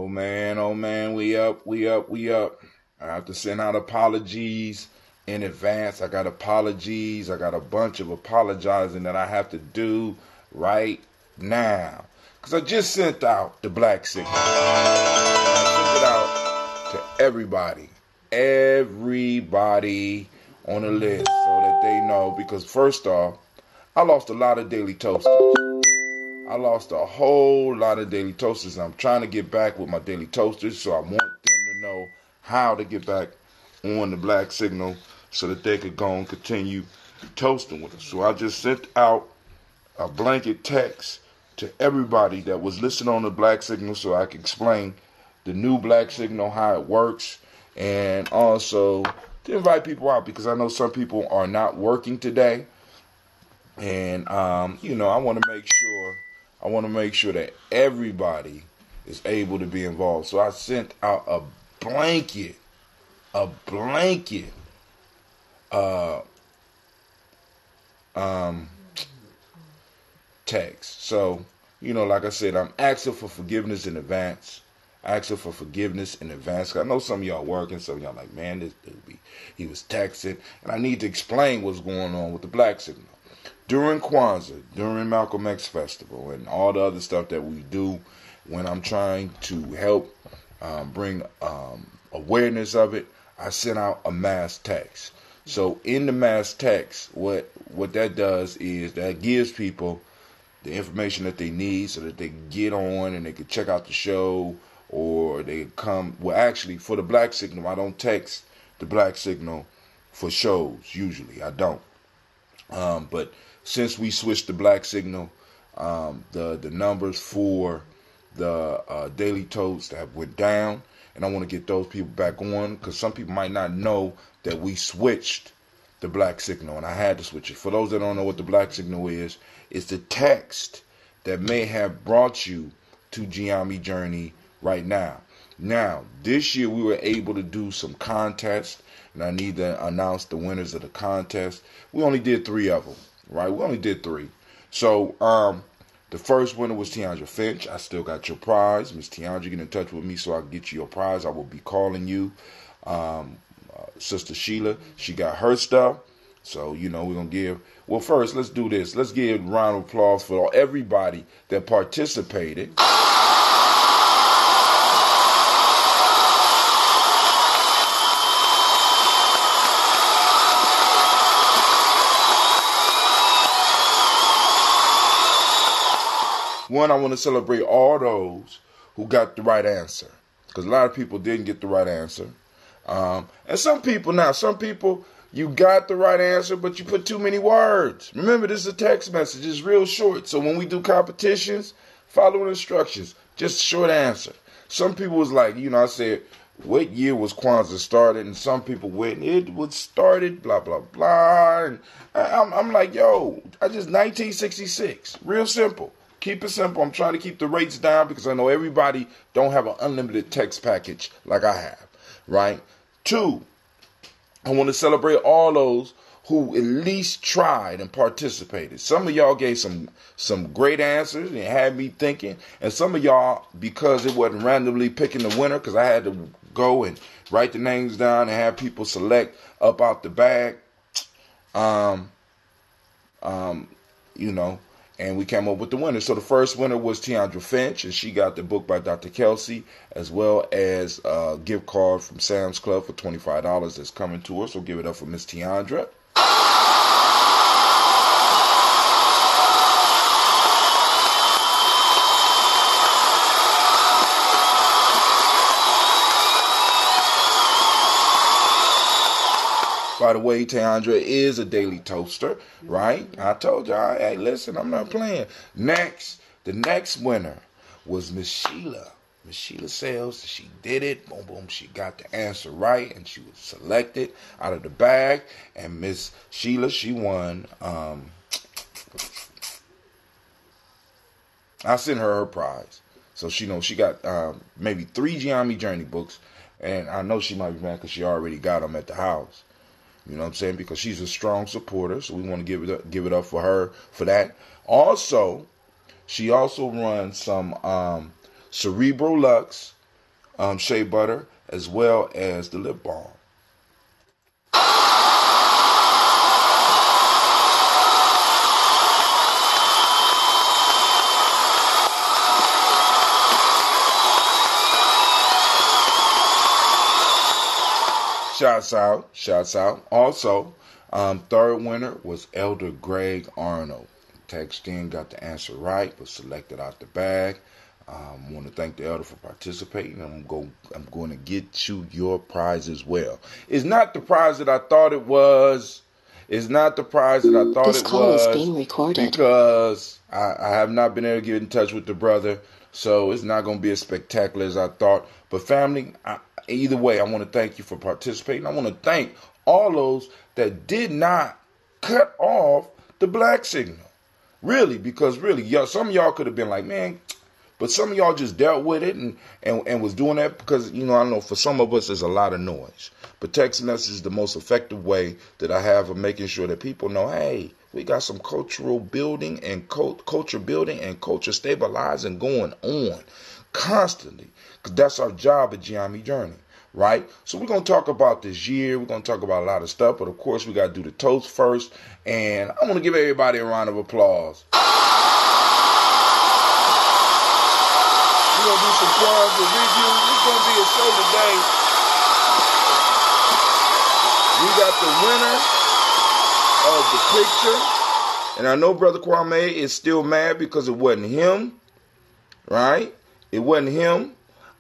Oh man, we up. I have to send out apologies in advance. I got apologies. I got a bunch of apologizing that I have to do right now. Because I just sent out the black signal. I sent it out to everybody. Everybody on the list so that they know. Because first off, I lost a lot of daily toasters. I lost a whole lot of daily toasters. I'm trying to get back with my daily toasters, so I want them to know how to get back on the black signal so that they could go and continue toasting with us. So I just sent out a blanket text to everybody that was listening on the black signal so I could explain the new black signal, how it works, and also to invite people out because I know some people are not working today. And, I want to make sure that everybody is able to be involved. So I sent out a blanket text. So, like I said, I'm asking for forgiveness in advance. I know some of y'all working, some of y'all like, man, this dude he was texting. And I need to explain what's going on with the black signal. During Kwanzaa, during Malcolm X Festival, and all the other stuff that we do when I'm trying to help bring awareness of it, I sent out a mass text. So in the mass text, what that does is that gives people the information that they need so that they can get on and they can check out the show or they come. Well, actually, for the black signal, I don't text the black signal for shows. Usually, I don't. But since we switched to black signal, the numbers for the daily toast have went down, and I want to get those people back on because some people might not know that we switched the black signal, and I had to switch it. For those that don't know what the black signal is, it's the text that may have brought you to Giami Journey right now. Now, this year we were able to do some contests, and I need to announce the winners of the contest. We only did 3 of them, right? We only did 3. So, the first winner was Tiandra Finch. I still got your prize. Miss Tiandra, get in touch with me so I can get you your prize. I will be calling you. Sister Sheila, she got her stuff. So, we're going to give. Well, first, let's do this. Let's give a round of applause for everybody that participated. One, I want to celebrate all those who got the right answer. Because a lot of people didn't get the right answer. And some people, you got the right answer, but you put too many words. Remember, this is a text message. It's real short. So when we do competitions, follow the instructions. Just short answer. Some people was like, I said, what year was Kwanzaa started? And some people went, it was started, blah, blah, blah. And I'm like, I just 1966. Real simple. Keep it simple. I'm trying to keep the rates down because I know everybody don't have an unlimited text package like I have, right? 2, I want to celebrate all those who at least tried and participated. Some of y'all gave some great answers and had me thinking. And some of y'all, because it wasn't randomly picking the winner, because I had to go and write the names down and have people select up out the bag, and we came up with the winner. So the first winner was Tiandra Finch, and she got the book by Dr. Kelsey, as well as a gift card from Sam's Club for $25 that's coming to her. So give it up for Miss Tiandra. By the way, Tiandra is a daily toaster, right? I told y'all, hey, listen, I'm not playing. The next winner was Miss Sheila. Miss Sheila Sales, she did it. Boom, boom, she got the answer right, and she was selected out of the bag. And Miss Sheila, she won. I sent her prize. So she got maybe 3 Giami Journey books. And I know she might be mad because she already got them at the house. You know what I'm saying? Because she's a strong supporter, so we want to give it up for her for that. Also, she also runs some Cerebro Lux shea butter, as well as the lip balm. Shouts out. Also, third winner was Elder Greg Arnold. Text in, got the answer right, was selected out the bag. Want to thank the elder for participating. I'm going to get you your prize as well. It's not the prize that I thought it was. It's not the prize that I thought this it was. call is being recorded. Because I have not been able to get in touch with the brother. So it's not going to be as spectacular as I thought. But family, either way, I want to thank you for participating. I want to thank all those that did not cut off the black signal. Really, because really, some of y'all could have been like, man, but some of y'all just dealt with it and was doing that because, I know for some of us there's a lot of noise. But text message is the most effective way that I have of making sure that people know, hey, we got some cultural building and culture stabilizing going on constantly. Because that's our job at Gianni Journey. Right? So we're going to talk about this year. We're going to talk about a lot of stuff. But, of course, we got to do the toast first. And I want to give everybody a round of applause. We're going to do some Kwanzaa reviews. It's going to be a show today. We got the winner of the picture. And I know Brother Kwame is still mad because it wasn't him. Right? It wasn't him.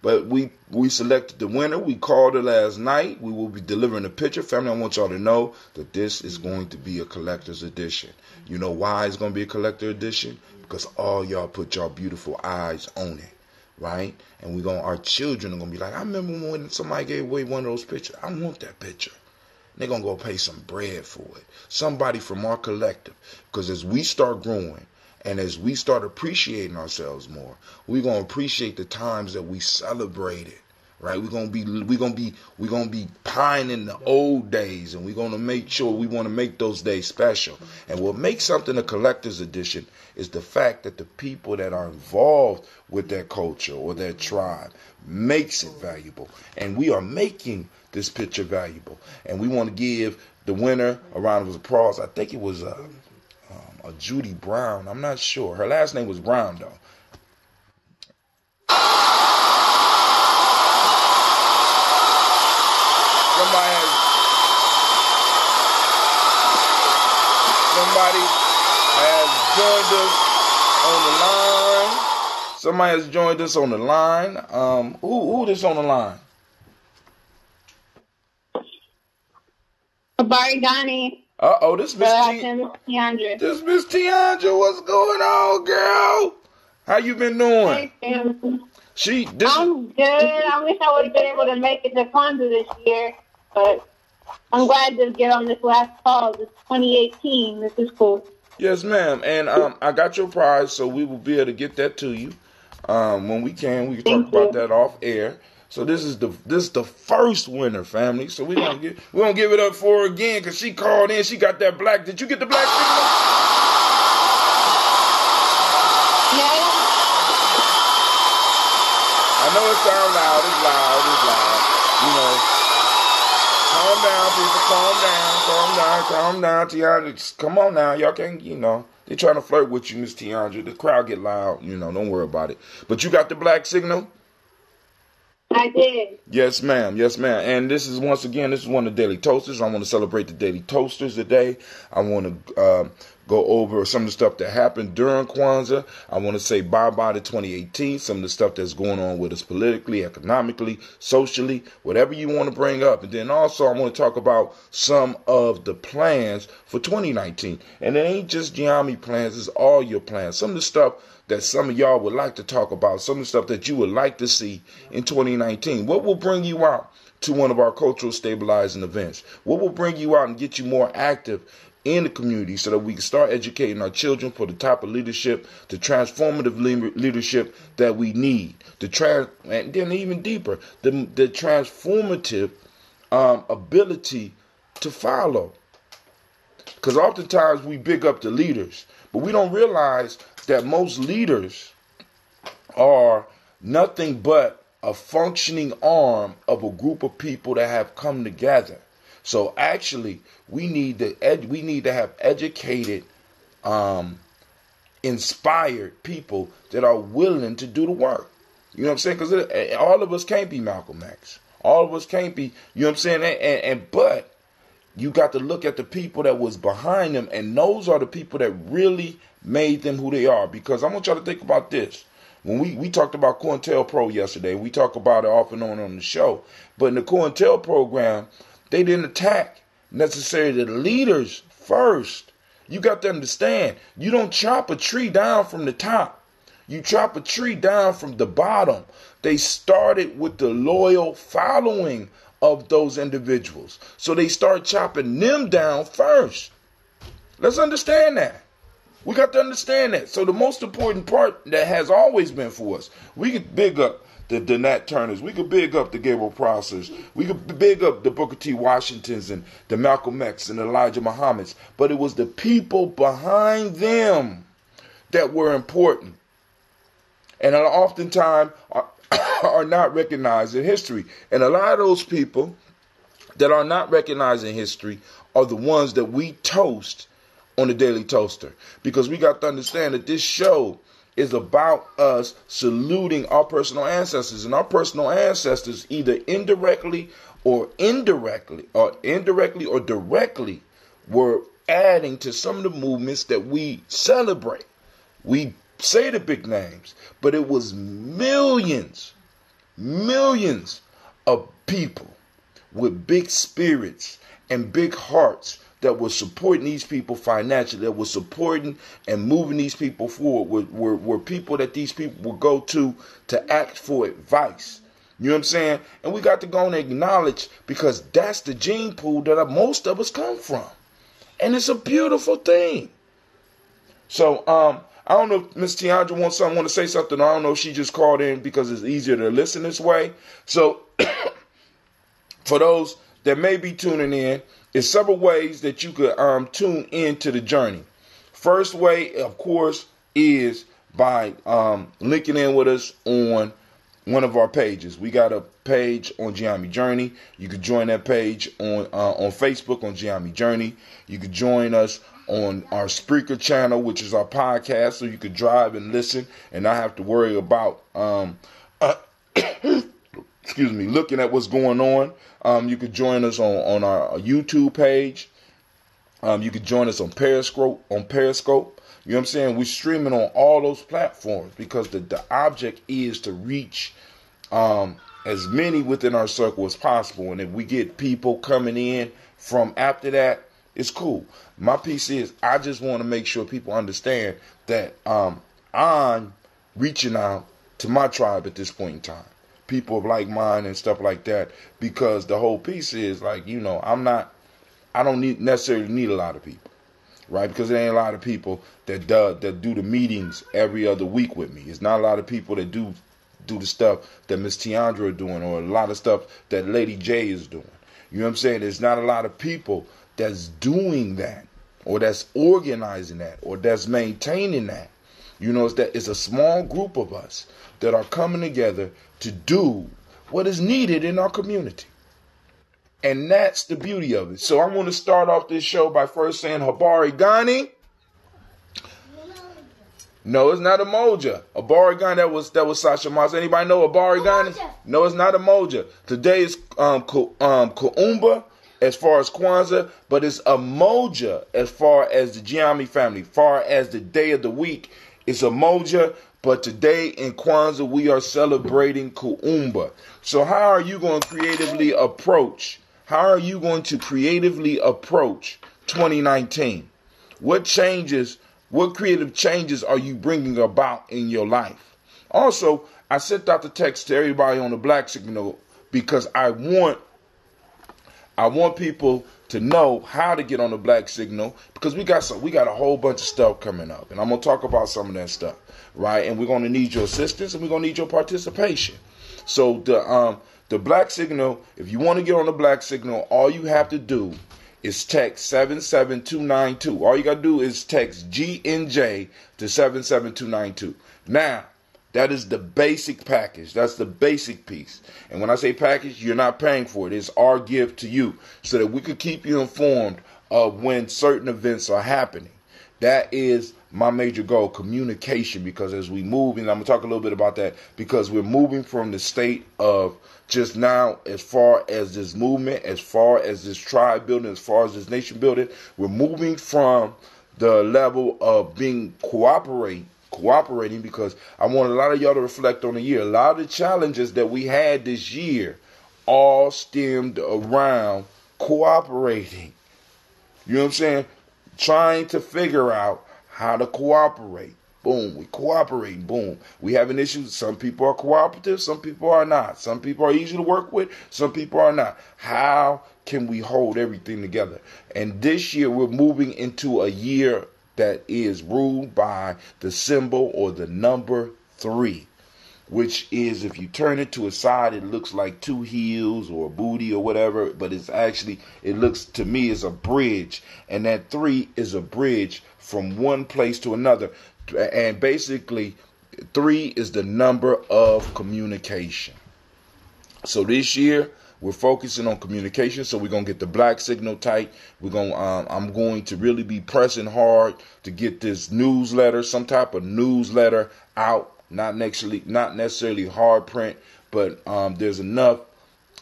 But we selected the winner. We called it last night. We will be delivering the picture. Family, I want y'all to know that this is going to be a collector's edition. You know why it's going to be a collector edition? Because all y'all put y'all beautiful eyes on it, right? And our children are going to be like, I remember when somebody gave away one of those pictures. I want that picture. And they're going to go pay some bread for it. Somebody from our collective. Because as we start growing, and as we start appreciating ourselves more, we're gonna appreciate the times that we celebrated, right? We're gonna be pining the old days, and we're gonna make sure we want to make those days special. And what makes something a collector's edition is the fact that the people that are involved with that culture or that tribe makes it valuable, and we are making this picture valuable. And we want to give the winner a round of applause. I think it was a Judy Brown. I'm not sure. Her last name was Brown, though. Somebody has joined us on the line. Who is on the line? Habari Gani. This Miss Tiandra. This Miss Tiandra, what's going on, girl? How you been doing? I'm good. I wish I would have been able to make it to Kwanzaa this year, but I'm glad to get on this last call. This 2018. This is cool. Yes, ma'am. And I got your prize, so we will be able to get that to you when we can. We can talk about that off air. So this is the first winner, family. So we're gonna give it up for her again because she called in. She got that black. Did you get the black signal? Yeah. I know it sounds loud. It's loud. Calm down, Tiandra. Just come on now. Y'all can't, they trying to flirt with you, Miss Tiandra. The crowd get loud. Don't worry about it. But you got the black signal? I did. Yes, ma'am. And this is one of the Daily Toasters. I want to celebrate the Daily Toasters today. I want to go over some of the stuff that happened during Kwanzaa. I want to say bye-bye to 2018, some of the stuff that's going on with us politically, economically, socially, whatever you want to bring up. And then also I want to talk about some of the plans for 2019. And it ain't just Gianni plans, it's all your plans. Some of the stuff that some of y'all would like to talk about, some of the stuff that you would like to see in 2019. What will bring you out to one of our cultural stabilizing events? What will bring you out and get you more active in the community so that we can start educating our children for the type of leadership, the transformative leadership that we need, and then even deeper, the transformative ability to follow. Because oftentimes we big up the leaders, but we don't realize that most leaders are nothing but a functioning arm of a group of people that have come together. So actually, we need to have educated, inspired people that are willing to do the work. You know what I'm saying? Because all of us can't be Malcolm X. All of us can't be. You know what I'm saying? But you got to look at the people that was behind them, and those are the people that really made them who they are. Because I want y'all to think about this. When we talked about COINTELPRO yesterday, we talked about it off and on the show. But in the COINTEL program, they didn't attack necessarily the leaders first. You got to understand, you don't chop a tree down from the top. You chop a tree down from the bottom. They started with the loyal following of those individuals. So they start chopping them down first. Let's understand that. We got to understand that. So the most important part that has always been for us, we could big up the Nat Turners. We could big up the Gabriel Prossers. We could big up the Booker T. Washingtons and the Malcolm X and Elijah Muhammad's. But it was the people behind them that were important. And oftentimes are not recognized in history. And a lot of those people that are not recognized in history are the ones that we toast on the Daily Toaster. Because we got to understand that this show is about us saluting our personal ancestors. And our personal ancestors either indirectly or directly were adding to some of the movements that we celebrate. We say the big names, but it was millions of people with big spirits and big hearts that were supporting these people financially, that were supporting and moving these people forward, were people that these people would go to act for advice. You know what I'm saying? And we got to go and acknowledge, because that's the gene pool that most of us come from. And it's a beautiful thing. So, I don't know if Miss Tiandra want to say something. I don't know if she just called in because it's easier to listen this way. So, for those that may be tuning in, there's several ways that you could tune into the journey. First way, of course, is by linking in with us on one of our pages. We got a page on Giami Journey. You could join that page on Facebook on Giami Journey. You could join us on our Spreaker channel, which is our podcast, so you could drive and listen and not have to worry about looking at what's going on. You could join us on our YouTube page. You could join us on Periscope. You know what I'm saying? We're streaming on all those platforms because the object is to reach as many within our circle as possible. And if we get people coming in from after that, it's cool. My piece is, I just want to make sure people understand that I'm reaching out to my tribe at this point in time. People of like mind and stuff like that. Because the whole piece is like, you know, I don't necessarily need a lot of people. Right? Because there ain't a lot of people that do the meetings every other week with me. It's not a lot of people that do the stuff that Miss Tiandra is doing, or a lot of stuff that Lady J is doing. You know what I'm saying? There's not a lot of people that's doing that, or that's organizing that, or that's maintaining that. You know, it's a small group of us that are coming together to do what is needed in our community. And that's the beauty of it. So I want to start off this show by first saying Habari Gani. No, it's not Umoja. Habari Gani, that was Sasha Mars. Anybody know Habari Gani? No, it's not Umoja. Today is Gani-Kuumba as far as Kwanzaa, but it's Umoja as far as the Giami family. Far as the day of the week, it's Umoja, but today in Kwanzaa we are celebrating Kuumba. So how are you going to creatively approach 2019? What creative changes are you bringing about in your life? Also, I sent out the text to everybody on the Black Signal because I want people to know how to get on the Black Signal, because we got a whole bunch of stuff coming up, and I'm going to talk about some of that stuff, right? And we're going to need your assistance, and we're going to need your participation. So the Black Signal, if you want to get on the Black Signal, all you have to do is text 77292. All you got to do is text GNJ to 77292. Now, That is the basic package. That's the basic piece. And when I say package, you're not paying for it. It's our gift to you so that we could keep you informed of when certain events are happening. That is my major goal, communication, because as we move, and I'm going to talk a little bit about that, because we're moving from the state of just now, as far as this movement, as far as this tribe building, as far as this nation building, we're moving from the level of being cooperating, because I want a lot of y'all to reflect on the year. A lot of the challenges that we had this year all stemmed around cooperating. You know what I'm saying? Trying to figure out how to cooperate. Boom, we cooperate. Boom, we have an issue. Some people are cooperative, some people are not. Some people are easy to work with, some people are not. How can we hold everything together? And this year we're moving into a year that is ruled by the symbol or the number 3, which is, if you turn it to a side, it looks like 2 heels or a booty or whatever, but it's actually, it looks to me as a bridge, and that 3 is a bridge from one place to another. And basically 3 is the number of communication. So this year we're focusing on communication. So we're gonna get the black signal tight. I'm going to really be pressing hard to get this newsletter, some type of newsletter out. Not necessarily hard print, but there's enough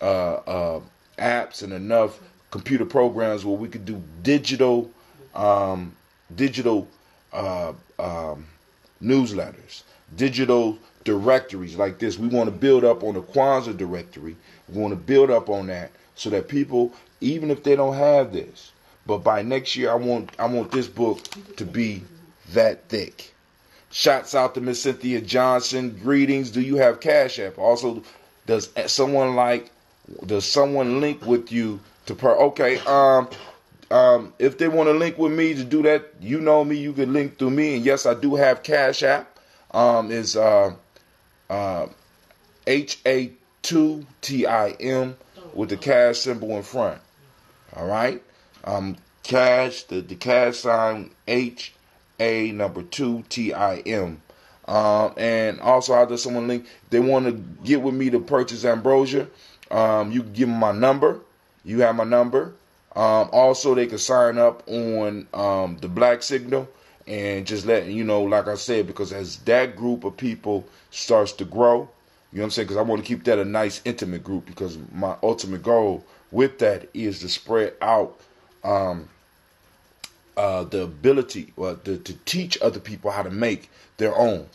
apps and enough computer programs where we could do digital newsletters, digital directories like this. We want to build up on the Kwanzaa directory. We want to build up on that so that people, even if they don't have this, but by next year, I want this book to be that thick. Shouts out to Miss Cynthia Johnson. Greetings. Do you have Cash App? Also, does someone link with you to okay? If they want to link with me to do that, you know me. You can link through me. And yes, I do have Cash App. Is HA2TIM with the cash symbol in front. All right. Cash, the cash sign HA number 2 TIM. And also, how does someone link? They want to get with me to purchase ambrosia. You can give them my number. You have my number. Also, they can sign up on the Black Signal and just let you know, like I said, because as that group of people starts to grow, you know what I'm saying? Because I want to keep that a nice, intimate group, because my ultimate goal with that is to spread out the ability to teach other people how to make their own.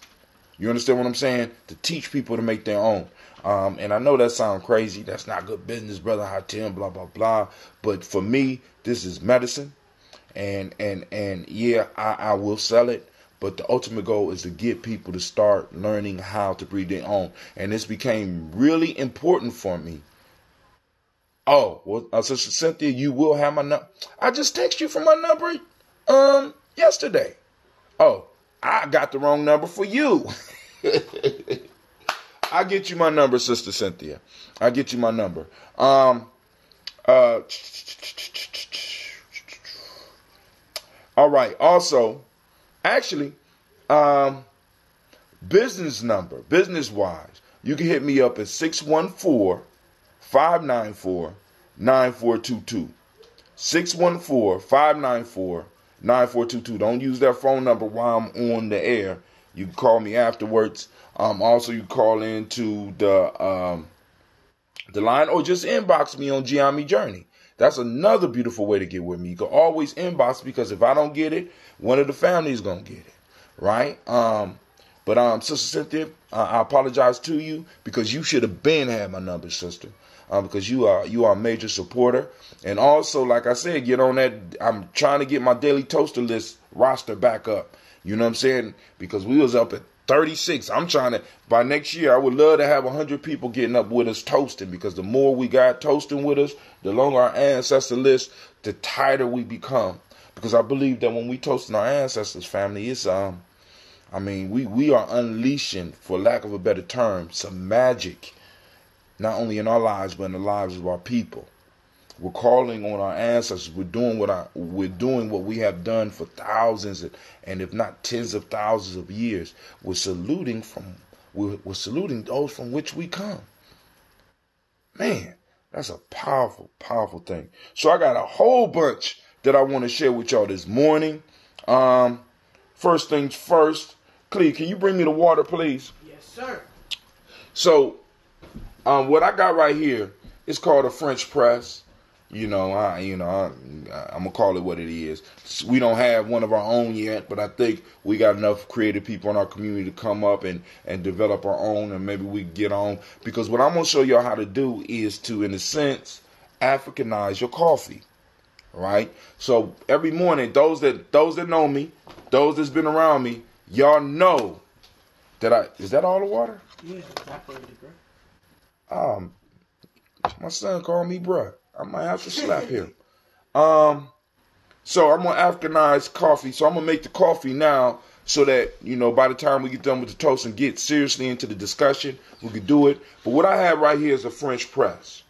You understand what I'm saying? To teach people to make their own. And I know that sounds crazy. That's not good business, brother Hatim, blah, blah, blah. But for me, this is medicine. And yeah, I will sell it. But the ultimate goal is to get people to start learning how to breed their own. And this became really important for me. Oh, well, Sister Cynthia, you will have my number. I just texted you from my number yesterday. Oh, I got the wrong number for you. I'll get you my number, Sister Cynthia. I'll get you my number. All right. Also, actually, business number, business-wise, you can hit me up at 614-594-9422. 614-594-9422. Don't use that phone number while I'm on the air. You can call me afterwards. Also, you call into the line, or just inbox me on Giami Journey. That's another beautiful way to get with me. You can always inbox, because if I don't get it, one of the family is gonna get it, right? But Sister Cynthia, I apologize to you, because you should have had my number, sister. Because you are a major supporter. And also, like I said, get on that. I'm trying to get my daily toaster list roster back up. You know what I'm saying? Because we was up at 36. I'm trying to, by next year, I would love to have 100 people getting up with us toasting, because the more we got toasting with us, the longer our ancestor list, the tighter we become. Because I believe that when we toasting our ancestors, family, it's we are unleashing, for lack of a better term, some magic, not only in our lives, but in the lives of our people. We're calling on our ancestors. We're doing what we have done for thousands and if not tens of thousands of years. We're saluting from we're saluting those from which we come. Man, that's a powerful, powerful thing. So I got a whole bunch that I want to share with y'all this morning. First things first, Cleve, can you bring me the water, please? Yes, sir. So, what I got right here is called a French press. I'm gonna call it what it is. We don't have one of our own yet, but I think we got enough creative people in our community to come up and develop our own, and maybe we get on. Because what I'm gonna show y'all how to do is to, in a sense, Africanize your coffee. Right? So every morning, those that know me, those that's been around me, y'all know that is that all the water? Yeah, evaporated, bro. My son called me bruh. I might have to slap him. So I'm gonna Africanize coffee. So I'm gonna make the coffee now so that, by the time we get done with the toast and get seriously into the discussion, we can do it. But what I have right here is a French press.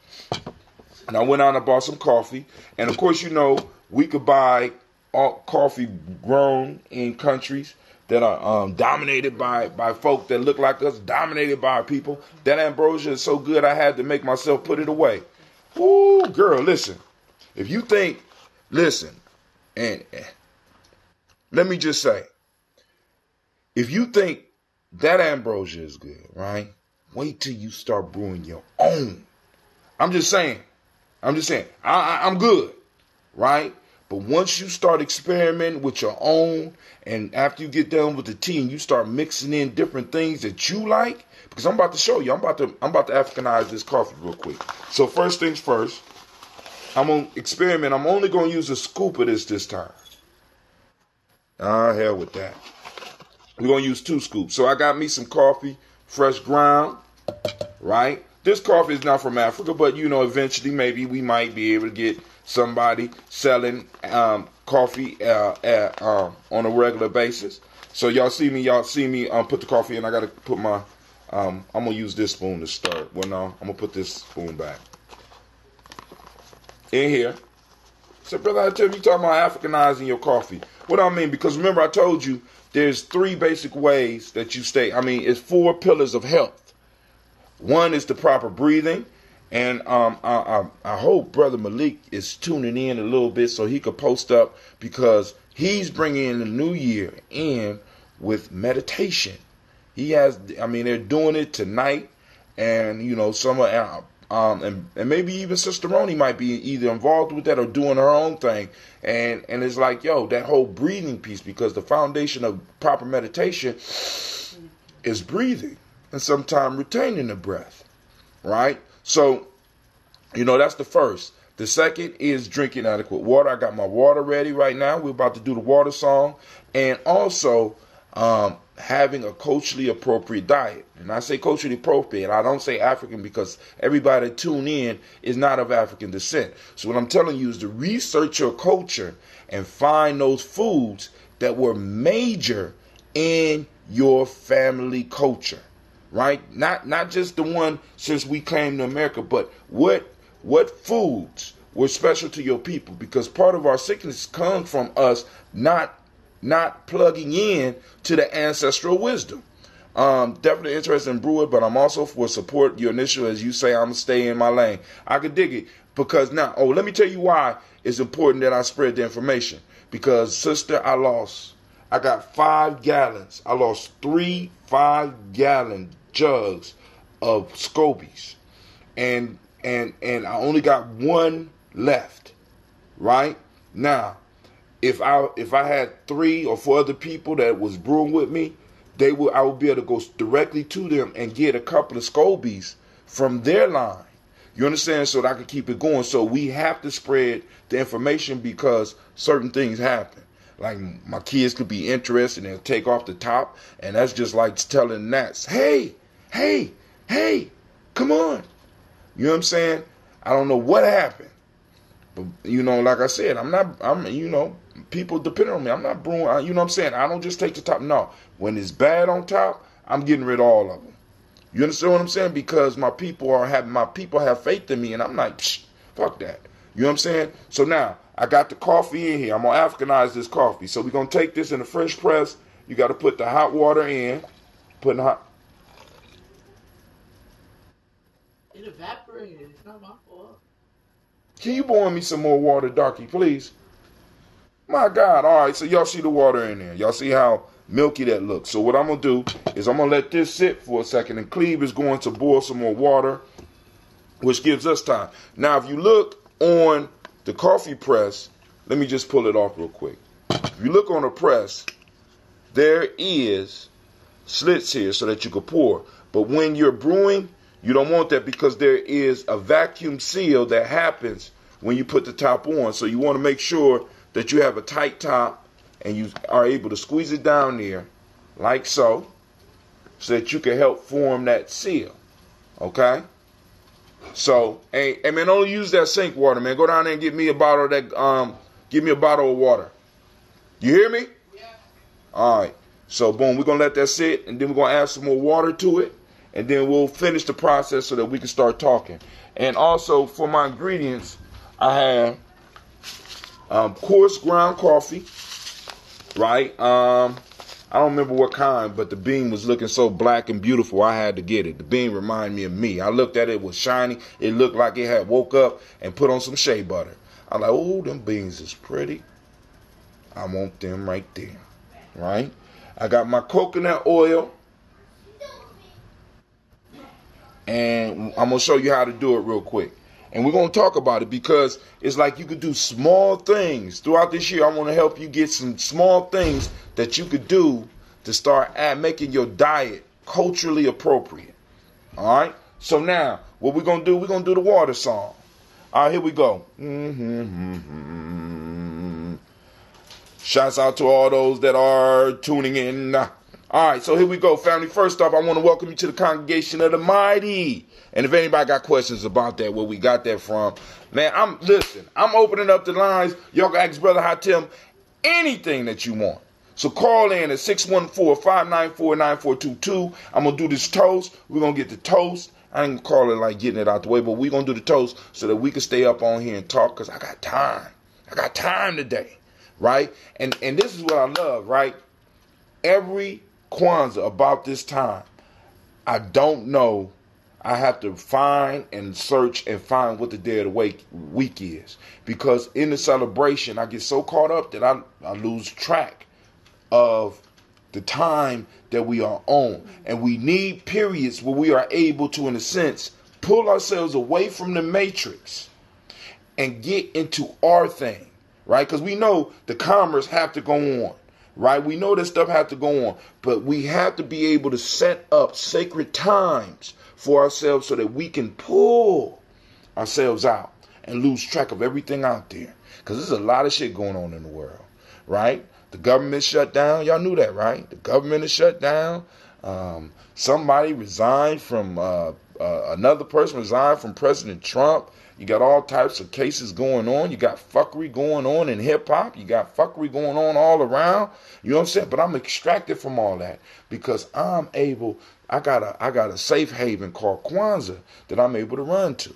And I went out and bought some coffee. And of course, we could buy coffee grown in countries that are dominated by folk that look like us, dominated by people. That ambrosia is so good, I had to make myself put it away. Ooh, girl, listen. If you think, and let me just say, if you think that ambrosia is good, right? Wait till you start brewing your own. I'm just saying. I'm good, right? But once you start experimenting with your own, and after you get done with the tea and you start mixing in different things that you like, because I'm about to show you, I'm about to Africanize this coffee real quick. So first things first, I'm gonna experiment. I'm only gonna use a scoop of this time. Hell with that. We're gonna use 2 scoops. So I got me some coffee, fresh ground, right? This coffee is not from Africa, but eventually maybe we might be able to get somebody selling coffee on a regular basis. So y'all see me put the coffee in. I gotta put my I'm gonna use this spoon to start. Well, no, I'm gonna put this spoon back in here. So, brother, I tell you talking about Africanizing your coffee. What I mean, because remember I told you there's 3 basic ways that you stay. It's 4 pillars of health. One is the proper breathing, and I hope Brother Malik is tuning in a little bit so he could post up, because he's bringing the new year in with meditation. He has, they're doing it tonight, and some and maybe even Sister Roni might be either involved with that or doing her own thing, and it's like, that whole breathing piece, because the foundation of proper meditation is breathing. And sometimes retaining the breath, right? So, that's the first. The second is drinking adequate water. I got my water ready right now. We're about to do the water song. And also having a culturally appropriate diet. And I say culturally appropriate. I don't say African, because everybody that tune in is not of African descent. So what I'm telling you is to research your culture and find those foods that were major in your family culture. Right? Not just the one since we came to America, but what foods were special to your people? Because part of our sickness comes from us not plugging in to the ancestral wisdom. Definitely interested in brew it, but I'm also for support your initial, as you say, I'm gonna stay in my lane. I could dig it, because now, let me tell you why it's important that I spread the information. Because, sister, I got 5 gallons. I lost 3 5-gallon jugs of scobies, and I only got 1 left. Right now, if I had 3 or 4 other people that was brewing with me, I would be able to go directly to them and get a couple of scobies from their line. You understand? So that I can keep it going. So we have to spread the information, because certain things happen. Like, my kids could be interested and they'll take off the top, and that's just like telling gnats, hey, come on. You know what I'm saying? I don't know what happened. But, like I said, people depend on me. I'm not brewing, you know what I'm saying? I don't just take the top. No. When it's bad on top, I'm getting rid of all of them. You understand what I'm saying? Because my people have faith in me, and I'm like, fuck that. You know what I'm saying? So now, I got the coffee in here. I'm going to Africanize this coffee. So we're going to take this in the French press. You got to put the hot water in. It evaporated. It's not my fault. Can you boil me some more water, Darky, please? My God. All right, so y'all see the water in there. Y'all see how milky that looks. So what I'm going to do is I'm going to let this sit for a second, and Cleve is going to boil some more water, which gives us time. Now, if you look on the coffee press, let me just pull it off real quick. If you look on the press, there is slits here so that you can pour. But when you're brewing, you don't want that because there is a vacuum seal that happens when you put the top on. So you want to make sure that you have a tight top and you are able to squeeze it down there like so that you can help form that seal. Okay? So, hey man, don't use that sink water, man. Go down there and get me a bottle of that, give me a bottle of water. You hear me? Yeah. All right. So, boom, we're going to let that sit, and then we're going to add some more water to it, and then we'll finish the process so that we can start talking. And also, for my ingredients, I have coarse ground coffee, right? I don't remember what kind, but the bean was looking so black and beautiful, I had to get it. The bean reminded me of me. I looked at it, it was shiny. It looked like it had woke up and put on some shea butter. I'm like, oh, them beans is pretty. I want them right there, right? I got my coconut oil, and I'm going to show you how to do it real quick. And we're going to talk about it because it's like you could do small things. Throughout this year, I want to help you get some small things that you could do to start making your diet culturally appropriate. All right? So now, what we're going to do, we're going to do the water song. All right, here we go. Shouts out to all those that are tuning in. All right, so here we go, family. First off, I want to welcome you to the Congregation of the Mighty. And if anybody got questions about that, where we got that from, man, I'm opening up the lines. Y'all can ask Brother Hatem anything that you want. So call in at 614-594-9422. I'm going to do this toast. We're going to get the toast. I ain't going to call it like getting it out the way, but we're going to do the toast so that we can stay up on here and talk because I got time. I got time today, right? And this is what I love, right? Every Kwanzaa about this time, I don't know. I have to find and search and find what the day of the week is. Because in the celebration, I get so caught up that I lose track of the time that we are on. And we need periods where we are able to, in a sense, pull ourselves away from the matrix and get into our thing, right? Because we know the commerce have to go on, right? We know that stuff have to go on. But we have to be able to set up sacred times for ourselves so that we can pull ourselves out and lose track of everything out there. Because there's a lot of shit going on in the world, right? The government shut down. Y'all knew that, right? The government is shut down. Somebody resigned from, another person resigned from President Trump. You got all types of cases going on. You got fuckery going on in hip-hop. You got fuckery going on all around. You know what I'm saying? But I'm extracted from all that because I got a safe haven called Kwanzaa that I'm able to run to,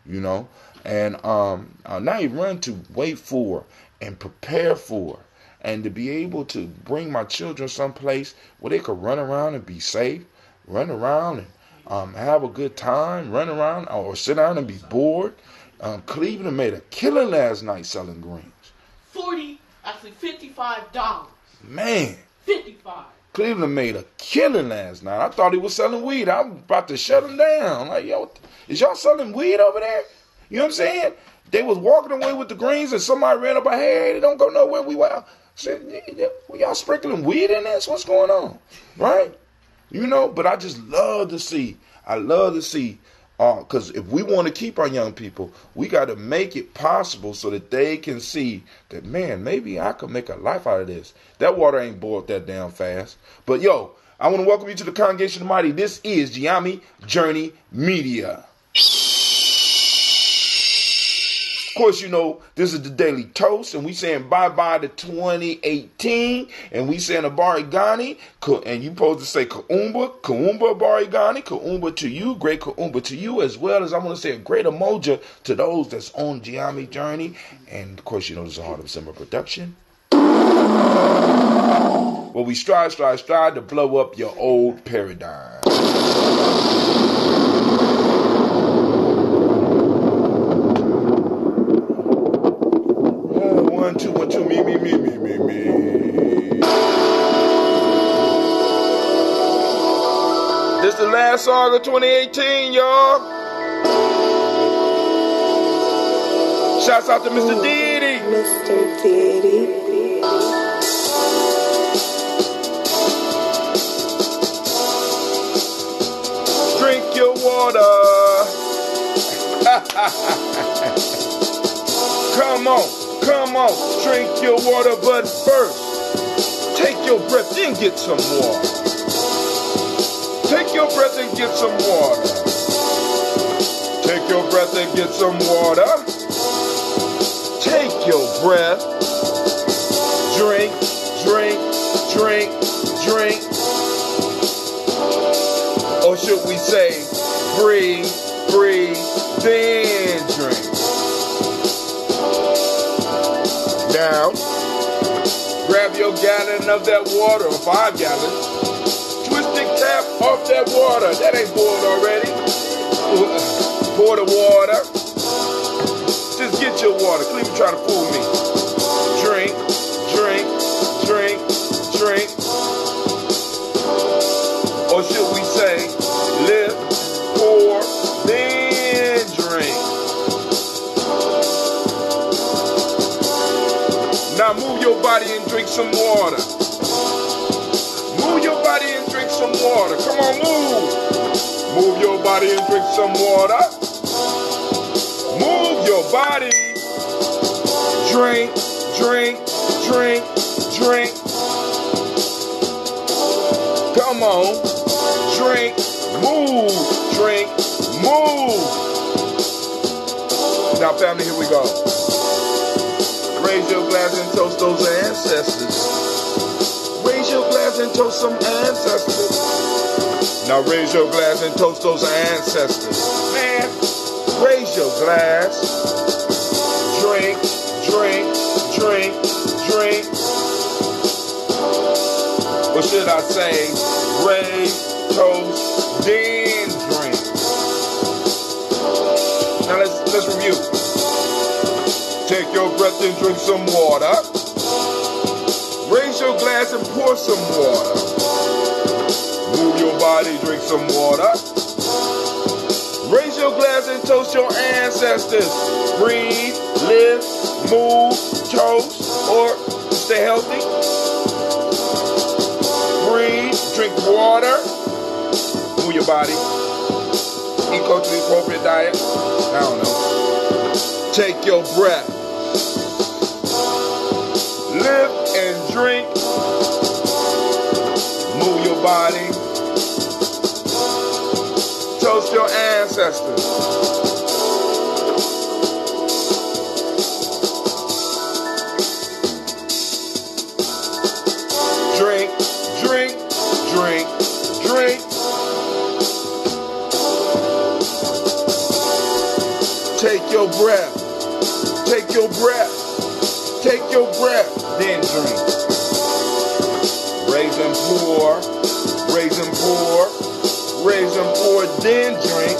you know, and not even run to, wait for and prepare for, and to be able to bring my children someplace where they could run around and be safe, run around and have a good time, run around or sit down and be bored. Cleveland made a killing last night selling greens. $55. Man. 55. Cleveland made a killing last night. I thought he was selling weed. I was about to shut him down. Like, yo, is y'all selling weed over there? You know what I'm saying? They was walking away with the greens and somebody ran up a hey, they don't go nowhere. We were y'all sprinkling weed in this? What's going on? Right? You know, but I just love to see. Because if we want to keep our young people, we got to make it possible so that they can see that, man, maybe I could make a life out of this. That water ain't boiled that damn fast. But, yo, I want to welcome you to the Congregation of the Mighty. This is Giami Journey Media. Of course, you know, this is the Daily Toast, and we saying bye-bye to 2018, and we saying Habari Gani, and you supposed to say Kuumba, Habari Gani, Kuumba to you, great Kuumba to you, as well as I want to say a great Umoja to those that's on Giami Journey, and of course, you know, this is a Heart of Summer production. Well, we strive to blow up your old paradigm. last song of 2018, y'all. Shouts out to Mr. Diddy. Mr. Diddy. Drink your water. Come on, drink your water, but first, take your breath and get some water. Take your breath and get some water. Take your breath and get some water. Take your breath. Drink, drink, drink, drink. Or should we say, breathe, breathe, then drink. Now, grab your gallon of that water, or 5 gallons. Twist the tap off that water. That ain't boiled already. Pour the water. Just get your water. Cleveland trying to fool me. Drink, drink, drink, drink. Or should we say, lift, pour, then drink. Now move your body and drink some water. Move your body and drink some water. Come on, move. Move your body and drink some water. Move your body. Drink, drink, drink, drink. Come on. Drink, move, drink, move. Now, family, here we go. Raise your glass and toast those ancestors. Raise your glass and toast some ancestors. Now raise your glass and toast those ancestors. Man, raise your glass. Drink, drink, drink, drink. Or should I say, raise, toast, then drink. Now let's review. Take your breath and drink some water. Raise your glass and pour some water. Move your body, drink some water. Raise your glass and toast your ancestors. Breathe, live, move, toast, or stay healthy. Breathe, drink water. Move your body. Eat culturally appropriate diet. I don't know. Take your breath. Live and drink. Move your body. Toast your ancestors. Drink, drink, drink, drink. Take your breath. Take your breath. Take your breath. Then drink. Raise and pour. Raise and pour. Raise and pour. Then drink.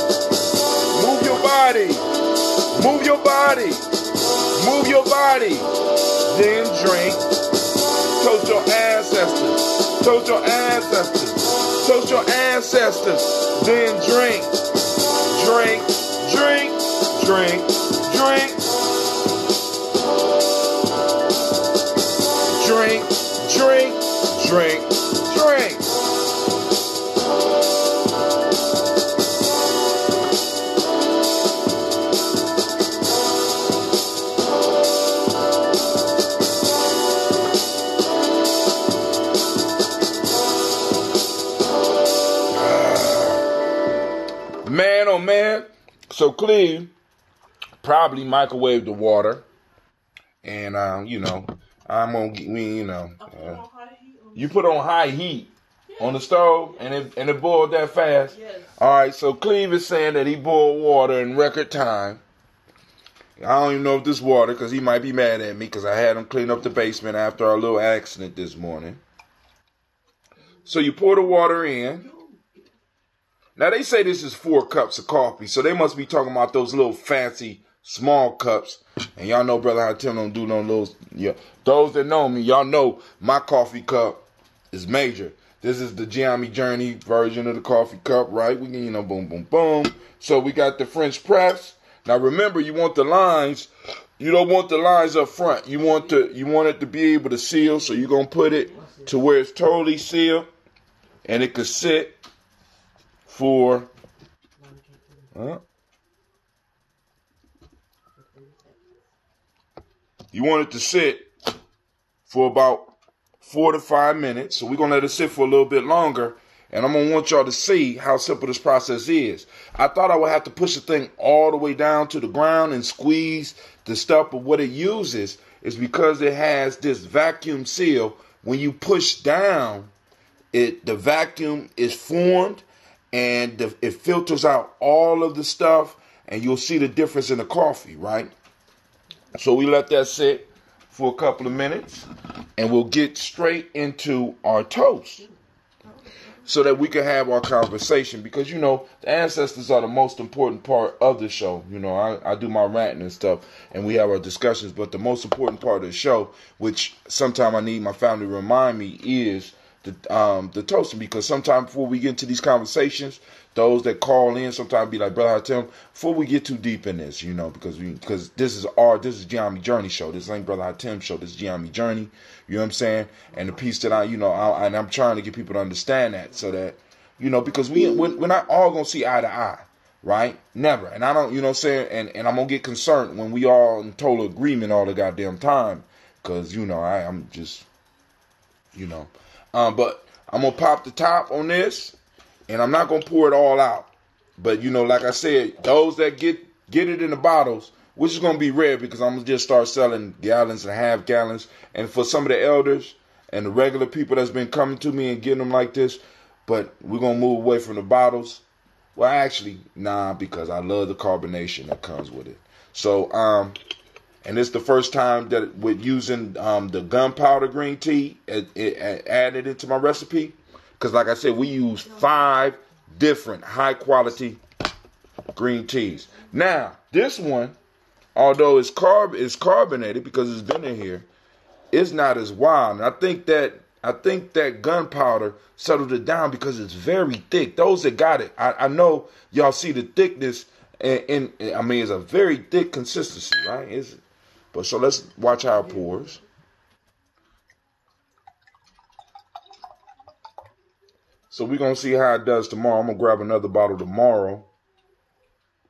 Move your body. Move your body. Move your body. Then drink. Toast your ancestors. Toast your ancestors. Toast your ancestors. Then drink. Drink. Drink. Drink. Drink. Drink. Drink. Drink. Drink. Man, oh man. So Cleve probably microwave the water. And, I'm going to, you put on high heat on the stove and it boiled that fast? Yes. All right, so Cleve is saying that he boiled water in record time. I don't even know if this water, because he might be mad at me because I had him clean up the basement after our little accident this morning. So you pour the water in. Now, they say this is 4 cups of coffee, so they must be talking about those little fancy small cups. And y'all know, brother, how Tim don't do no little. Yeah, those that know me, y'all know my coffee cup is major. This is the Giammi Journey version of the coffee cup, right? We can, boom, boom, boom. So we got the French press. Now remember, you want the lines. You don't want the lines up front. You want it to be able to seal. So you're gonna put it to where it's totally sealed, and it could sit for. You want it to sit for about 4 to 5 minutes. So we're going to let it sit for a little bit longer. And I'm going to want y'all to see how simple this process is. I thought I would have to push the thing all the way down to the ground and squeeze the stuff. But what it uses is because it has this vacuum seal. When you push down, the vacuum is formed and it filters out all of the stuff. And you'll see the difference in the coffee, right? So we let that sit for a couple of minutes, and we'll get straight into our toast so that we can have our conversation. Because, the ancestors are the most important part of the show. I do my ranting and stuff, and we have our discussions. But the most important part of the show, which sometimes I need my family to remind me, is the toasting. Because sometimes before we get into these conversations, those that call in sometimes be like, brother, I tell them, before we get too deep in this, because this is Giammi Journey show. This ain't Brother Hatem show. This is Giammi Journey. You know what I'm saying? And the piece that and I'm trying to get people to understand that, so that, because we're not all gonna see eye to eye, right? Never. And I don't, what I'm saying? And I'm gonna get concerned when we all in total agreement all the goddamn time, because I'm just, but I'm gonna pop the top on this. And I'm not going to pour it all out. But, like I said, those that get it in the bottles, which is going to be rare because I'm going to just start selling gallons and half gallons. And for some of the elders and the regular people that's been coming to me and getting them like this, but we're going to move away from the bottles. Well, actually, nah, because I love the carbonation that comes with it. So, and it's the first time that with using the gunpowder green tea added into my recipe. Because like I said, we use 5 different high-quality green teas. Now, this one, although it's carbonated because it's been in here, it's not as wild. And I think that gunpowder settled it down because it's very thick. Those that got it, I know y'all see the thickness. It's a very thick consistency, right? But so let's watch how it pours. So we're going to see how it does tomorrow. I'm going to grab another bottle tomorrow.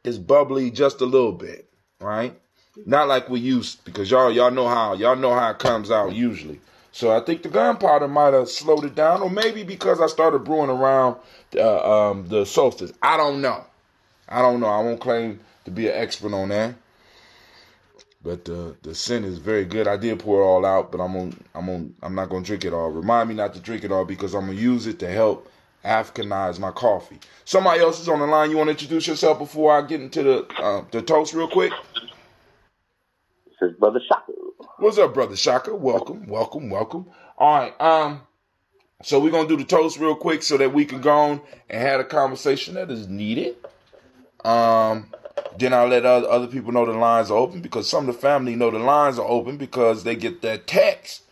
It's bubbly just a little bit, right? Not like we used, because y'all know how it comes out usually. So I think the gunpowder might have slowed it down, or maybe because I started brewing around the solstice. I don't know. I won't claim to be an expert on that. But the scent is very good. I did pour it all out, but I'm not gonna drink it all. Remind me not to drink it all because I'm gonna use it to help Africanize my coffee. Somebody else is on the line. You want to introduce yourself before I get into the toast real quick? This is Brother Shaka. What's up, Brother Shaka? Welcome. All right. So we're gonna do the toast real quick so that we can go on and have a conversation that is needed. Then I'll let other people know the lines are open, because some of the family know the lines are open because they get that text.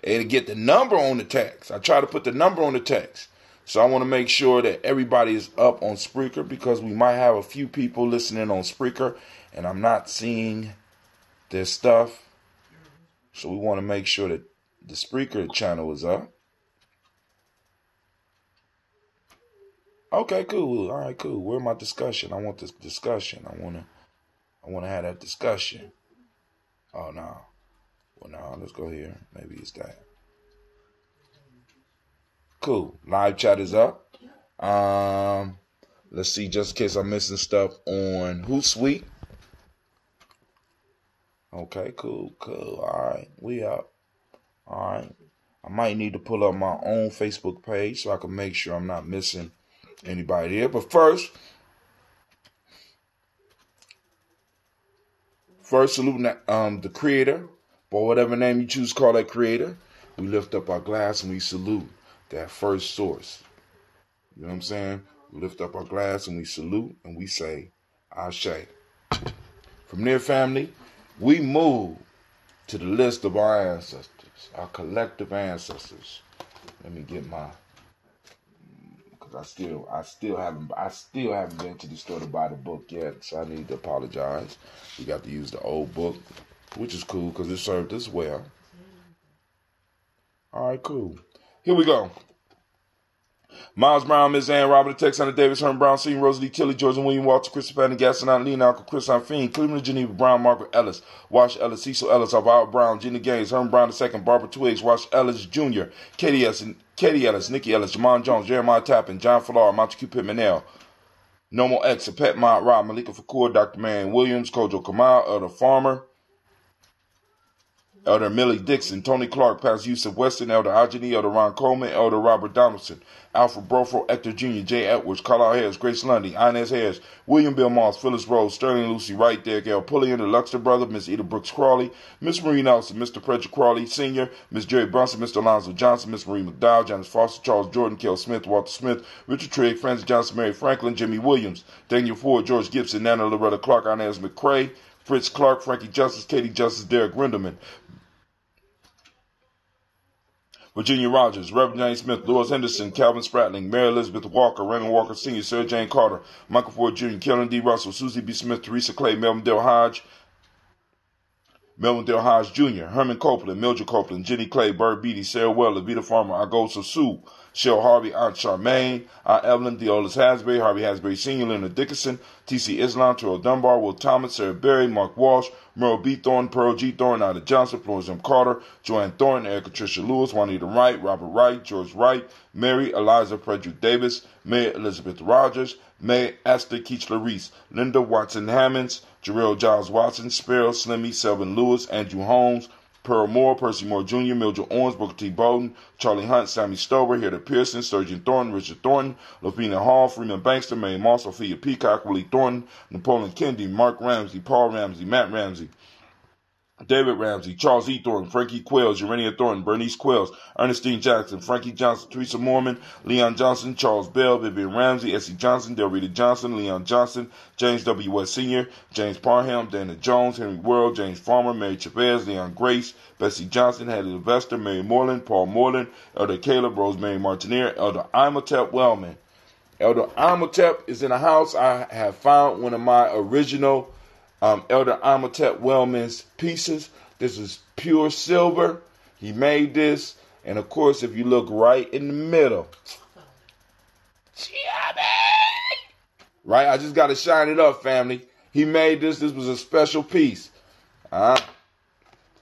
They get the number on the text. I try to put the number on the text. So I want to make sure that everybody is up on Spreaker, because we might have a few people listening on Spreaker and I'm not seeing their stuff. So we want to make sure that the Spreaker channel is up. Okay, cool. All right, cool. Where's my discussion? I want this discussion. I want to have that discussion. Oh, no. Well, no, let's go here. Maybe it's that. Cool. Live chat is up. Let's see, just in case I'm missing stuff on Hootsuite. Okay, cool. All right, we up. All right. I might need to pull up my own Facebook page so I can make sure I'm not missing anybody here. But first salute the creator, or whatever name you choose to call that creator. We lift up our glass and we salute that first source. You know what I'm saying? We lift up our glass and we salute and we say, Ashe. From there, family, we move to the list of our ancestors, our collective ancestors. Let me get my because I still haven't been to the store to buy the book yet, so I need to apologize. We got to use the old book, which is cool because it served us well. All right, cool. Here we go. Miles Brown, Ms. Ann, Robert Texana Davis, Herman Brown, Senior, Rosalie Tilly, George and William Walter, Christopher Patton, Gaston, Lee, Uncle Chris Fiend, Cleveland, Geneva, Brown, Margaret Ellis, Wash Ellis, Cecil Ellis, Alvaro Brown, Gina Gaines, Herman Brown II, Barbara Twiggs, Wash Ellis Jr., Katie Ellis, Nikki Ellis, Jamon Jones, Jeremiah Tappan, John Fallar, Montague Pittman, Nomo X, Pet Mott, Rob, Malika Fakur, Dr. Marion Williams, Kojo Kamal, Elder Farmer, Elder Millie Dixon, Tony Clark, Pastor Yusuf Weston, Elder Ajani, Elder Ron Coleman, Elder Robert Donaldson, Alfred Brofro, Hector Jr., Jay Edwards, Carlisle Harris, Grace Lundy, Inez Harris, William Bill Moss, Phyllis Rose, Sterling Lucy Wright, Derek L. Pullian, the Luxter brother, Miss Eda Brooks Crawley, Miss Marie Nelson, Mr. Frederick Crawley Sr., Miss Jerry Brunson, Mr. Alonzo Johnson, Miss Marie McDowell, Janice Foster, Charles Jordan, Kel Smith, Walter Smith, Richard Trigg, Francis Johnson, Mary Franklin, Jimmy Williams, Daniel Ford, George Gibson, Nana Loretta Clark, Inez McCrae, Fritz Clark, Frankie Justice, Katie Justice, Derek Rinderman, Virginia Rogers, Reverend James Smith, Louis Henderson, Calvin Spratling, Mary Elizabeth Walker, Raymond Walker Sr., Sarah Jane Carter, Michael Ford Jr., Kellen D. Russell, Susie B. Smith, Teresa Clay, Melvin Dale Hodge Jr., Herman Copeland, Mildred Copeland, Jenny Clay, Bird Beatty, Sarah Weller, Vita Farmer, Agosa Sue, Shell Harvey, Aunt Charmaine, Aunt Evelyn, Deolis Hasbury, Harvey Hasbury Sr., Leonard Dickinson, T.C. Islam, Terrell Dunbar, Will Thomas, Sarah Berry, Mark Walsh, Merle B. Thornton, Pearl G. Thornton, Ida Johnson, Florence M. Carter, Joanne Thornton, Erica Tricia Lewis, Juanita Wright, Robert Wright, George Wright, Mary Eliza Frederick Davis, May Elizabeth Rogers, May Esther Keechler Reese, Linda Watson Hammonds, Jarrell Giles Watson, Sparrow, Slimmy, Selvin Lewis, Andrew Holmes, Pearl Moore, Percy Moore Jr., Mildred Owens, Booker T. Bowden, Charlie Hunt, Sammy Stover, Hilda Pearson, Sturgeon Thornton, Richard Thornton, Lupina Hall, Freeman Bankster, Mary Moss, Sophia Peacock, Willie Thornton, Napoleon Kennedy, Mark Ramsey, Paul Ramsey, Matt Ramsey, David Ramsey, Charles E. Thornton, Frankie Quells, Urania Thornton, Bernice Quells, Ernestine Jackson, Frankie Johnson, Teresa Mormon, Leon Johnson, Charles Bell, Vivian Ramsey, Essie Johnson, Del Rita Johnson, Leon Johnson, James W. West Sr., James Parham, Dana Jones, Henry Worrell, James Farmer, Mary Chavez, Leon Grace, Bessie Johnson, Hattie Sylvester, Mary Moreland, Paul Moreland, Elder Caleb, Rosemary Martineer, Elder Imhotep Wellman. Elder Imhotep is in the house. I have found one of my original Elder Imhotep Wellman's pieces. This is pure silver. He made this, and of course, if you look right in the middle, right? I just got to shine it up, family. He made this. This was a special piece.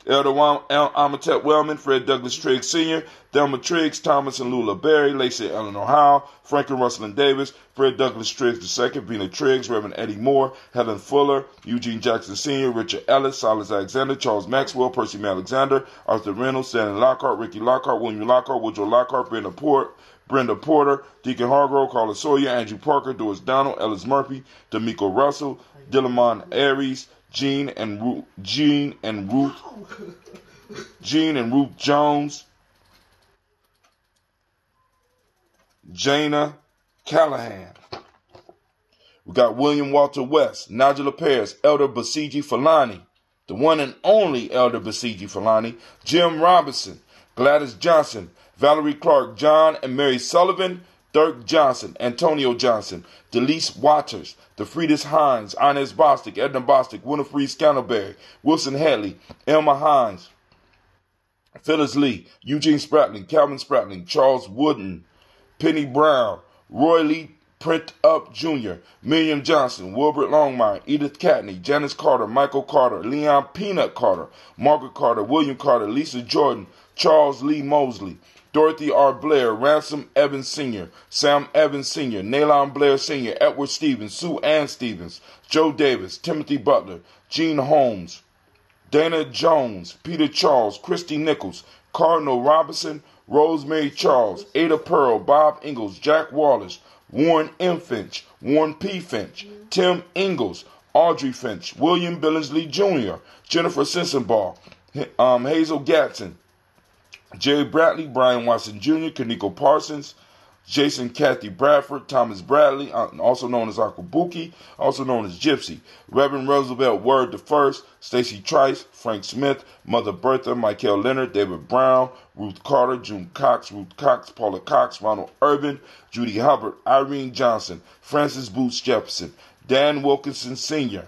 Elder Imhotep Wellman, Fred Douglas Triggs Sr., Thelma Triggs, Thomas and Lula Berry, Lacey Eleanor Howe, Franklin Russell and Davis, Fred Douglas Triggs II, Vina Triggs, Reverend Eddie Moore, Helen Fuller, Eugene Jackson Sr., Richard Ellis, Silas Alexander, Charles Maxwell, Percy M. Alexander, Arthur Reynolds, Stanley Lockhart, Ricky Lockhart, William Lockhart, Woodrow Lockhart, Brenda Porter, Deacon Hargrove, Carla Sawyer, Andrew Parker, Doris Donald, Ellis Murphy, D'Amico Russell, Dillamon Aries, Jean and Ruth Jones, Jana Callahan. We got William Walter West, Nigella Paris, Elder Basiji Falani, the one and only Elder Basiji Falani, Jim Robinson, Gladys Johnson, Valerie Clark, John and Mary Sullivan, Dirk Johnson, Antonio Johnson, Delise Waters, DeFriedis Hines, Inez Bostic, Edna Bostic, Winifred Scantleberry, Wilson Hadley, Elma Hines, Phyllis Lee, Eugene Spratling, Calvin Spratling, Charles Wooden, Penny Brown, Roy Lee Print Up Jr., Miriam Johnson, Wilbert Longmire, Edith Catney, Janice Carter, Michael Carter, Leon Peanut Carter, Margaret Carter, William Carter, Lisa Jordan, Charles Lee Mosley, Dorothy R. Blair, Ransom Evans Sr., Sam Evans Sr., Nalon Blair Sr., Edward Stevens, Sue Ann Stevens, Joe Davis, Timothy Butler, Gene Holmes, Dana Jones, Peter Charles, Christy Nichols, Cardinal Robinson, Rosemary Charles, Ada Pearl, Bob Ingalls, Jack Wallace, Warren M. Finch, Warren P. Finch, Tim Ingalls, Audrey Finch, William Billingsley Jr., Jennifer Sensenbaugh, Hazel Gatson, Jerry Bradley, Brian Watson Jr., Kaniko Parsons, Jason Kathy Bradford, Thomas Bradley, also known as Uncle Buki, also known as Gypsy, Reverend Roosevelt Word the First, Stacy Trice, Frank Smith, Mother Bertha, Michael Leonard, David Brown, Ruth Carter, June Cox, Ruth Cox, Paula Cox, Ronald Urban, Judy Hubbard, Irene Johnson, Francis Boots Jefferson, Dan Wilkinson Sr.,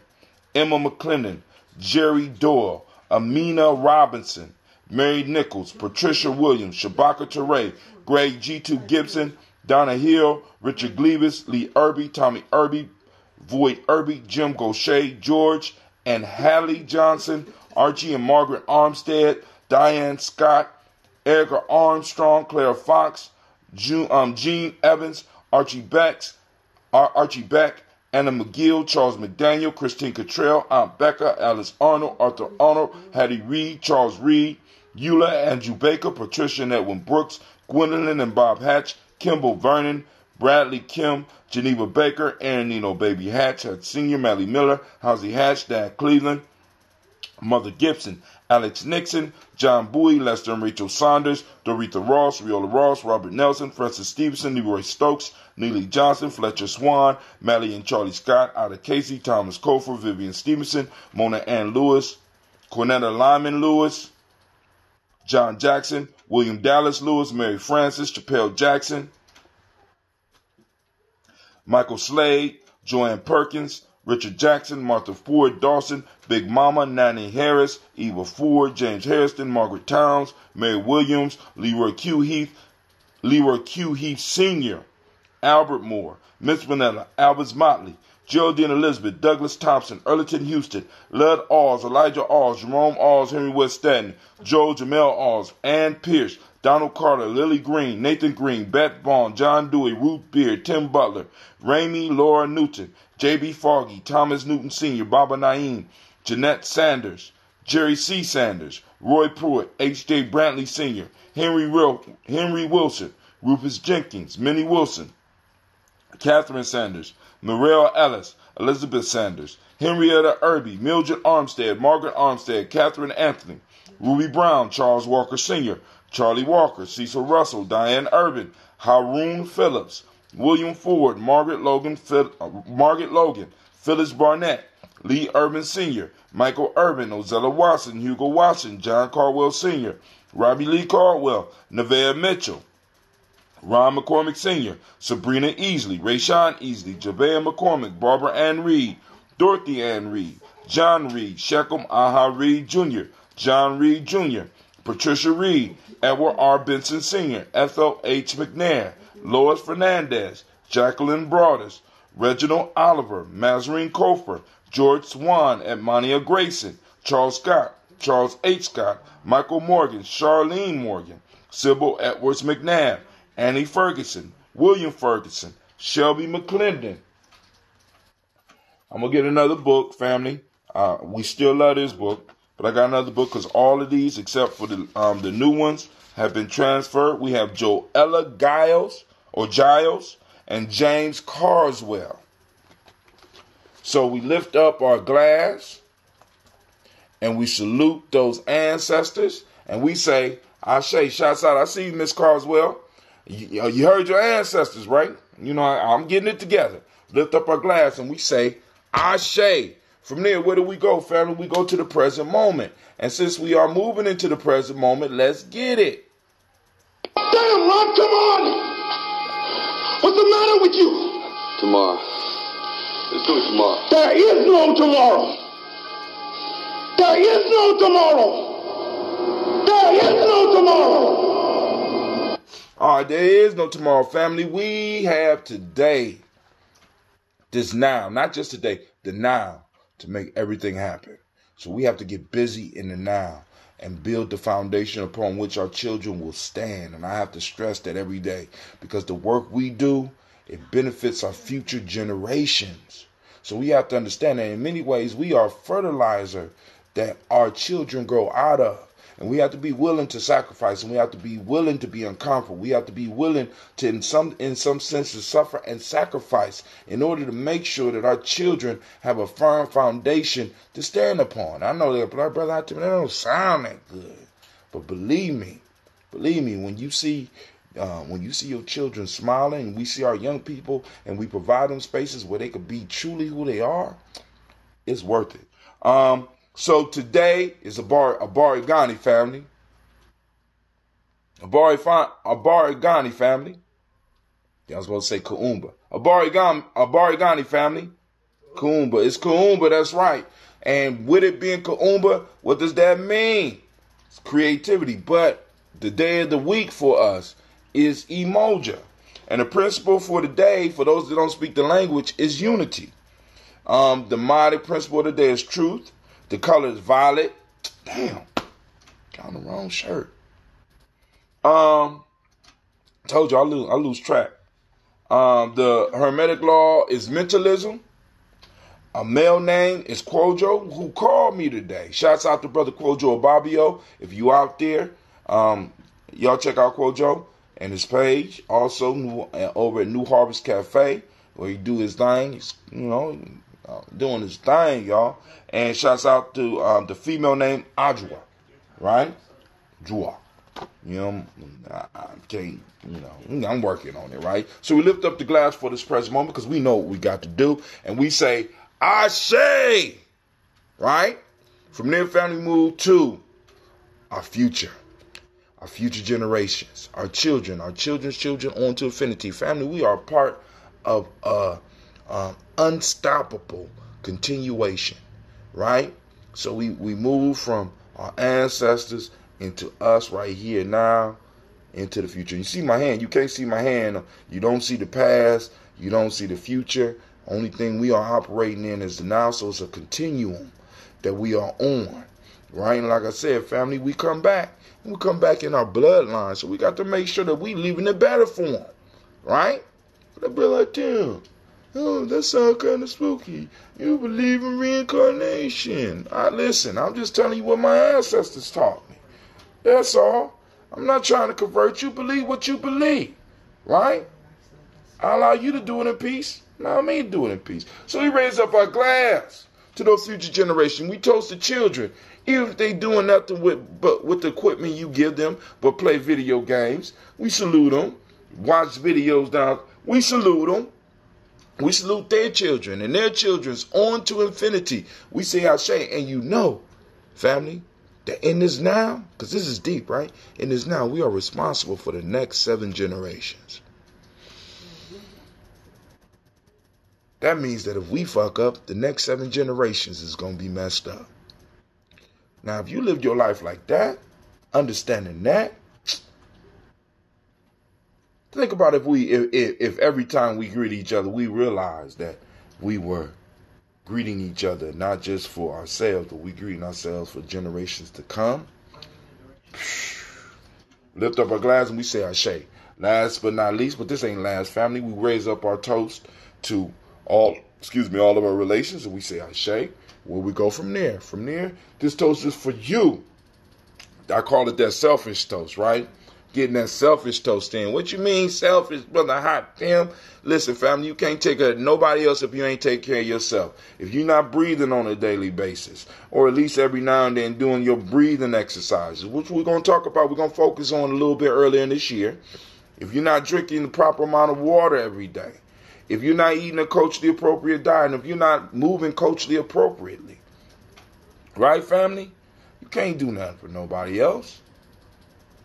Emma McClendon, Jerry Doyle, Amina Robinson, Mary Nichols, Patricia Williams, Shabaka Teray, Greg G2 Gibson, Donna Hill, Richard Gleavis, Lee Irby, Tommy Irby, Void Irby, Jim Gaucher, George and Hallie Johnson, Archie and Margaret Armstead, Diane Scott, Erica Armstrong, Claire Fox, Gene Evans, Archie Beck, Anna McGill, Charles McDaniel, Christine Cottrell, Aunt Becca, Alice Arnold, Arthur Arnold, Hattie Reed, Charles Reed, Eula Andrew Baker, Patricia and Edwin Brooks, Gwendolyn and Bob Hatch, Kimball Vernon, Bradley Kim, Geneva Baker, Aaron Nino Baby Hatch, Senior, Mally Miller, Housie Hatch, Dan Cleveland, Mother Gibson, Alex Nixon, John Bowie, Lester and Rachel Saunders, Doretha Ross, Riola Ross, Robert Nelson, Francis Stevenson, Leroy Stokes, Neely Johnson, Fletcher Swan, Mally and Charlie Scott, Ida Casey, Thomas Cofer, Vivian Stevenson, Mona Ann Lewis, Cornetta Lyman Lewis, John Jackson, William Dallas Lewis, Mary Francis, Chappelle Jackson, Michael Slade, Joanne Perkins, Richard Jackson, Martha Ford Dawson, Big Mama, Nanny Harris, Eva Ford, James Harrison, Margaret Towns, Mary Williams, Leroy Q. Heath Sr., Albert Moore, Miss Vanilla, Albert Motley, Geraldine Elizabeth, Douglas Thompson, Earlington Houston, Lud Alls, Elijah Alls, Jerome Alls, Henry West Stanton, Joe Jamel Alls, Ann Pierce, Donald Carter, Lily Green, Nathan Green, Beth Vaughn, John Dewey, Ruth Beard, Tim Butler, Ramey Laura Newton, J.B. Foggy, Thomas Newton Sr., Baba Naeem, Jeanette Sanders, Jerry C. Sanders, Roy Pruitt, H.J. Brantley Sr., Henry Wilson, Rufus Jenkins, Minnie Wilson, Catherine Sanders, Morel Ellis, Elizabeth Sanders, Henrietta Irby, Mildred Armstead, Margaret Armstead, Catherine Anthony, Ruby Brown, Charles Walker Sr., Charlie Walker, Cecil Russell, Diane Urban, Haroon Phillips, William Ford, Margaret Logan, Phyllis Barnett, Lee Urban Sr., Michael Urban, Ozella Watson, Hugo Watson, John Caldwell Sr., Robbie Lee Caldwell, Nevaeh Mitchell, Ron McCormick Sr., Sabrina Easley, Rayshawn Easley, Javea McCormick, Barbara Ann Reed, Dorothy Ann Reed, John Reed, Shechem Aha Reed Jr., John Reed Jr., Patricia Reed, Edward R. Benson Sr., Ethel H. McNair, Lois Fernandez, Jacqueline Broadus, Reginald Oliver, Mazarine Cofer, George Swan, Edmonia Grayson, Charles Scott, Charles H. Scott, Michael Morgan, Charlene Morgan, Sybil Edwards McNabb, Annie Ferguson, William Ferguson, Shelby McClendon. I'm going to get another book, family. We still love this book, but I got another book because all of these, except for the new ones, have been transferred. We have Joella Giles and James Carswell. So we lift up our glass and we salute those ancestors and we say, Ashe, shouts out. I see you, Miss Carswell. You heard your ancestors, right? You know, I'm getting it together. Lift up our glass and we say, Ashe. From there, where do we go, family? We go to the present moment. And since we are moving into the present moment, let's get it. Damn, Rob, come on! What's the matter with you? Tomorrow. Let's do it tomorrow. There is no tomorrow. There is no tomorrow. There is no tomorrow. All right, there is no tomorrow, family. We have today, this now, not just today, the now, to make everything happen. So we have to get busy in the now and build the foundation upon which our children will stand. And I have to stress that every day because the work we do, it benefits our future generations. So we have to understand that in many ways we are fertilizer that our children grow out of. And we have to be willing to sacrifice, and we have to be willing to be uncomfortable. We have to be willing to, in some sense, to suffer and sacrifice in order to make sure that our children have a firm foundation to stand upon. I know that, brother, that don't sound that good. But believe me, when you see When you see your children smiling, and we see our young people, and we provide them spaces where they could be truly who they are, it's worth it. So today is Habari Gani family. Habari Gani family. Yeah, I was supposed to say Kuumba. Habari Gani family. Kuumba. It's Kuumba, that's right. And with it being Kuumba, what does that mean? It's creativity. But the day of the week for us is Umoja. And the principle for the day, for those that don't speak the language, is unity. The mighty principle of the day is truth. The color is violet. Damn. Got on the wrong shirt. Told you I lose track. The Hermetic law is mentalism. A male name is Quojo, who called me today. Shouts out to brother Quojo Ababio. If you out there, y'all check out Quojo and his page. Also over at New Harvest Cafe, where he do his thing. He's, doing his thing, y'all. And shouts out to the female name Adjua, right? Jua. I can't, I'm working on it, right? So we lift up the glass for this present moment because we know what we got to do. And we say, Ashe, right? From there, family, move to our future generations, our children, our children's children, on to infinity. Family, we are part of unstoppable continuation, right? So we move from our ancestors into us right here now, into the future. You see my hand. You can't see my hand. You don't see the past. You don't see the future. Only thing we are operating in is the now. So it's a continuum that we are on, right? And like I said, family, we come back. And we come back in our bloodline. So we got to make sure that we leaving it better for them, right? They'll be like, damn, oh, that sounds kind of spooky. You believe in reincarnation. Listen, I'm just telling you what my ancestors taught me. That's all. I'm not trying to convert you. Believe what you believe, right? I allow you to do it in peace. Allow me to do it in peace. So we raise up our glass to those future generations. We toast the children, even if they doing nothing with the equipment you give them, but play video games. We salute them. Watch videos down. We salute them. We salute their children and their children's on to infinity. We say Ashe, and family, that in this now, because this is deep, right? In this now, we are responsible for the next 7 generations. That means that if we fuck up, the next 7 generations is going to be messed up. Now, if you lived your life like that, understanding that, think about if every time we greet each other, we realized that we were greeting each other, not just for ourselves, but we greeting ourselves for generations to come. Lift up our glass and we say Ashe. Last but not least, but this ain't last, family. We raise up our toast to all of our relations, and we say Ashe. Where we go from there? From there, this toast is for you. I call it that selfish toast, right? Getting that selfish toast in. What you mean selfish, brother? Hot damn. Listen, family, you can't take care of nobody else if you ain't take care of yourself. If you're not breathing on a daily basis, or at least every now and then doing your breathing exercises, which we're going to talk about, we're going to focus on a little bit earlier in this year. If you're not drinking the proper amount of water every day, if you're not eating a culturally appropriate diet, and if you're not moving culturally appropriately, right, family? You can't do nothing for nobody else.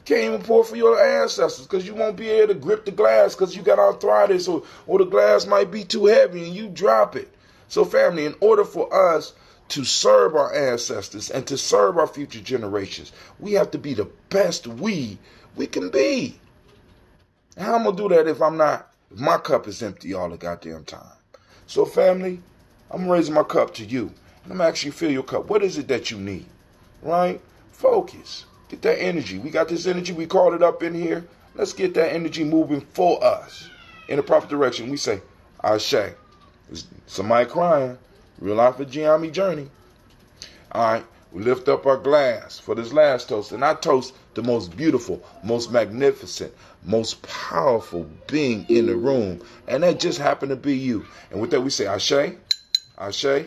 Can't even pour for your ancestors because you won't be able to grip the glass because you got arthritis or the glass might be too heavy and you drop it. So family, in order for us to serve our ancestors and to serve our future generations, we have to be the best we can be. How am I going to do that if my cup is empty all the goddamn time? So family, I'm raising my cup to you. And I'm asking you to fill your cup. What is it that you need? Right? Focus. Get that energy. We got this energy. We called it up in here. Let's get that energy moving for us in the proper direction. We say, Ashe. Somebody crying. Real life of Giami journey. All right. We lift up our glass for this last toast. And I toast the most beautiful, most magnificent, most powerful being in the room. And that just happened to be you. And with that, we say, Ashe, Ashe,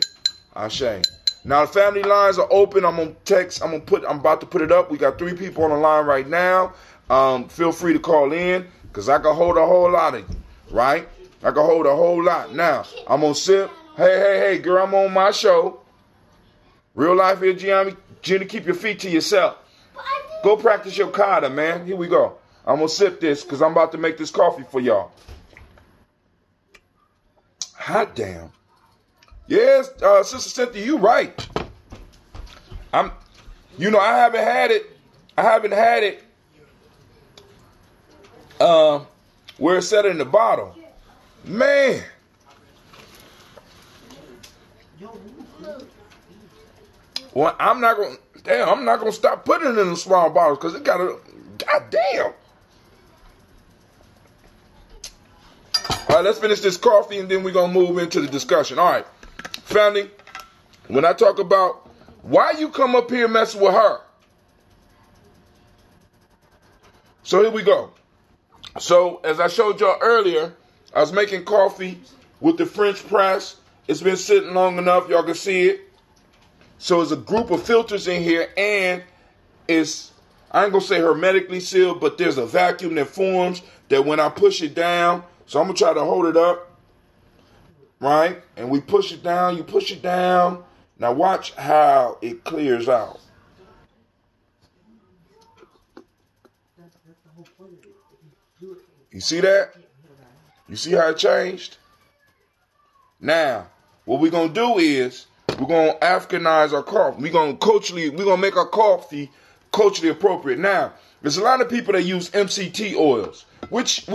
Ashe. Now the family lines are open. I'm about to put it up. We got 3 people on the line right now. feel free to call in because I can hold a whole lot of you, right? I can hold a whole lot. Now, I'm going to sip. Hey, girl, I'm on my show. Real life here, Jenny, keep your feet to yourself. Go practice your kata, man. Here we go. I'm going to sip this because I'm about to make this coffee for y'all. Hot damn. Yes, Sister Cynthia, you right. I haven't had it. Where it's set in the bottle. Man. Well, I'm not gonna stop putting it in the small bottles because it got a goddamn. All right, let's finish this coffee and then we're gonna move into the discussion. All right, family. When I talk about why you come up here messing with her, so here we go. So as I showed y'all earlier, I was making coffee with the French press. It's been sitting long enough, y'all can see it. So it's a group of filters in here, and it's, I ain't gonna say hermetically sealed, but there's a vacuum that forms that when I push it down, so I'm gonna try to hold it up, right? And we push it down, you push it down. Now watch how it clears out. You see that? You see how it changed? Now, what we're gonna do is we're gonna Africanize our coffee. We're gonna make our coffee culturally appropriate. Now, there's a lot of people that use MCT oils, which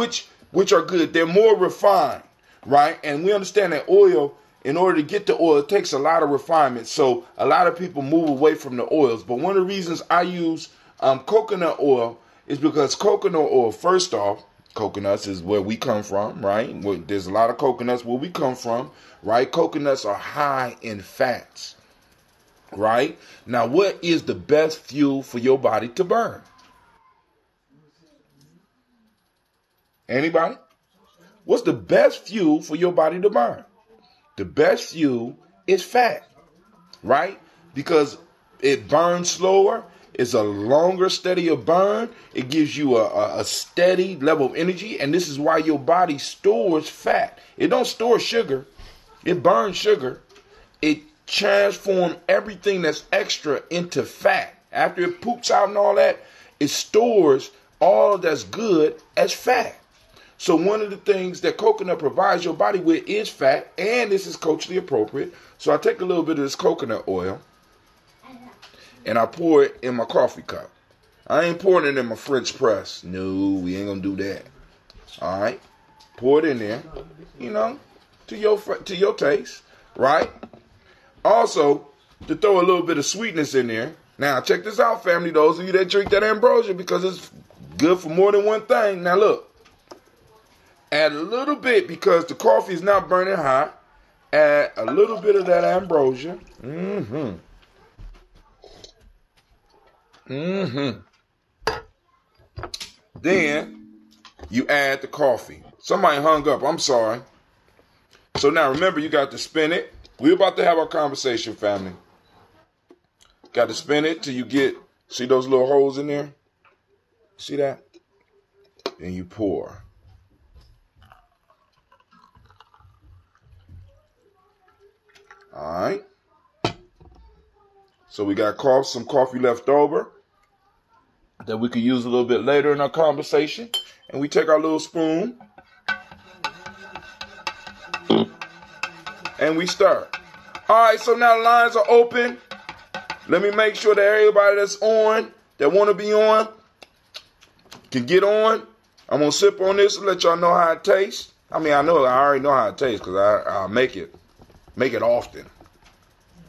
are good. They're more refined, right? And we understand that oil, in order to get the oil, it takes a lot of refinement. So a lot of people move away from the oils. But one of the reasons I use coconut oil is because coconut oil, first off, coconuts is where we come from, right? There's a lot of coconuts where we come from, right? Coconuts are high in fats, right? Now, what is the best fuel for your body to burn? Anybody? What's the best fuel for your body to burn? The best fuel is fat, right? Because it burns slower. It's a longer, steadier burn. It gives you a steady level of energy. And this is why your body stores fat. It don't store sugar. It burns sugar. It transforms everything that's extra into fat. After it poops out and all that, it stores all that's good as fat. So one of the things that coconut provides your body with is fat. And this is culturally appropriate. So I take a little bit of this coconut oil and I pour it in my coffee cup. I ain't pouring it in my French press. No, we ain't gonna do that. All right, pour it in there, to your taste, right? Also, to throw a little bit of sweetness in there. Now, check this out, family. Those of you that drink that ambrosia, because it's good for more than one thing. Now, look, add a little bit because the coffee is not burning hot. Add a little bit of that ambrosia. Then you add the coffee. Somebody hung up. I'm sorry. So now remember, you got to spin it. We're about to have our conversation, family. Got to spin it till you see those little holes in there? See that? Then you pour. All right. So we got some coffee left over that we could use a little bit later in our conversation. And we take our little spoon and we stir. All right, so now the lines are open. Let me make sure that everybody that's on, that want to be on, can get on. I'm going to sip on this and let y'all know how it tastes. I already know how it tastes because I make it often.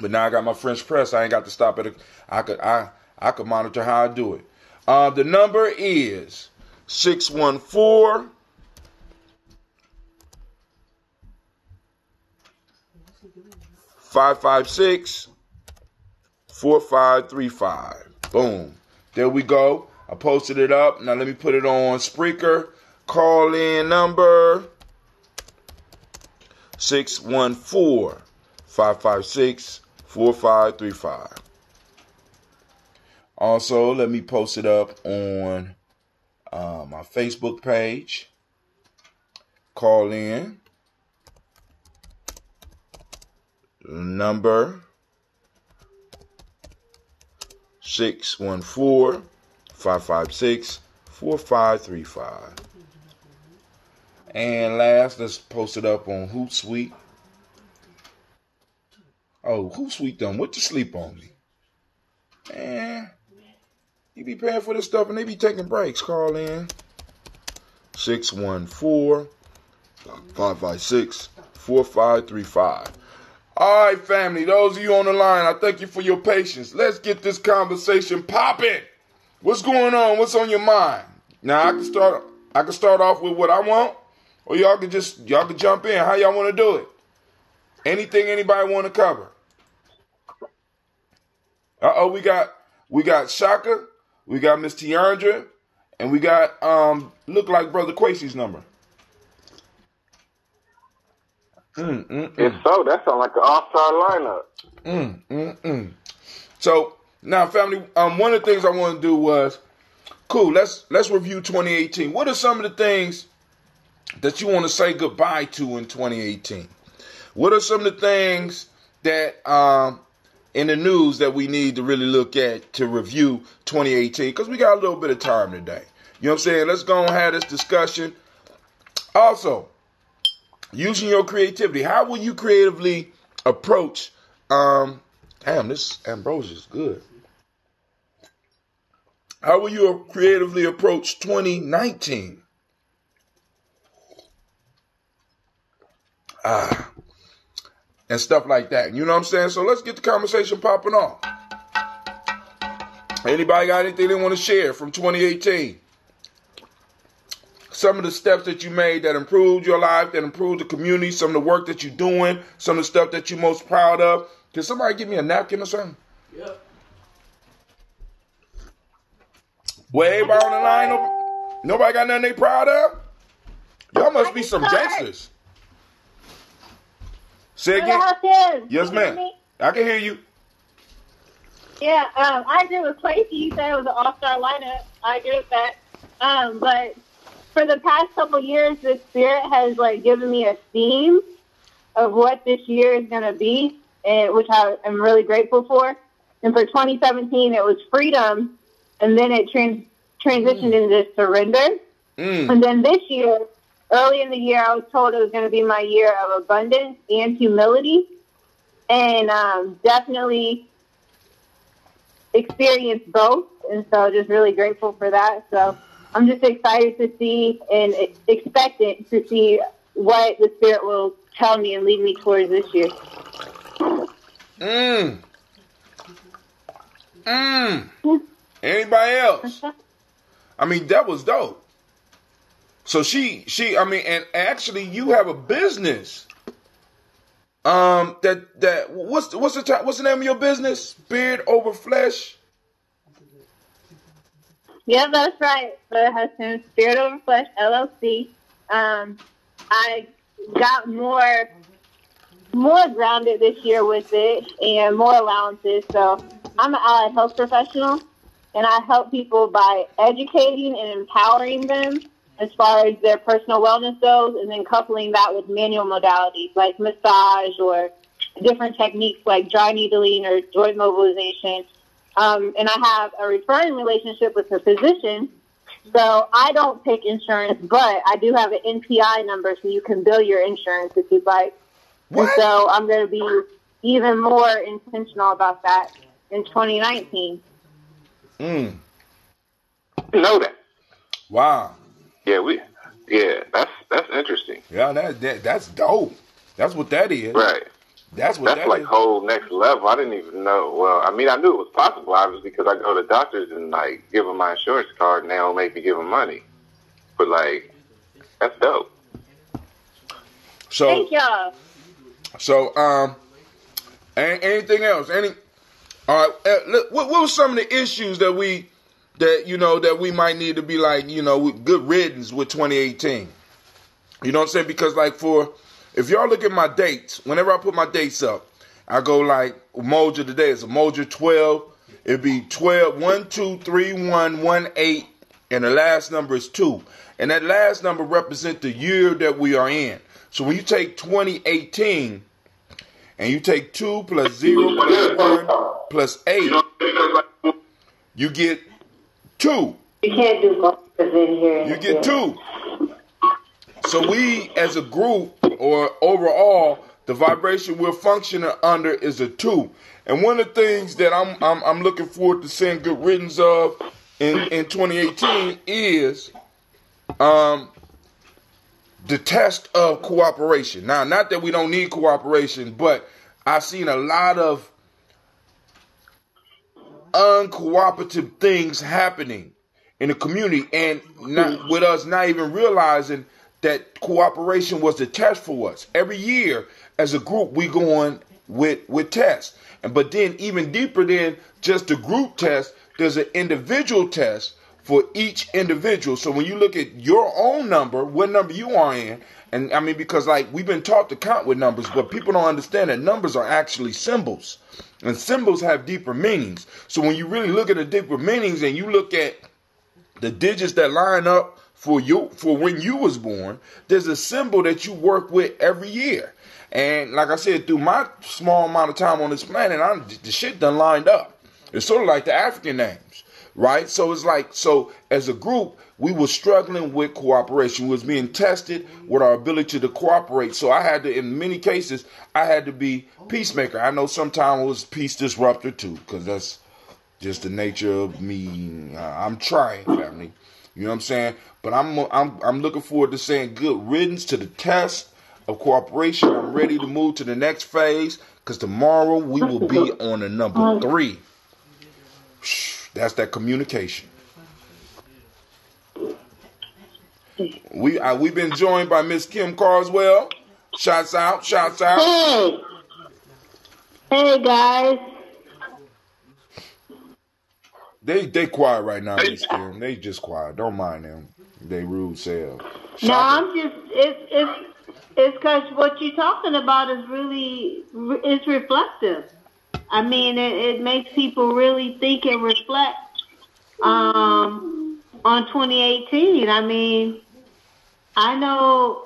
But now I got my French press. I ain't got to stop at I could monitor how I do it. The number is 614 556 4535. Boom. There we go. I posted it up. Now let me put it on Spreaker. Call in number 614 556 4535. Also, let me post it up on my Facebook page. Call in. Number 614-556-4535. And last, let's post it up on Hootsuite. Oh, Hootsuite done went to sleep on me. Man, you be paying for this stuff and they be taking breaks. Call in 614-556-4535. All right, family, those of you on the line, I thank you for your patience. Let's get this conversation popping. What's going on? What's on your mind? Now, I can start off with what I want, or y'all can jump in. How y'all want to do it? Anything anybody want to cover? We got Shaka, we got Miss Tiandra, and we got look like Brother Quasey's number. If so, that sounds like an all-star lineup. So now, family, one of the things I want to do was, cool. Let's review 2018. What are some of the things that you want to say goodbye to in 2018? What are some of the things that in the news that we need to really look at to review 2018? Because we got a little bit of time today. You know what I'm saying? Let's go and have this discussion. Also, using your creativity. How will you creatively approach, this ambrosia is good. How will you creatively approach 2019? And stuff like that. You know what I'm saying? So let's get the conversation popping off. Anybody got anything they want to share from 2018? Some of the steps that you made that improved your life, that improved the community, some of the work that you're doing, some of the stuff that you're most proud of. Can somebody give me a napkin or something? Yep. Well, everybody on the line, nobody got nothing they proud of? Y'all must be some gangsters. Say again. Yes, ma'am. I can hear you. Yeah, I agree with Quasey. You said it was an all-star lineup. I agree with that. But for the past couple years, the Spirit has given me a theme of what this year is going to be, and which I am really grateful for. And for 2017, it was freedom, and then it transitioned into surrender. And then this year, early in the year, I was told it was going to be my year of abundance and humility, and definitely experienced both. And so just really grateful for that. So I'm just excited to see and expectant to see what the Spirit will tell me and lead me towards this year. Anybody else? I mean, that was dope. So and actually you have a business. What's the name of your business? Spirit Over Flesh? Yeah, that's right. So it has been Spirit Over Flesh, LLC. I got more grounded this year with it and more allowances. So I'm an allied health professional, and I help people by educating and empowering them as far as their personal wellness goes, and then coupling that with manual modalities like massage or different techniques like dry needling or joint mobilization. And I have a referring relationship with a physician, so I don't take insurance, but I do have an NPI number so you can bill your insurance if you'd like. What? And so I'm going to be even more intentional about that in 2019. Know that. Wow. Yeah, that's interesting. Yeah, that's dope. That's what that is. Right. That's like whole next level. I didn't even know. Well, I mean, I knew it was possible, obviously, because I go to doctors and give them my insurance card, and they don't make me give them money. But that's dope. So, thank y'all. So, anything else? All right. What were some of the issues that we might need to be with good riddance with 2018? You know what I'm saying? Because if y'all look at my dates, whenever I put my dates up, I go Umoja today. It's Umoja 12. It'd be 12, 1, 2, 3, 1, 1, 8, and the last number is 2. And that last number represents the year that we are in. So when you take 2018 and you take 2 plus 0 plus 1 plus 8, you get 2. You can't do both in here. You get 2. So we as a group or overall, the vibration we're functioning under is a 2. And one of the things that I'm looking forward to seeing good riddance of in 2018 is the test of cooperation. Now, not that we don't need cooperation, but I've seen a lot of uncooperative things happening in the community, and not with us not even realizing that cooperation was the test for us. Every year, as a group, we go on with tests. But then even deeper than just the group test, there's an individual test for each individual. So when you look at your own number, what number you are in, and I mean, because like we've been taught to count with numbers, but people don't understand that numbers are actually symbols. And symbols have deeper meanings. So when you really look at the deeper meanings and you look at the digits that line up for when you was born, there's a symbol that you work with every year. And like I said, through my small amount of time on this planet, the shit done lined up. It's sort of like the African names, right? So it's like, so as a group, we were struggling with cooperation. We was being tested with our ability to cooperate. So I had to, in many cases, I had to be peacemaker. I know sometimes it was peace disruptor too, because that's just the nature of me. I'm trying, family. You know what I'm saying? But I'm looking forward to saying good riddance to the test of cooperation. I'm ready to move to the next phase, because tomorrow we will be on the number 3. That's that communication. We've been joined by Miss Kim Carswell. Shouts out. Hey guys. They quiet right now, Miss Kim. They just quiet. Don't mind them. They rude self. No, I'm just it's because what you're talking about is really it's reflective. I mean, it makes people really think and reflect on 2018. I mean, I know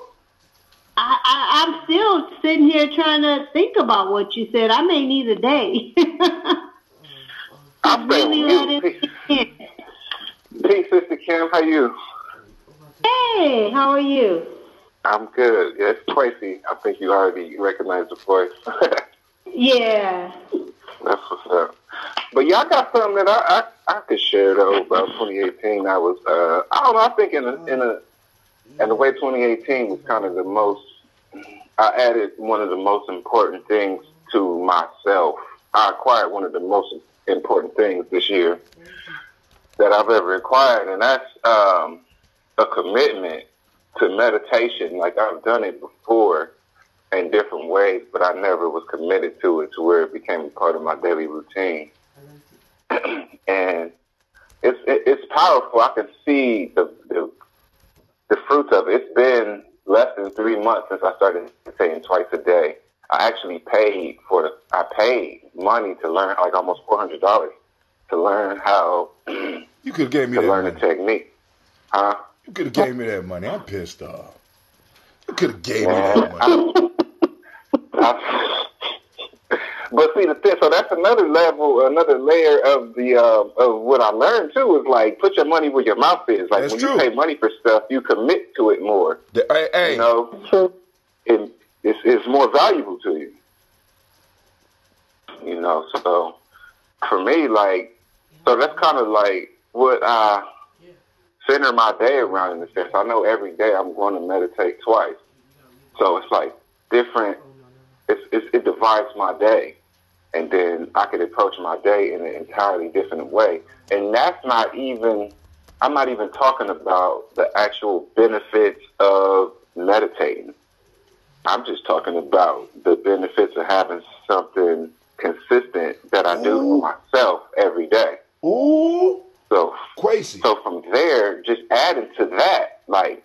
I'm still sitting here trying to think about what you said. I may need a day. I'm really let it in. Hey, Sister Kim, how you? Hey, how are you? I'm good. Yeah, it's Tracy. I think you already recognize the voice. Yeah. That's what's up. But yeah, I got something that I could share though about 2018. I was I don't know. I think in the way 2018 was kind of the most. I added one of the most important things to myself. I acquired one of the most important things this year that I've ever acquired, and that's a commitment to meditation. Like, I've done it before in different ways, but I never was committed to it to where it became a part of my daily routine. And it's powerful. I can see the fruits of it. It's been less than 3 months since I started saying twice a day. I actually paid money to learn, like almost $400 to learn how you could have gave me to that learn money. the technique. Huh? You could have gave me that money. I'm pissed off. You could have gave me that money. But see, the thing, so that's another level, another layer of the of what I learned too, is like, put your money where your mouth is. Like, that's when true. You pay money for stuff, you commit to it more. Hey. You know, it's more valuable to you. You know, so for me, like, so that's kind of like what I center my day around, in a sense. I know every day I'm going to meditate twice, so it's like different. It divides my day, and then I could approach my day in an entirely different way. And that's not even, I'm not even talking about the actual benefits of meditating. I'm just talking about the benefits of having something consistent that I do for myself every day. Ooh. So crazy. So from there, just adding to that, like,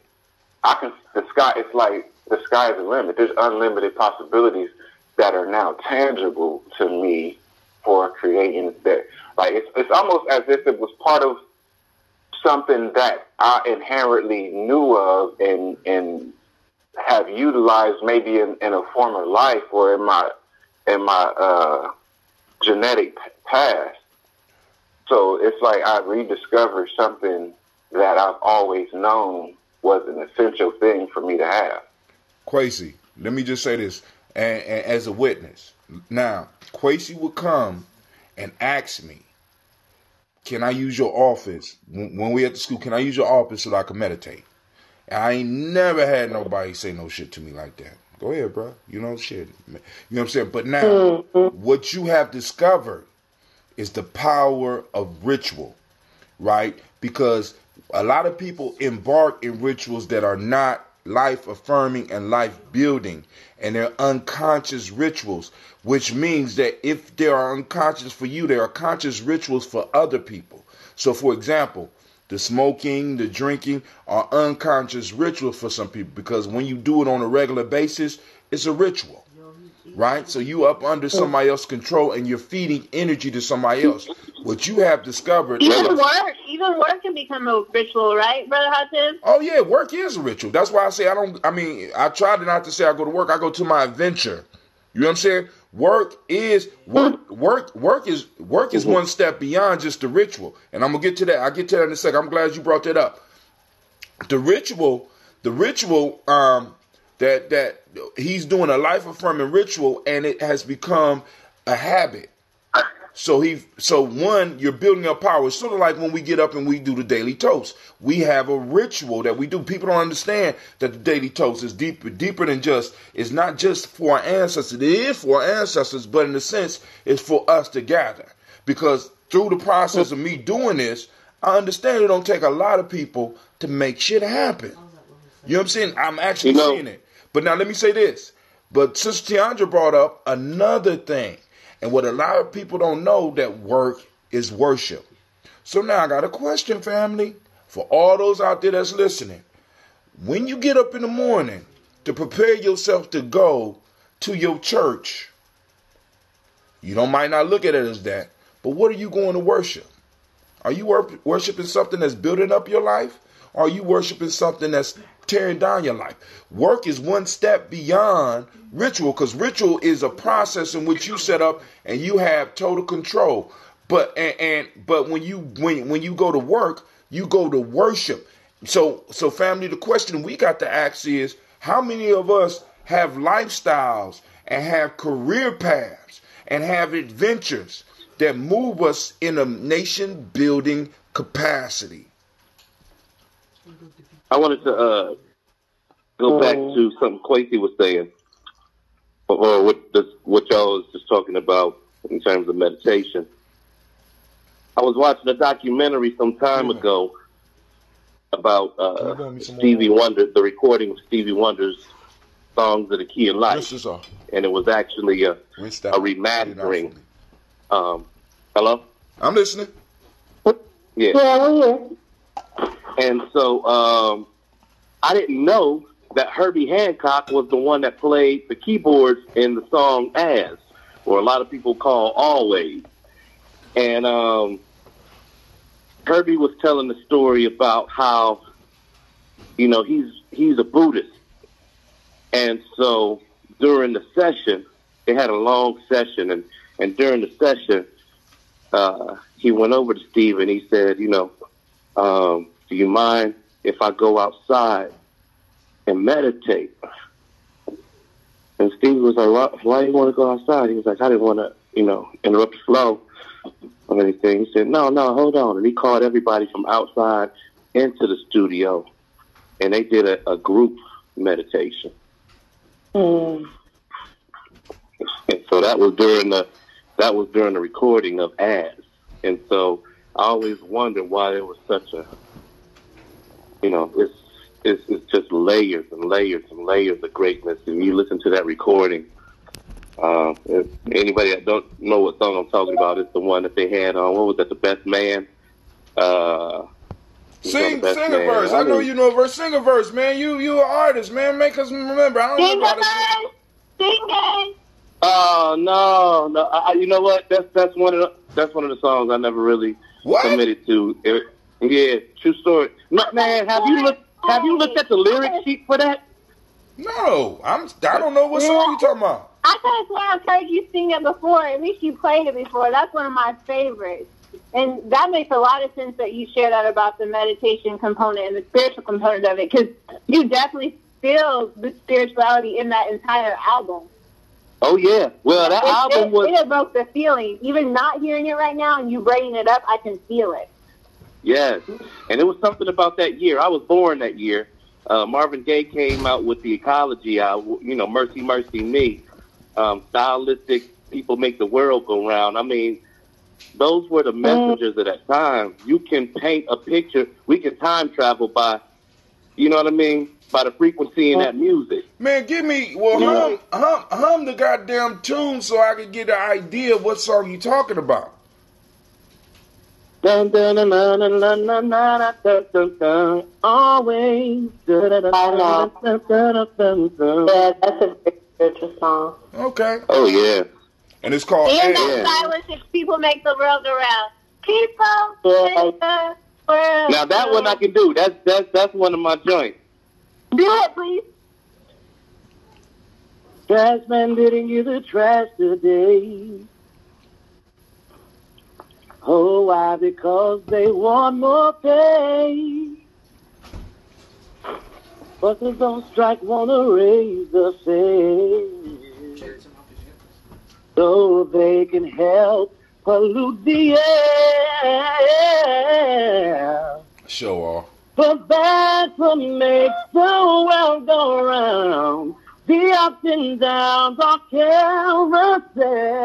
it's like the sky is the limit. There's unlimited possibilities that are now tangible to me for creating that. Like, it's almost as if it was part of something that I inherently knew of and have utilized maybe in a former life or in my genetic past. So it's like I rediscovered something that I've always known was an essential thing for me to have. Quasi, let me just say this, and as a witness. Now, Quasi would come and ask me, can I use your office when we at the school? Can I use your office so that I can meditate? And I ain't never had nobody say no shit to me like that. Go ahead, bro. You know shit. You know what I'm saying? But now, what you have discovered is the power of ritual, right? Because a lot of people embark in rituals that are not life affirming and life building, and they're unconscious rituals, which means that if they are unconscious for you, there are conscious rituals for other people. So for example, the smoking, the drinking are unconscious rituals for some people, because when you do it on a regular basis, it's a ritual, right? So you up under somebody else's control and you're feeding energy to somebody else. What you have discovered, even work can become a ritual, right, Brother Hudson? oh yeah, work is a ritual. That's why I say I try not to say I go to work. I go to my adventure. You know what I'm saying? Work is one step beyond just the ritual. And I'm gonna get to that. I'll get to that in a second. I'm glad you brought that up. The ritual that he's doing a life affirming ritual, and it has become a habit. So one, you're building up power. It's sort of like when we get up and we do the daily toast. We have a ritual that we do. People don't understand that the daily toast is deeper than just, it's not just for our ancestors. It is for our ancestors, but in a sense, it's for us to gather. Because through the process of me doing this, I understand it don't take a lot of people to make shit happen. You know what I'm saying? I'm actually seeing it. But now let me say this. But Sister Tiandra brought up another thing. And what a lot of people don't know, that work is worship. So now I got a question, family, for all those out there that's listening. When you get up in the morning to prepare yourself to go to your church, you might not look at it as that, but what are you going to worship? Are you worshiping something that's building up your life? Or are you worshiping something that's tearing down your life? Work is one step beyond ritual, because ritual is a process in which you set up and you have total control. But when you go to work, you go to worship. So family, the question we got to ask is, how many of us have lifestyles and have career paths and have adventures that move us in a nation building capacity? I wanted to go back to something Quasi was saying, or what y'all was just talking about in terms of meditation. I was watching a documentary some time ago about Stevie Wonder, the recording of Stevie Wonder's Songs of the Key of Life, and it was actually a remastering. Hello? I'm listening. Yeah. I'm here. And so I didn't know that Herbie Hancock was the one that played the keyboards in the song As, or a lot of people call Always. And Herbie was telling the story about how, he's a Buddhist. And so during the session, they had a long session, and during the session, he went over to Steve and he said, do you mind if I go outside and meditate? And Steve was like, why do you want to go outside? He was like, I didn't want to, interrupt the flow of anything. He said, no, hold on. And he called everybody from outside into the studio, and they did a group meditation. And so that was during the recording of As. And so I always wondered why there was such a, it's just layers and layers and layers of greatness. And you listen to that recording. If anybody that don't know what song I'm talking about, it's the one that they had on. What was that? The Best Man. Sing a verse. I know you know a verse. Sing a verse, man. You an artist, man. Make us remember. I don't know how to sing. Sing it. Oh no! You know what? That's one of the songs I never really committed to. Yeah, true story. Man, have you looked at the lyric sheet for that? No, I don't know what song you talking about. I could have sworn I've heard you sing it before. At least you played it before. That's one of my favorites. And that makes a lot of sense that you share that about the meditation component and the spiritual component of it, because you definitely feel the spirituality in that entire album. Oh, yeah. Well, that album was... It evokes the feeling. Even not hearing it right now and you bringing it up, I can feel it. Yes. And it was something about that year. I was born that year. Marvin Gaye came out with the Ecology album, Mercy, Mercy Me. Stylistic, people make the world go round. I mean, those were the messengers at that time. You can paint a picture. We can time travel by, you know what I mean? By the frequency in that music. Man, give me, hum the goddamn tune so I can get an idea of what song you talking about. Dun, dun, dun, dun, dun, dun, dun, dun, dun, dun, dun, always. Dun, dun, dun, dun, dun, dun, dun, dun. Yeah, that's a very spiritual song. Okay. Oh, yeah. And it's called... And that silence is People Make the World Go Round. People make the world. Now, that one I can do. That's one of my joints. Do it, please. Trash man didn't use the trash today. Oh, why? Because they want more pay. Workers on strike wanna raise the pay so they can help pollute the air. Show off. But that's what makes the world go round. The ups and downs are carousel.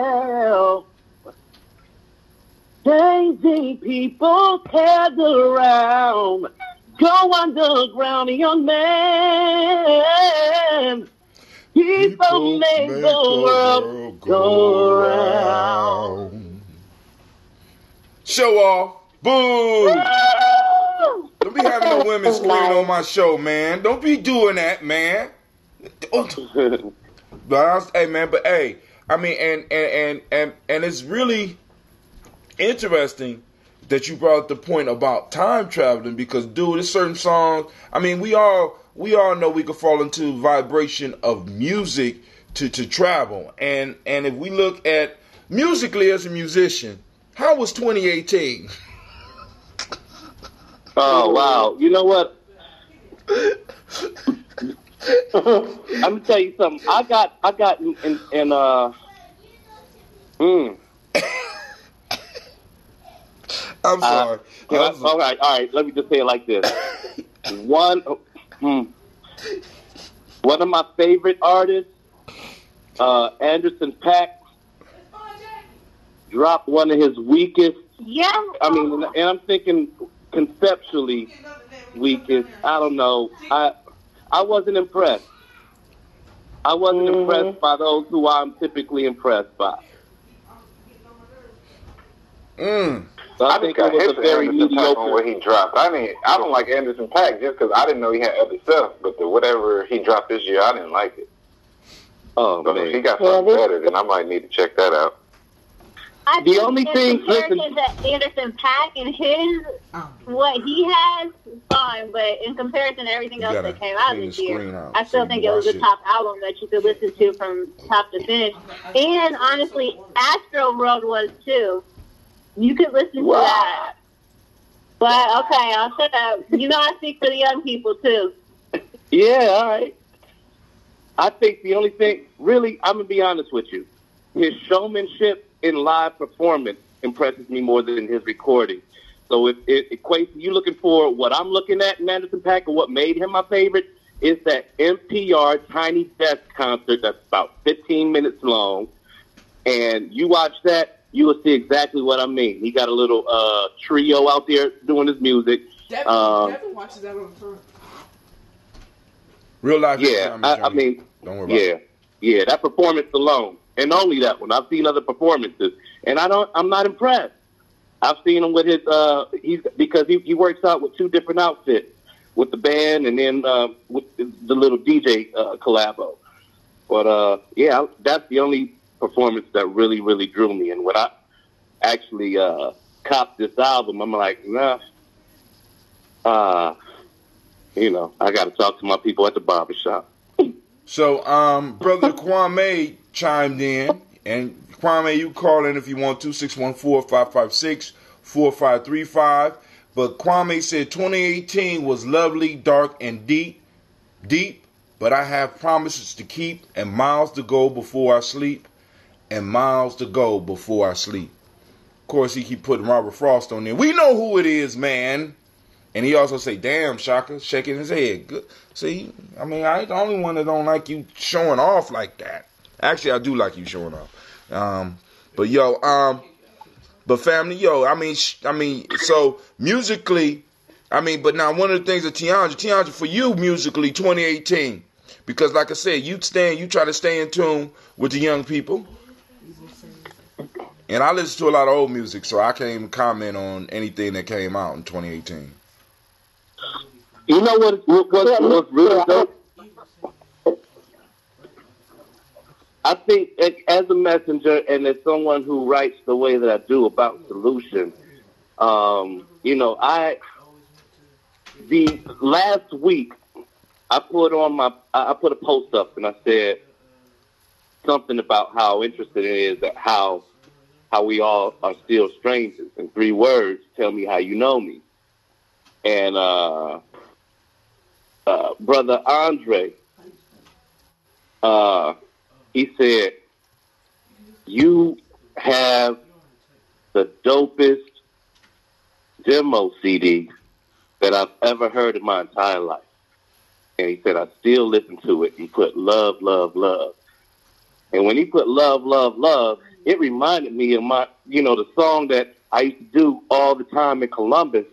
Changing people carried around. Go underground, young man. People make the world go round. Show off. Boo. Don't be having no women screaming on my show, man. Don't be doing that, man. But I mean, and it's really interesting that you brought up the point about time traveling, because, dude, there's certain songs. I mean, we all know we could fall into vibration of music to travel, and if we look at musically as a musician, how was 2018? Oh, wow. You know what? I'm gonna tell you something. I got I'm sorry. All right. Let me just say it like this. One of my favorite artists, Anderson .Paak, dropped one of his weakest. Yeah. I mean, and I'm thinking conceptually weakest. I don't know. I wasn't impressed. I wasn't impressed by those who I'm typically impressed by. So I think it was a very mediocre on what he dropped. I mean, I don't like Anderson .Paak just because I didn't know he had other stuff. But whatever he dropped this year, I didn't like it. Oh, so man. If he got something better, then I might need to check that out. The only thing, listen, that Anderson .Paak and what he has, fine, but in comparison to everything else that came out this year, I still think it was a top album that you could listen to from top to finish. And honestly, Astro World was too. You could listen to that. But okay, I'll shut up. You know I speak for the young people too. Yeah, all right. I think the only thing, really, I'm going to be honest with you. His showmanship in live performance impresses me more than his recording. So if it equates to you looking for what I'm looking at in Anderson .Paak and what made him my favorite, is that NPR Tiny Desk concert that's about 15 minutes long. And you watch that, you will see exactly what I mean. He got a little trio out there doing his music. Devin watches that on the front. Real life. Yeah, I mean, don't worry about it. Yeah, that performance alone. And only that one. I've seen other performances, and I'm not impressed. I've seen him with his because he works out with two different outfits, with the band and then with the little DJ collabo. But yeah, that's the only performance that really, really drew me. And when I actually copped this album, I'm like, nah, You know, I got to talk to my people at the barbershop. So, Brother Kwame chimed in, and Kwame, you call in if you want to, 614-556-4535. But Kwame said 2018 was lovely, dark, and deep, but I have promises to keep and miles to go before I sleep, and miles to go before I sleep. Of course, he keep putting Robert Frost on there. We know who it is, man. And he also say, damn, Shaka, shaking his head. Good. See, I mean, I ain't the only one that don't like you showing off like that. Actually, I do like you showing off. But family, I mean, so musically, but now one of the things that Tiandra, for you musically, 2018, because like I said, you try to stay in tune with the young people. And I listen to a lot of old music, so I can't even comment on anything that came out in 2018. You know what's really dope? I think as a messenger and as someone who writes the way that I do about solutions, the last week I put a post up and I said something about how interesting it is that how we all are still strangers. In 3 words, tell me how you know me. And Brother Andre, he said, you have the dopest demo CD that I've ever heard in my entire life. And he said, I still listen to it. He put love, love, love. And when he put love, love, love, it reminded me of the song that I used to do all the time in Columbus.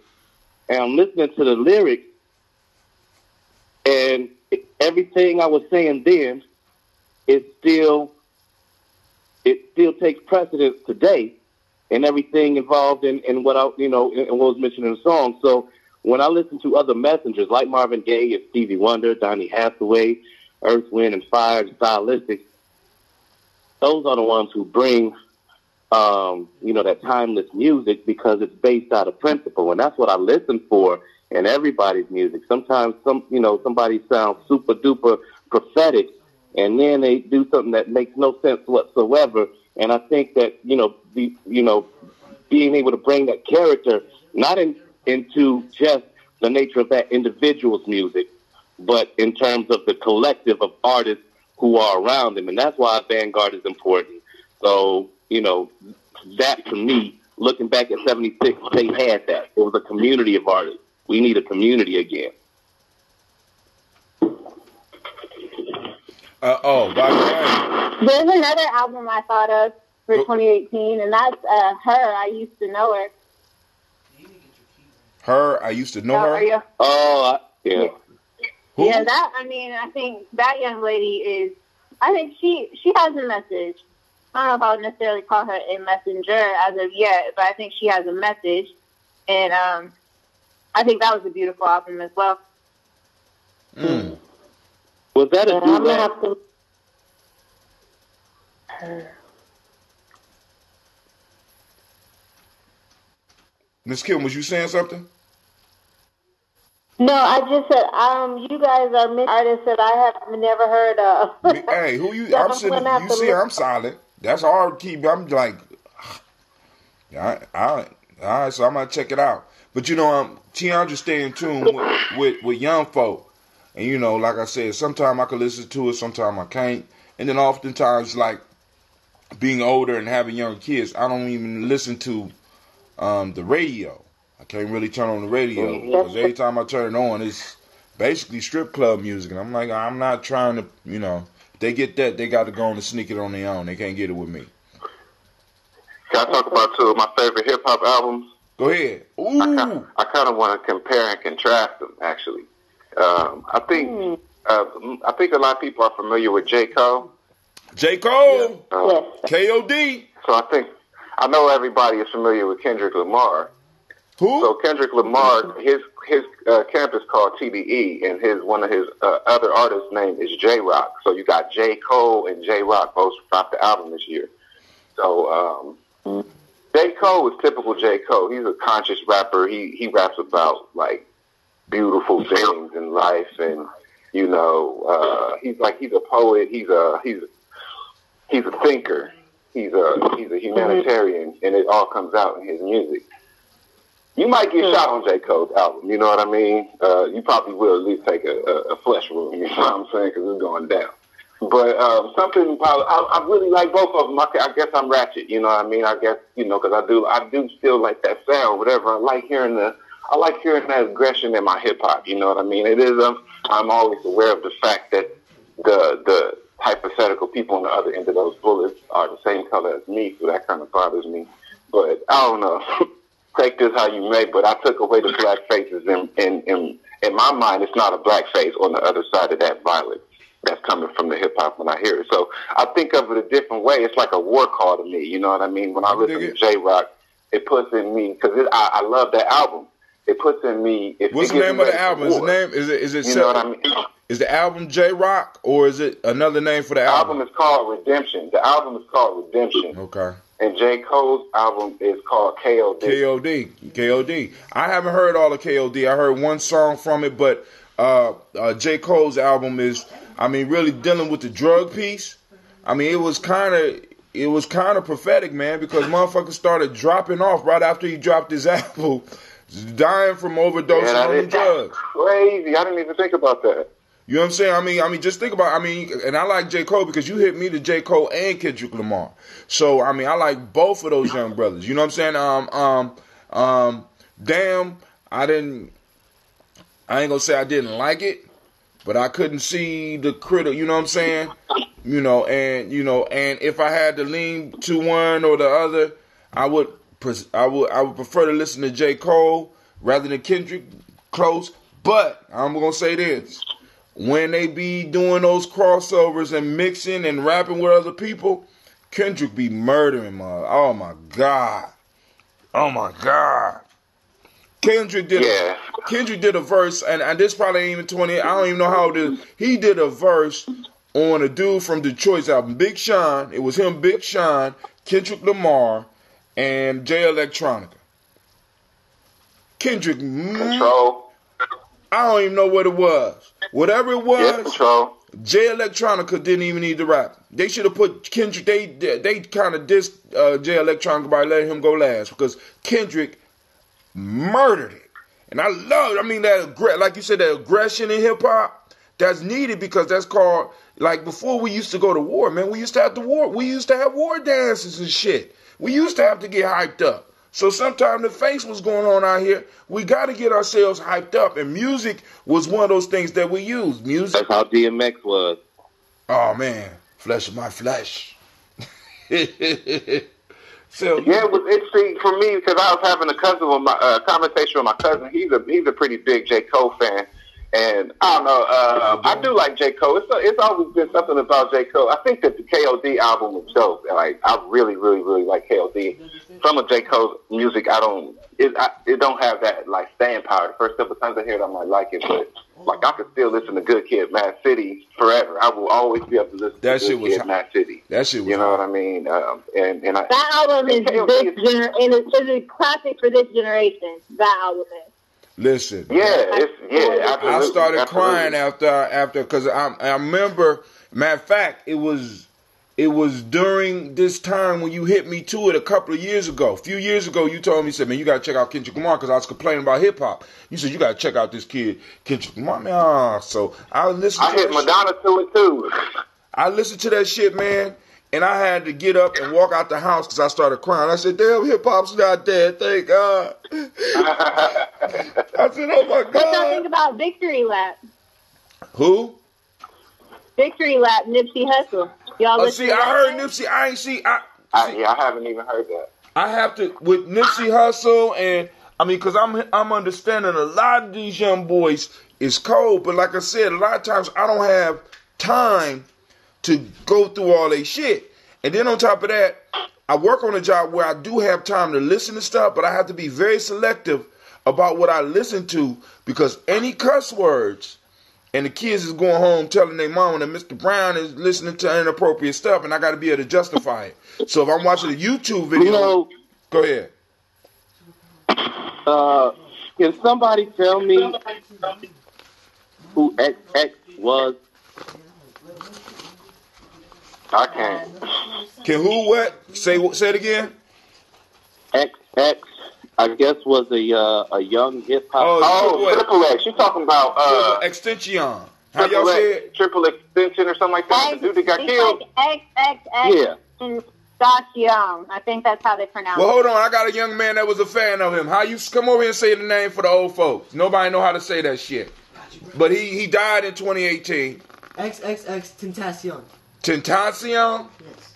And I'm listening to the lyrics, and everything I was saying then, it still takes precedence today, and everything involved in what in what was mentioned in the song. So when I listen to other messengers like Marvin Gaye and Stevie Wonder, Donny Hathaway, Earth, Wind and Fire, the Stylistics, those are the ones who bring that timeless music because it's based out of principle, and that's what I listen for in everybody's music. Sometimes somebody sounds super duper prophetic, and then they do something that makes no sense whatsoever. And I think that being able to bring that character not into just the nature of that individual's music, but in terms of the collective of artists who are around them, and that's why Vanguard is important. So that to me, looking back at 76, they had that. It was a community of artists. We need a community again. By the way, there's another album I thought of for 2018, and that's Her. I Used to Know Her. Her, I Used to Know Her? Yeah. Oh, yeah. Who? Yeah, I think that young lady she has a message. I don't know if I would necessarily call her a messenger as of yet, but I think she has a message. And I think that was a beautiful album as well. Mm. Was that a duet? Miss Kim, was you saying something? No, I just said you guys are many artists that I have never heard of. Hey, who you? I'm sitting. You see, I'm silent. That's hard to keep. I'm like, all right. So I'm gonna check it out. But Tiandra stay in tune with young folk, and like I said, sometimes I can listen to it, sometimes I can't, and then oftentimes, like being older and having young kids, I don't even listen to the radio. I can't really turn on the radio because every time I turn it on, it's basically strip club music, and I'm like, I'm not trying to, if they get that, they got to go on and sneak it on their own. They can't get it with me. Can I talk about 2 of my favorite hip hop albums? Go ahead. Ooh. I kind of want to compare and contrast them. Actually, I think a lot of people are familiar with J. Cole. J. Cole. Yes. KOD. So I know everybody is familiar with Kendrick Lamar. Who? So Kendrick Lamar, his camp is called TDE, and one of his other artists' name is J Rock. So you got J. Cole and J Rock both dropped the album this year. So J. Cole is typical J. Cole. He's a conscious rapper. He raps about like beautiful things in life, and you know, he's a poet. He's a thinker. He's a humanitarian, and it all comes out in his music. You might get shot on J. Cole's album, you know what I mean? You probably will at least take a flesh wound, you know what I'm saying? Because it's going down. But something about, I really like both of them. I guess I'm ratchet, you know what I mean? I guess, you know, because I do still like that sound, whatever. I like hearing that aggression in my hip hop, you know what I mean? It is, I'm always aware of the fact that the hypothetical people on the other end of those bullets are the same color as me, so that kind of bothers me. But I don't know. Take this how you may, but I took away the black faces, and in my mind, it's not a black face on the other side of that violence that's coming from the hip hop when I hear it. So I think of it a different way. It's like a war call to me, you know what I mean? When I listen to J-Rock, it puts in me, because I love that album. It puts in me. What's the name of the album? Is it? You know what I mean? Is the album J-Rock, or is it another name for the album? The album is called Redemption. The album is called Redemption. Okay. And J. Cole's album is called K.O.D. K.O.D. I haven't heard all of K.O.D. I heard one song from it, but J. Cole's album is, I mean, really dealing with the drug piece. I mean, it was kind of prophetic, man, because motherfuckers started dropping off right after he dropped his album, dying from overdosing on the drugs. Crazy. I didn't even think about that. You know what I'm saying? I mean, just think about and I like J. Cole because you hit me to J. Cole and Kendrick Lamar. So, I mean, I like both of those young brothers. You know what I'm saying? Damn, I ain't gonna say I didn't like it, but I couldn't see the critic, you know what I'm saying? And if I had to lean to one or the other, I would prefer to listen to J. Cole rather than Kendrick close. But I'm gonna say this. When they be doing those crossovers and mixing and rapping with other people, Kendrick be murdering, man. Oh my God. Kendrick did a verse, and this probably ain't even 20. I don't even know how it is. He did a verse on a dude from Detroit's album, Big Sean. It was him, Big Sean, Kendrick Lamar, and Jay Electronica. Kendrick. Control. I don't even know what it was. Whatever it was, Control. Jay Electronica didn't even need to rap. They should have put Kendrick. They kind of dissed Jay Electronica by letting him go last because Kendrick murdered it. And I love. I mean, like you said, that aggression in hip hop that's needed because that's called, like, before we used to go to war, man. We used to have war dances and shit. We used to have to get hyped up. So sometimes the face was going on out here. We got to get ourselves hyped up. And music was one of those things that we used. Music. That's how DMX was. Oh, man. Flesh of my flesh. So, yeah, it was interesting for me because I was having a conversation with my cousin. He's a pretty big J. Cole fan. And I don't know, I do like J. Cole. It's always been something about J. Cole. I think that the K.O.D. album was dope. Like, I really, really, really like K.O.D. Some of J. Cole's music, it don't have that, like, staying power. The first couple times I hear it, I might like it, but, like, I could still listen to Good Kid, Mad City forever. I will always be able to listen to Good Kid, Mad City. That shit was You know what I mean? That album is is a classic for this generation. That album is. Listen. I started crying after because I remember. Matter of fact, it was during this time when you hit me to it a few years ago. You told me, you said, man, you gotta check out Kendrick Lamar because I was complaining about hip hop. You said you gotta check out this kid Kendrick Lamar. Man, so I listened. I hit Madonna to it too. I listened to that shit, man. And I had to get up and walk out the house because I started crying. I said, damn, hip-hop's not dead. Thank God. I said, oh, my God. What y'all think about Victory Lap? Who? Victory Lap, Nipsey Hussle. Y'all listen to I heard Nipsey. I haven't even heard that. I have to, with Nipsey Hussle, and, I mean, because I'm understanding a lot of these young boys is cold. But like I said, a lot of times I don't have time to go through all they shit. And then on top of that, I work on a job where I do have time to listen to stuff, but I have to be very selective about what I listen to because any cuss words and the kids is going home telling their mama that Mr. Brown is listening to inappropriate stuff and I got to be able to justify it. So if I'm watching a YouTube video, go ahead. Can somebody tell me who XX was? I can't. Can who what? Say it again. XX, I guess, was a young hip hop. Oh, Triple X. You talking about Extension? How y'all say it? Triple Extension or something like that? The dude that got killed. Like XXX and Scotch Young. I think that's how they pronounce it. Well, hold on. I got a young man that was a fan of him. How you come over here and say the name for the old folks? Nobody know how to say that shit. But he died in 2018. XXX Tentacion. Tentacion? Yes.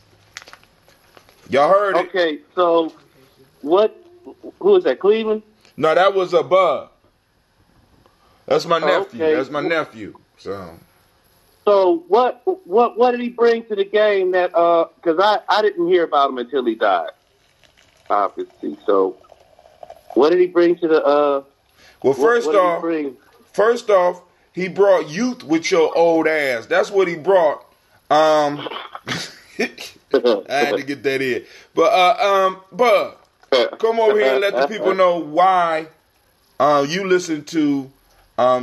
Y'all heard it? Okay, so what? Who is that? Cleveland? No, that was a Bud. That's my nephew. Okay. That's my nephew. So what did he bring to the game that because I didn't hear about him until he died, obviously. So what did he bring to the well, first off, he brought youth with your old ass. That's what he brought. I had to get that in. But come over here and let the people know why you listen to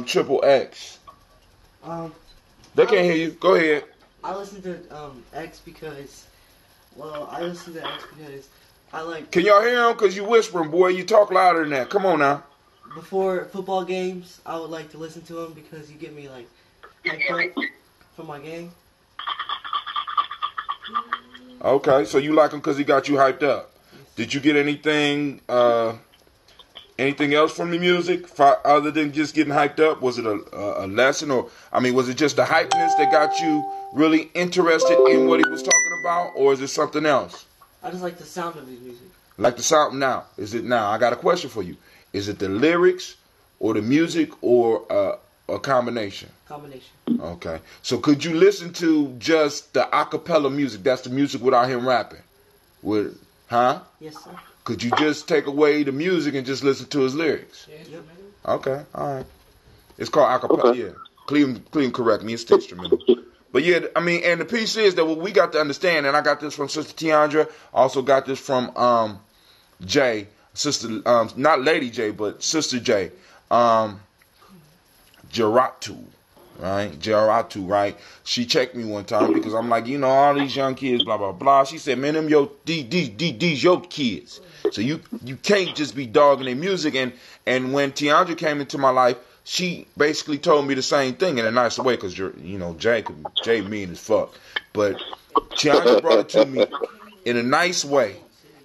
Triple X. They can't hear you. Go ahead. I listen to X because, I listen to X because I like... Can y'all hear him? Because you whispering, boy. You talk louder than that. Come on now. Before football games, I would like to listen to him because you get me, hyped up for my game. Okay, so you like him because he got you hyped up. Did you get anything else from the music other than just getting hyped up? Was it a lesson, or was it just the hypeness that got you really interested in what he was talking about, or is it something else? I just like the sound of his music. Like the sound now? I got a question for you. Is it the lyrics, or the music, or a combination? Combination. Okay. So could you listen to just the acapella music? That's the music without him rapping. Yes, sir. Could you just take away the music and just listen to his lyrics? Yep. Okay. All right. It's called acapella. Okay. Yeah. Clean correct me. It's instrumental. But yeah, and the piece is that what we got to understand, and I got this from Sister Tiandra, also got this from Jay, Sister, not Lady J, but Sister J, Jaratu. Right, Jaratu, right? She checked me one time because I'm like, all these young kids, blah blah blah. She said, man, these your kids. So you can't just be dogging their music. And when Tiandra came into my life, she basically told me the same thing in a nicer way because Jay mean as fuck. But Tiandra brought it to me in a nice way,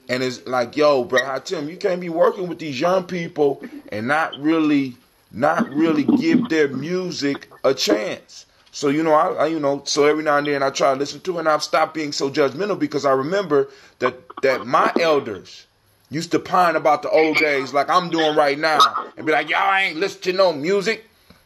and it's like, yo, bro, I tell him you can't be working with these young people and not really give their music a chance. So, I so every now and then I try to listen to it, and I've stopped being so judgmental because I remember that my elders used to pine about the old days like I'm doing right now and be like, y'all ain't listen to no music.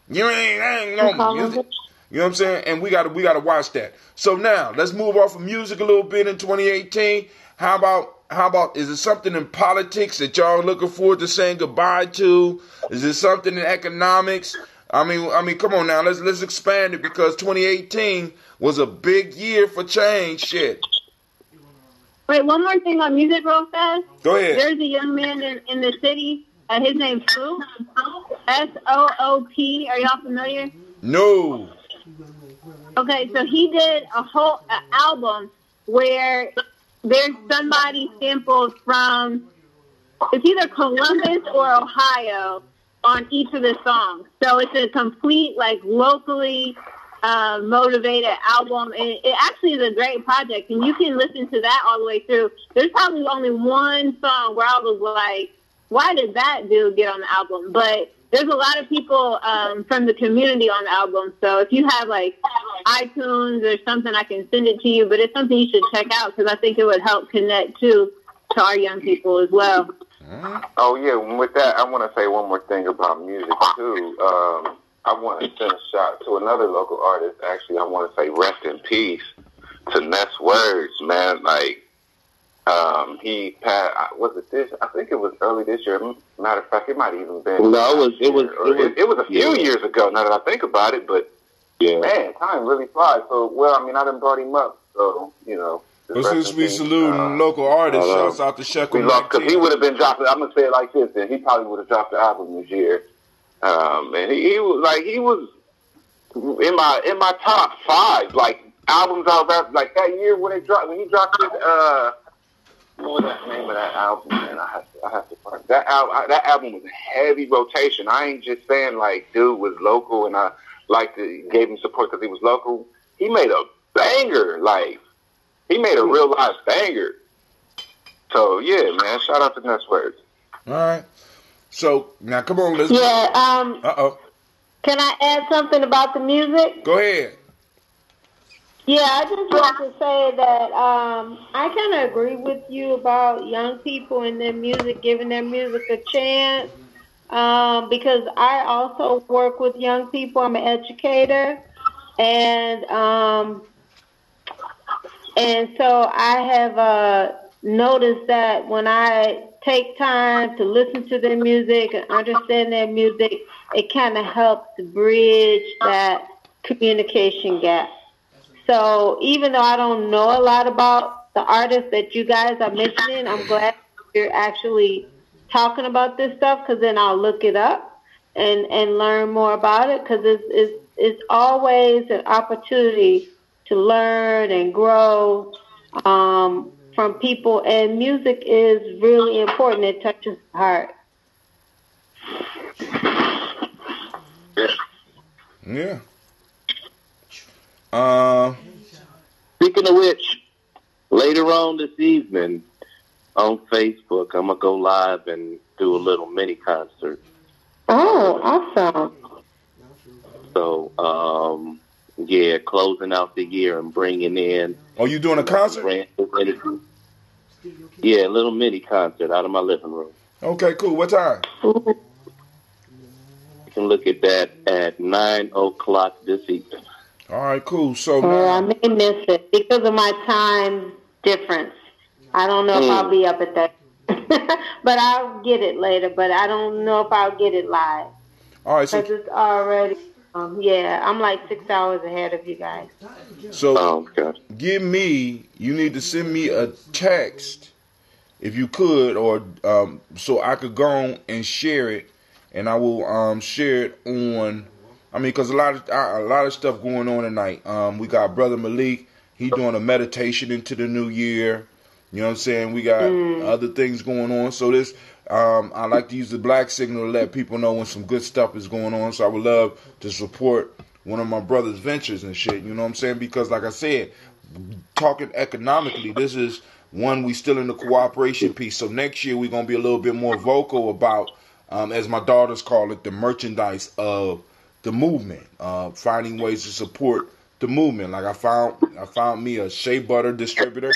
You ain't no music. You know what I'm saying? And we gotta watch that. So now let's move off of music a little bit in 2018. How about, is it something in politics that y'all are looking forward to saying goodbye to? Is it something in economics? I mean, come on now, let's expand it because 2018 was a big year for change. Shit. Wait, one more thing on music real fast. Go ahead. There's a young man in the city, his name's Soop, Soop. Are y'all familiar? No. Okay, so he did a whole album where there's somebody sampled from, it's either Columbus or Ohio on each of the songs. So it's a complete, locally motivated album. And it actually is a great project. And you can listen to that all the way through. There's probably only one song where I was like, why did that dude get on the album? But there's a lot of people from the community on the album. So if you have iTunes or something, I can send it to you. But it's something you should check out because I think it would help connect to our young people as well. Oh yeah, with that, I want to say one more thing about music too. I want to send a shout to another local artist. Actually, I want to say rest in peace to Ness Words, man. He passed. Was it this? I think it was early this year. Matter of fact, it might even been. No, it was a few years ago. Now that I think about it, but man, time really flies. So, I done brought him up. So, But since we saluting local artists, shouts out to Shekel. We lost because he would have been dropping. I'm gonna say it like this: then he probably would have dropped the album this year. And he was in my top 5 like albums out of like that year when he dropped his what was that name of that album? Man, I have to find that album. That album was a heavy rotation. I ain't just saying like dude was local and I gave him support because he was local. He made a banger, like he made a real live banger. So yeah, man, shout out to Next Words. All right. So now come on, let's Can I add something about the music? Go ahead. Yeah, I just want to say that I kind of agree with you about young people and their music, giving their music a chance. Because I also work with young people. I'm an educator, and so I have noticed that when I take time to listen to their music and understand their music, it kind of helps to bridge that communication gap. So even though I don't know a lot about the artists that you guys are mentioning, I'm glad you're actually talking about this stuff, because then I'll look it up and learn more about it, because it's always an opportunity to learn and grow from people, and music is really important. It touches the heart. Yeah. Speaking of which, later on this evening on Facebook, I'm gonna go live and do a little mini concert. Oh, awesome! So, yeah, closing out the year and bringing in. Oh, you doing a concert? Yeah, a little mini concert out of my living room. Okay, cool. What time? You can look at that at 9:00 this evening. All right, cool. So I may miss it because of my time difference. I don't know if I'll be up at that, but I'll get it later. But I don't know if I'll get it live. All right, so because it's already. I'm like 6 hours ahead of you guys. So you need to send me a text if you could, or so I could go on and share it, and I will share it on. I mean, because a lot of stuff going on tonight. We got Brother Malik. He doing a meditation into the new year. You know what I'm saying? We got other things going on. So this, I like to use the black signal to let people know when some good stuff is going on. So I would love to support one of my brother's ventures and shit. You know what I'm saying? Because like I said, talking economically, this is one, we still in the cooperation piece. So next year we're going to be a little bit more vocal about, as my daughters call it, the merchandise of the movement, finding ways to support the movement. Like I found me a shea butter distributor.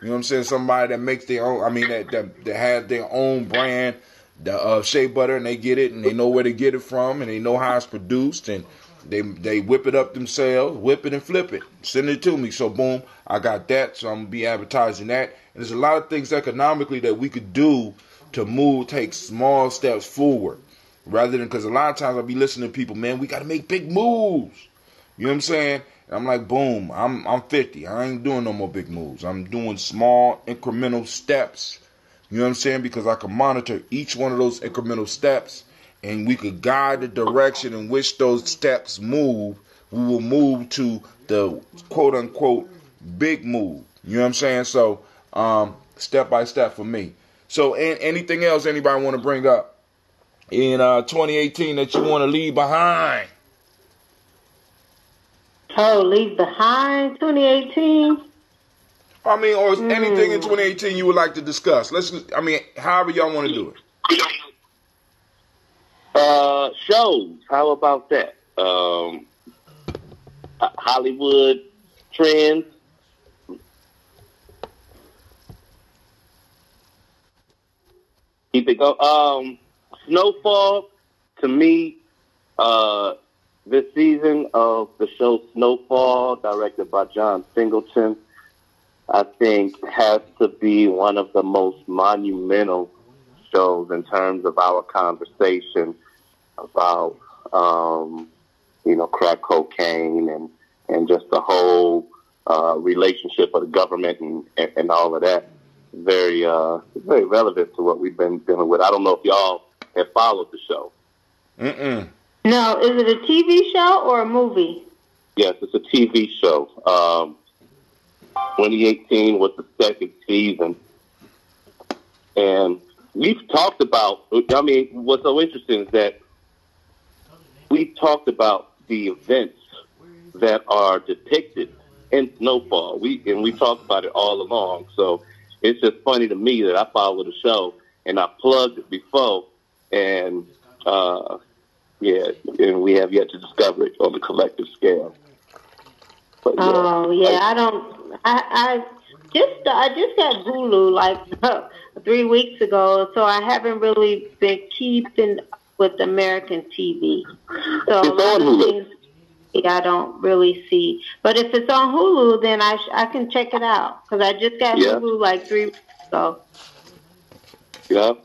You know what I'm saying? Somebody that makes their own. I mean, that has their own brand, the shea butter, and they get it, and they know where to get it from, and they know how it's produced, and they whip it up themselves, whip it and flip it, send it to me. So boom, I got that. So I'm gonna be advertising that. And there's a lot of things economically that we could do to take small steps forward. Rather than, because a lot of times I'll be listening to people, man, we got to make big moves. You know what I'm saying? And I'm like, boom, I'm 50. I ain't doing no more big moves. I'm doing small incremental steps. You know what I'm saying? Because I can monitor each one of those incremental steps, and we could guide the direction in which those steps move. We will move to the quote unquote big move. You know what I'm saying? So step by step for me. So anything else anybody want to bring up in 2018 that you want to leave behind? Oh, leave behind 2018? I mean, or anything in 2018 you would like to discuss. However y'all want to do it. Shows. How about that? Hollywood trends. Keep it go. Snowfall, to me, this season of the show Snowfall, directed by John Singleton, I think has to be one of the most monumental shows in terms of our conversation about, crack cocaine and just the whole relationship of the government and all of that. Very relevant to what we've been dealing with. I don't know if y'all have followed the show. Mm-mm. No, is it a TV show or a movie? Yes, it's a TV show. 2018 was the second season. And we've talked about, I mean, what's so interesting is that we talked about the events that are depicted in Snowfall. We talked about it all along. So it's just funny to me that I follow the show and I plugged it before, and and we have yet to discover it on the collective scale. But, I just got Hulu like 3 weeks ago, so I haven't really been keeping with American TV. So a lot of things I don't really see. But if it's on Hulu, then I can check it out because I just got Hulu like 3 weeks ago. Yeah.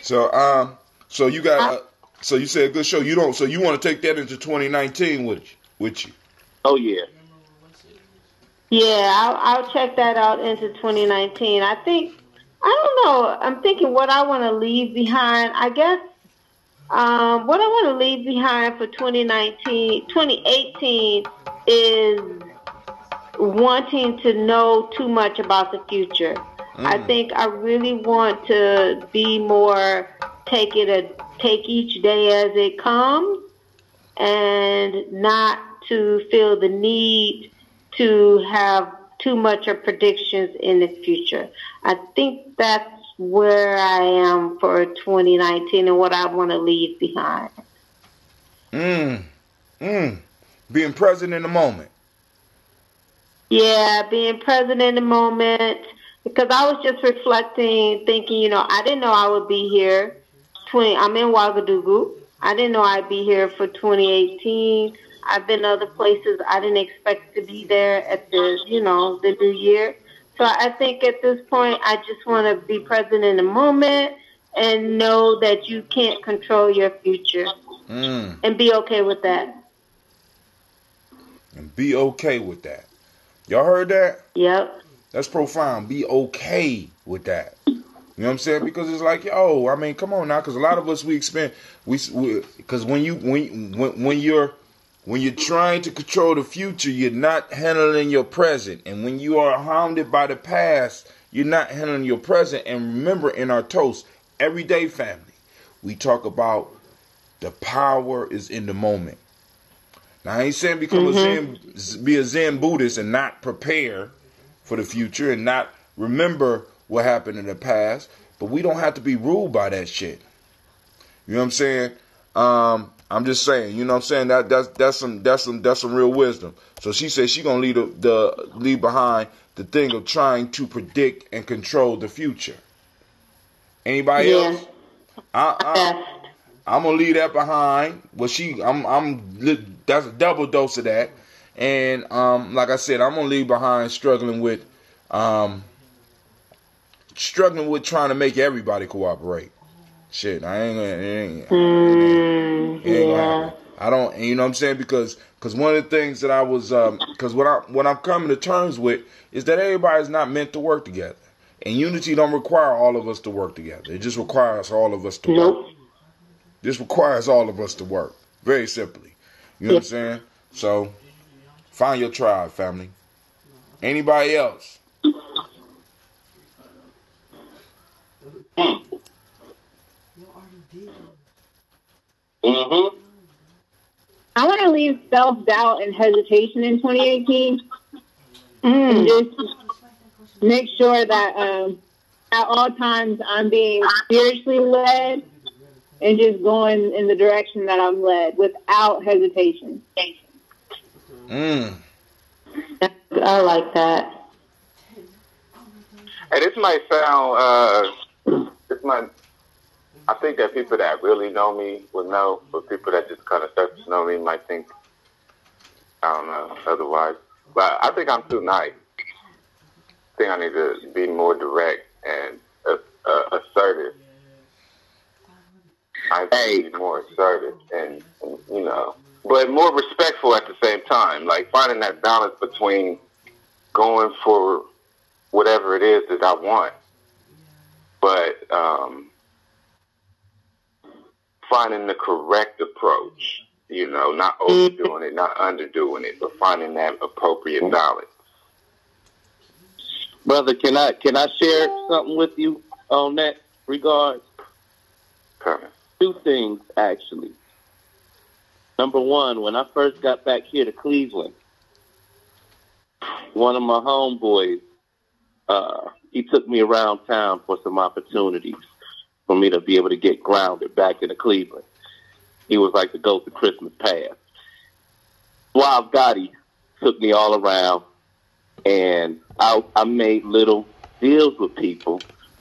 So you got so you said good show. You don't. So you want to take that into 2019 with you? Oh yeah. Yeah, I'll check that out into 2019. I don't know. I'm thinking what I want to leave behind. I guess what I want to leave behind for 2018 is wanting to know too much about the future. I think I really want to be more take each day as it comes and not to feel the need to have too much of predictions in the future. I think that's where I am for 2019 and what I want to leave behind. Being present in the moment. Yeah, being present in the moment. Because I was just reflecting, thinking, I didn't know I would be here. I'm in Ouagadougou. I didn't know I'd be here for 2018. I've been other places. I didn't expect to be there at the new year. So I think at this point, I just want to be present in the moment and know that you can't control your future and be okay with that. And be okay with that. Y'all heard that? Yep. That's profound. Be okay with that. You know what I'm saying? Because it's like, I mean, come on now. Because a lot of us because when you're trying to control the future, you're not handling your present. And when you are hounded by the past, you're not handling your present. And remember, in our toast, everyday family, we talk about the power is in the moment. Now, I ain't saying be a Zen Buddhist and not prepare for the future and not remember what happened in the past, but we don't have to be ruled by that shit. You know what I'm saying? I'm just saying, you know what I'm saying? That's some real wisdom. So she said she gonna leave behind the thing of trying to predict and control the future. Anybody else? I'm gonna leave that behind. Well, that's a double dose of that. And like I said, I'm gonna leave behind struggling with trying to make everybody cooperate. Shit, I ain't gonna happen. I don't, you know what I'm saying? Because one of the things that I was, because what I'm coming to terms with is that everybody's not meant to work together. And unity don't require all of us to work together. It just requires all of us to work. This requires all of us to work. Very simply. You know what I'm saying? So, find your tribe, family. Anybody else? I want to leave self-doubt and hesitation in 2018 and just make sure that at all times I'm being spiritually led and just going in the direction that I'm led without hesitation. I like that. Hey, this might sound, I think that people that really know me would know, but people that just kind of start to know me might think, I don't know, otherwise. But I think I'm too nice. I think I need to be more direct and assertive. I need to be more assertive and, but more respectful at the same time. Like finding that balance between going for whatever it is that I want, but finding the correct approach, you know, not overdoing it, not underdoing it, but finding that appropriate balance. Brother, can I share something with you on that regard? Okay. 2 things, actually. Number one, when I first got back here to Cleveland, one of my homeboys, he took me around town for some opportunities for me to be able to get grounded back into Cleveland. He was like the ghost of Christmas past. Suave Gotti took me all around, and I made little deals with people.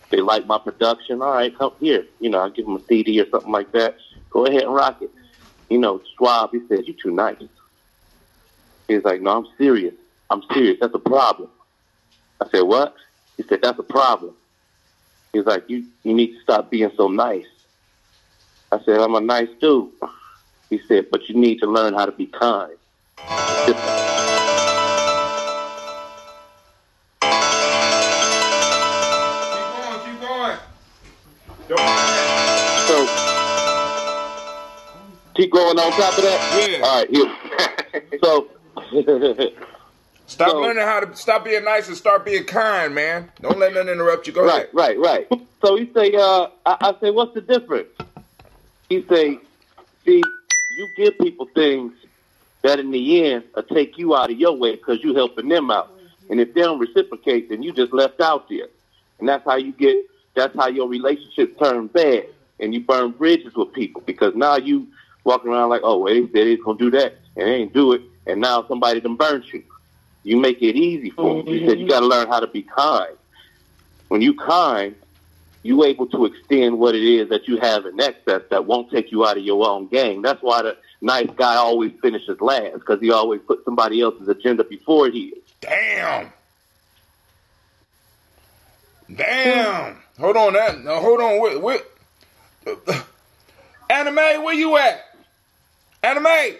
They like my production. All right, come here. You know, I give them a CD or something like that. Go ahead and rock it. You know, Suave, he said, "You're too nice." He's like, "No, I'm serious. I'm serious. That's a problem." I said, "What?" He said, "That's a problem." He's like, you need to stop being so nice." I said, "I'm a nice dude." He said, "But you need to learn how to be kind." Keep going. So, keep going on top of that? Yeah. All right, here. So, Stop being nice and start being kind, man. Don't let nothing interrupt you. Go ahead. Right. So he say, I say, "What's the difference?" He say, "See, you give people things that in the end will take you out of your way because you helping them out. And if they don't reciprocate, then you just left out there. And that's how your relationship turn bad. And you burn bridges with people because now you walking around like, oh, they said they're going to do that and they ain't do it. And now somebody done burnt you. You make it easy for them." He said, "You got to learn how to be kind. When you kind, you able to extend what it is that you have in excess that won't take you out of your own game. That's why the nice guy always finishes last, because he always puts somebody else's agenda before his." Damn. Hold on. Hold on. Wait. Anime, where you at? Anime.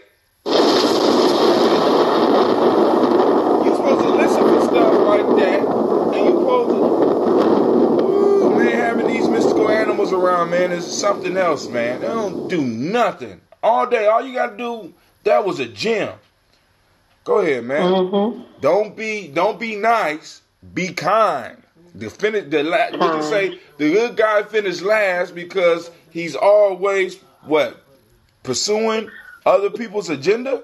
You supposed to listen for stuff like that, and you supposed to. Ooh, man, having these mystical animals around, man, is something else, man. They don't do nothing all day. All you gotta do. That was a gem. Go ahead, man. Mm-hmm. Don't be nice. Be kind. What you say? The good guy finished last because he's always pursuing other people's agenda.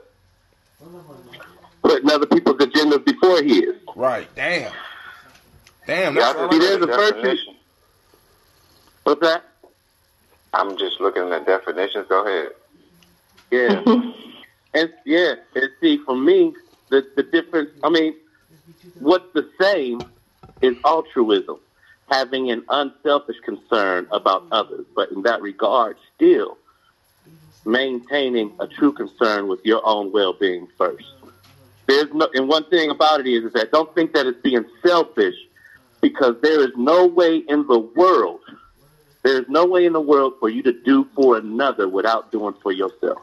Putting other people's agenda before his. Right. Damn. That's there's a definition. What's that? I'm just looking at definitions. Go ahead. Yeah. And see, for me, the difference, I mean, what's the same is altruism, having an unselfish concern about others, but in that regard, still maintaining a true concern with your own well-being first. And one thing about it is that don't think that it's being selfish, because there is no way in the world for you to do for another without doing for yourself.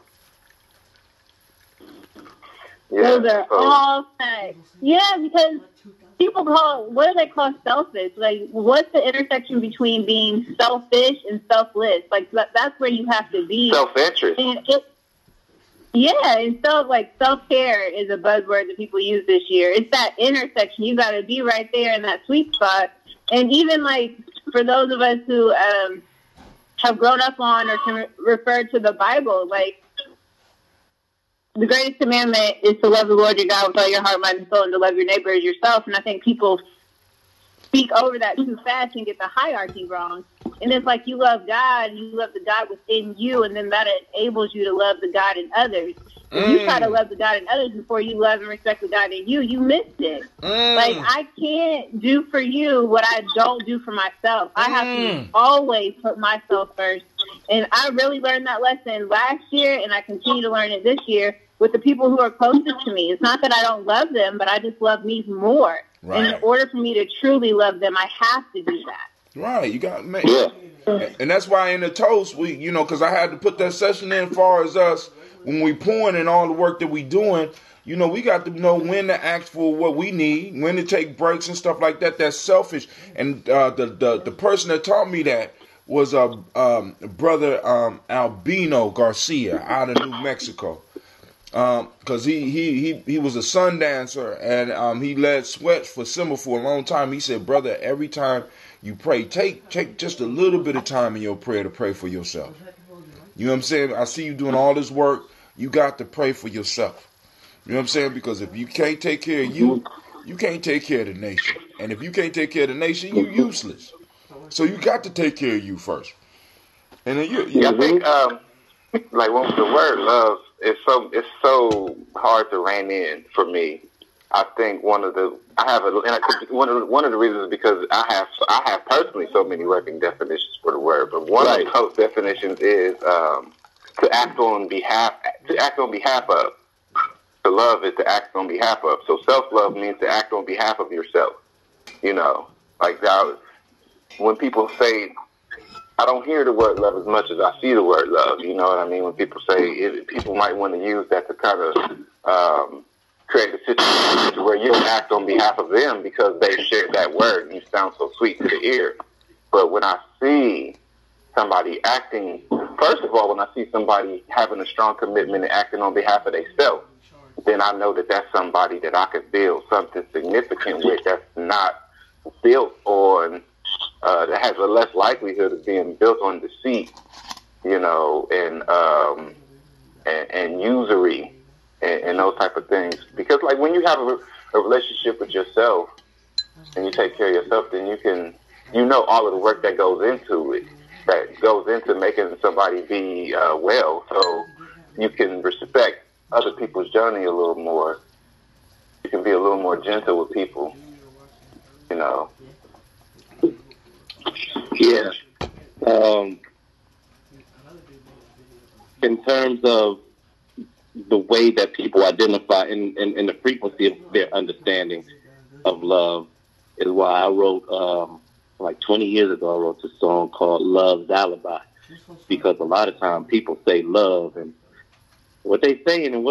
Yeah, those are all facts. Yeah, because people what do they call selfish? Like, what's the intersection between being selfish and selfless? Like, that's where you have to be. Self-interest. And self-care is a buzzword that people use this year. It's that intersection. You got to be right there in that sweet spot. And even, like, for those of us who have grown up on or can refer to the Bible, like, the greatest commandment is to love the Lord your God with all your heart, mind, and soul, and to love your neighbor as yourself. And I think people speak over that too fast and get the hierarchy wrong. And it's like you love God, you love the God within you, and then that enables you to love the God in others. If you try to love the God in others before you love and respect the God in you, you missed it. Like, I can't do for you what I don't do for myself. I have to always put myself first. And I really learned that lesson last year, and I continue to learn it this year with the people who are closest to me. It's not that I don't love them, but I just love me more. Right. And in order for me to truly love them, I have to do that. Right, you got me. Yeah. And that's why in the toast, we, because I had to put that session in as far as us when we pouring in all the work that we doing, you know, we got to know when to ask for what we need, when to take breaks and stuff like that. That's selfish. And the person that taught me that was brother Albino Garcia out of New Mexico. Because he was a sun dancer, and he led sweats for Simba for a long time. He said, brother, every time you pray, take just a little bit of time in your prayer to pray for yourself. You know what I'm saying? I see you doing all this work. You got to pray for yourself. You know what I'm saying? Because if you can't take care of you, you can't take care of the nation. And if you can't take care of the nation, you're useless. So you got to take care of you first. And then I think like when the word love is so hard to rein in for me. I think one of the reasons is because I have personally so many working definitions for the word, but one of those definitions is to act on behalf of. To love is to act on behalf of. So self-love means to act on behalf of yourself. You know, like when people say, I don't hear the word love as much as I see the word love. You know what I mean? When people say it, people might want to use that to kind of create a situation where you act on behalf of them because they shared that word and you sound so sweet to the ear. But when I see somebody acting, first of all, when I see somebody having a strong commitment and acting on behalf of themselves, then I know that that's somebody that I could build something significant with that's not built on, that has a less likelihood of being built on deceit, you know, and usury and those type of things. Because, like, when you have a relationship with yourself and you take care of yourself, then you know all of the work that goes into it, that goes into making somebody be well, so you can respect other people's journey a little more. You can be a little more gentle with people, you know. Yeah. In terms of the way that people identify and the frequency of their understanding of love is why I wrote, like 20 years ago, I wrote this song called Love's Alibi. Because a lot of times people say love, and what they saying and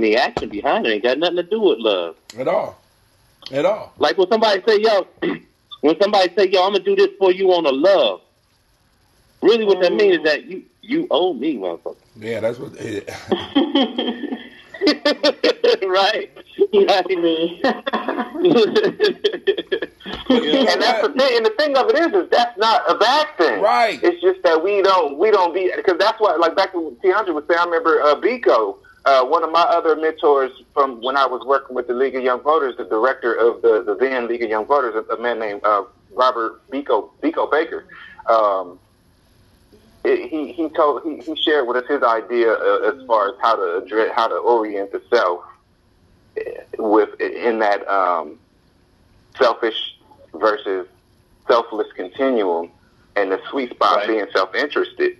the action behind it ain't got nothing to do with love. At all. At all. Like when somebody say, yo, I'm gonna do this for you on a love. Really what that means is that you owe me, motherfucker. Yeah, that's what right. Exactly. And that's the thing. And the thing of it is that's not a bad thing. Right. It's just that we don't be, because that's what, like back to what Tiandra was saying. I remember Biko, one of my other mentors from when I was working with the League of Young Voters, the director of the then League of Young Voters, a man named Robert Biko Baker. He shared with us his idea as far as how to orient the self in that selfish versus selfless continuum, and the sweet spot being self-interested.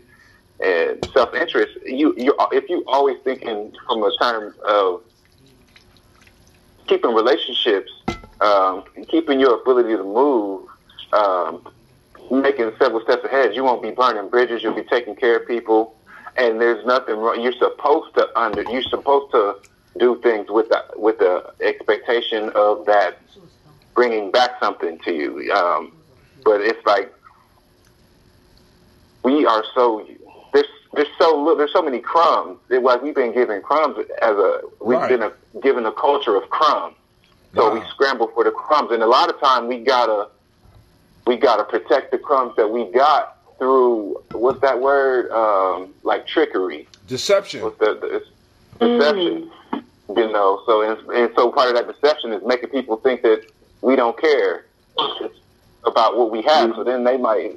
And self-interest, if you always thinking from a term of keeping relationships, keeping your ability to move, making several steps ahead, you won't be burning bridges. You'll be taking care of people, and there's nothing wrong. You're supposed to do things with the expectation of that bringing back something to you. But it's like we are there's so many crumbs. Like we've been given crumbs we've been given a culture of crumbs. So we scramble for the crumbs, and a lot of time we gotta protect the crumbs that we got through, what's that word? Like trickery. Deception. It's deception. You know, so part of that deception is making people think that we don't care about what we have. So then they might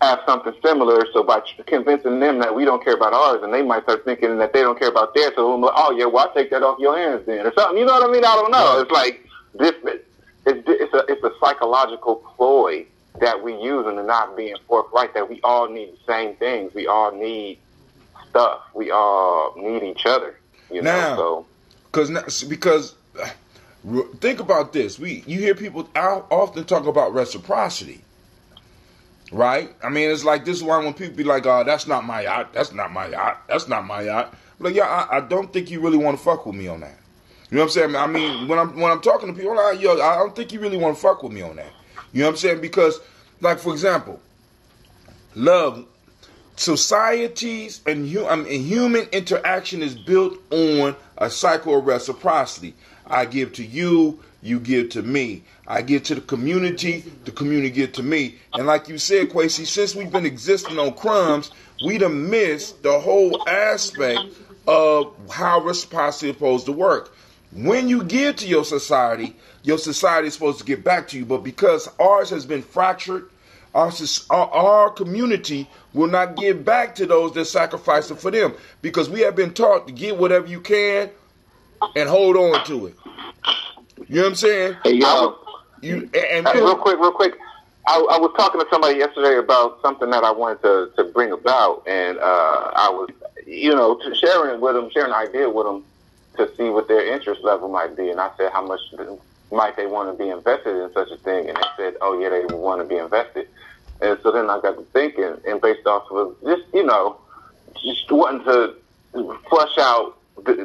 have something similar. So by convincing them that we don't care about ours, and they might start thinking that they don't care about theirs. So I'm like, oh yeah, well I'll take that off your hands then, or something. You know what I mean? I don't know. It's like different. It's a psychological ploy that we use, and not being forthright that we all need the same things. We all need stuff. We all need each other. You know, because think about this. You hear people often talk about reciprocity, right? I mean, it's like, this is why when people be like, oh, that's not my yacht, that's not my yacht, that's not my yacht. I'm like, yeah, I don't think you really want to fuck with me on that. You know what I'm saying? I mean, when I'm talking to people, I'm like, yo, I don't think you really want to fuck with me on that. You know what I'm saying? Because, like, for example, love, societies and human interaction is built on a cycle of reciprocity. I give to you, you give to me. I give to the community give to me. And like you said, Kwesi, since we've been existing on crumbs, we done missed the whole aspect of how reciprocity is supposed to work. When you give to your society is supposed to give back to you. But because ours has been fractured, our community will not give back to those that sacrifice it for them. Because we have been taught to get whatever you can and hold on to it. You know what I'm saying? Hey, yo. Real quick. I was talking to somebody yesterday about something that I wanted to bring about. And I was, sharing an idea with them to see what their interest level might be. And I said, how much might they want to be invested in such a thing? And they said, oh, yeah, they want to be invested. And so then I got to thinking, and based off of just wanting to flush out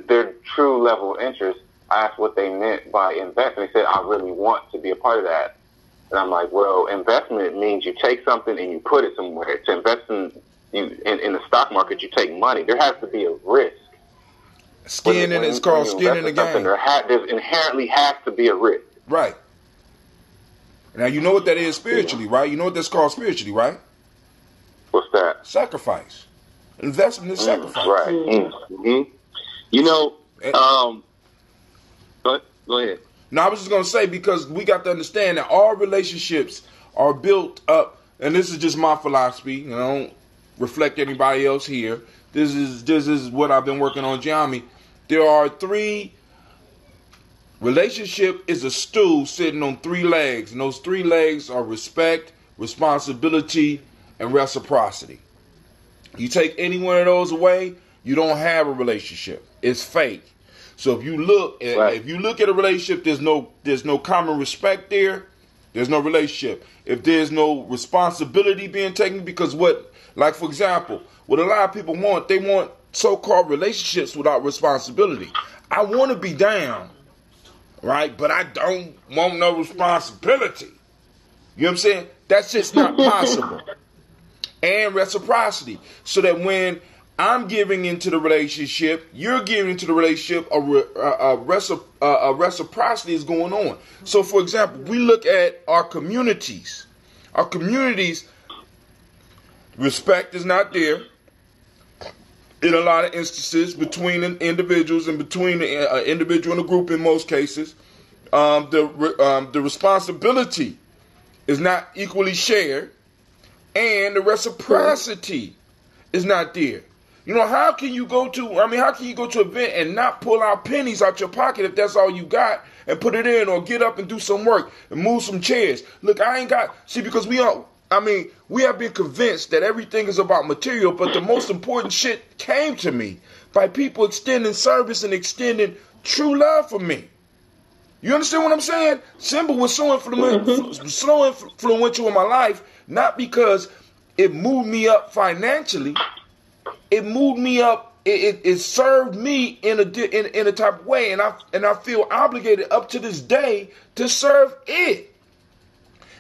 their true level of interest, I asked what they meant by invest. And they said, I really want to be a part of that. And I'm like, well, investment means you take something and you put it somewhere. To invest in the stock market, you take money. There has to be a risk. It's called skin in the game. There inherently has to be a risk. Right. Now, you know what that is spiritually, right? You know what that's called spiritually, right? What's that? Sacrifice. Investment is sacrifice. Right. Mm-hmm. Go ahead. No, I was just going to say, because we got to understand that all relationships are built up, and this is just my philosophy, and I don't reflect anybody else here. This is what I've been working on, Gianni. There are three. Relationship is a stool sitting on three legs, and those three legs are respect, responsibility, and reciprocity. You take any one of those away, you don't have a relationship. It's fake. So if you look at a relationship, there's no common respect there. There's no relationship. If there's no responsibility being taken, because for example, what a lot of people want, they want so-called relationships without responsibility. I want to be down, right? But I don't want no responsibility. You know what I'm saying? That's just not possible. And reciprocity, so that when I'm giving into the relationship, you're giving into the relationship, a reciprocity is going on. So, for example, we look at our communities. Our communities, respect is not there in a lot of instances between individuals and between an individual and a group in most cases. The responsibility is not equally shared, and the reciprocity is not there. How can you go to an event and not pull out pennies out your pocket if that's all you got and put it in, or get up and do some work and move some chairs? Look, because we have been convinced that everything is about material, but the most important shit came to me by people extending service and extending true love for me. You understand what I'm saying? Simba was so influential in my life, not because it moved me up financially. It moved me up. It served me in a type of way, and I feel obligated up to this day to serve it.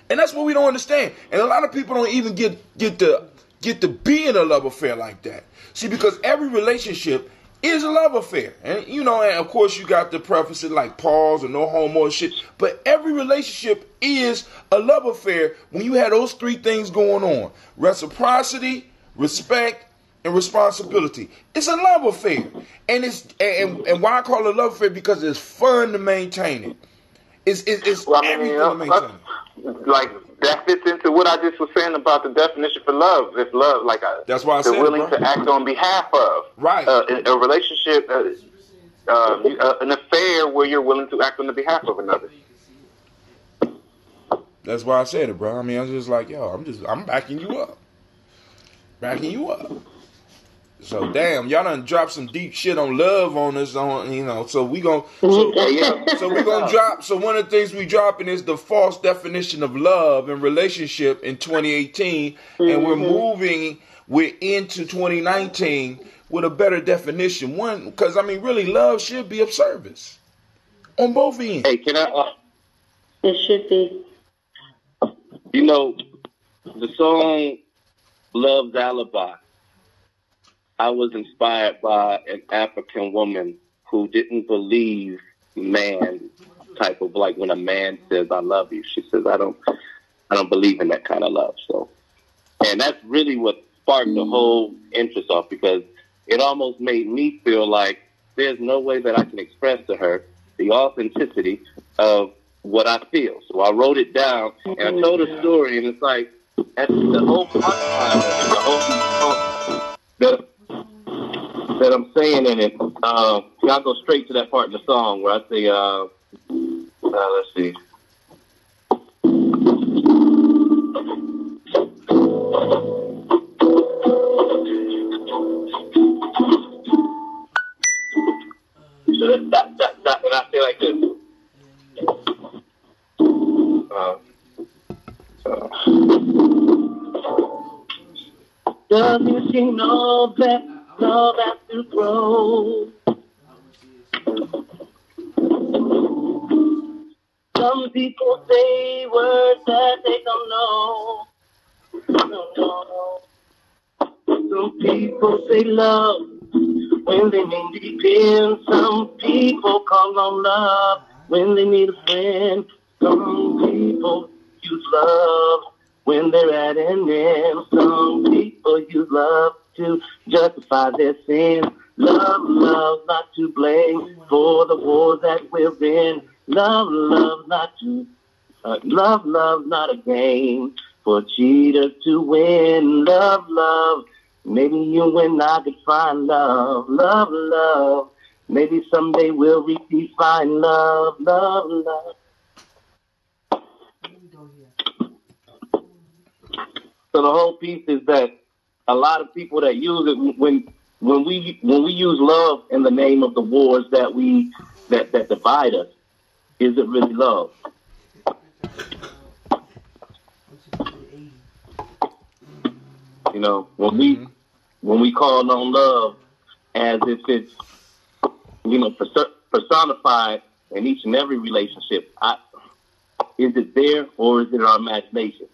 And that's what we don't understand. And a lot of people don't even get to be in a love affair like that. See, because every relationship is a love affair, and and of course you got to preface it like pause or no homo and shit. But every relationship is a love affair when you have those three things going on: reciprocity, respect, and responsibility. It's a love affair, and and why I call it a love affair, because it's fun to maintain it. It's everything to maintain it. Like that fits into what I just was saying about the definition for love. It's love, that's why I said willing to act on behalf of. Right. A relationship, an affair where you're willing to act on the behalf of another. That's why I said it, bro. I mean, I'm just like, yo, I'm backing you up. So damn, y'all done dropped some deep shit on love on us, so we gon' so we gonna drop. So one of the things we dropping is the false definition of love and relationship in 2018, and we're moving into 2019 with a better definition. One, because really, love should be of service on both ends. Hey, can I? It should be. The song "Love's Alibi." I was inspired by an African woman who didn't believe man type of, like, when a man says "I love you," she says, I don't believe in that kind of love. So, and that's really what sparked the whole interest off, because it almost made me feel like there's no way that I can express to her the authenticity of what I feel. So I wrote it down and I told a story, and it's like at the whole punchline, the whole that I'm saying in it. I'll go straight to that part in the song where I say, let's see. So that, and I say like this. Doesn't she know that love has to grow? Some people say words that they don't know. Some people say love when they mean deep in. Some people call on love when they need a friend. Some people use love when they're at an end. Some people use love to justify their sin. Love, not to blame for the wars that we're in. Love, not a game for cheaters to win. Love, maybe you and I could find love. Love, maybe someday we'll repeat find love. So the whole piece is that a lot of people that use it, when we use love in the name of the wars that divide us, is it really love? When we call on love as if it's personified in each and every relationship, is it there or is it our imagination?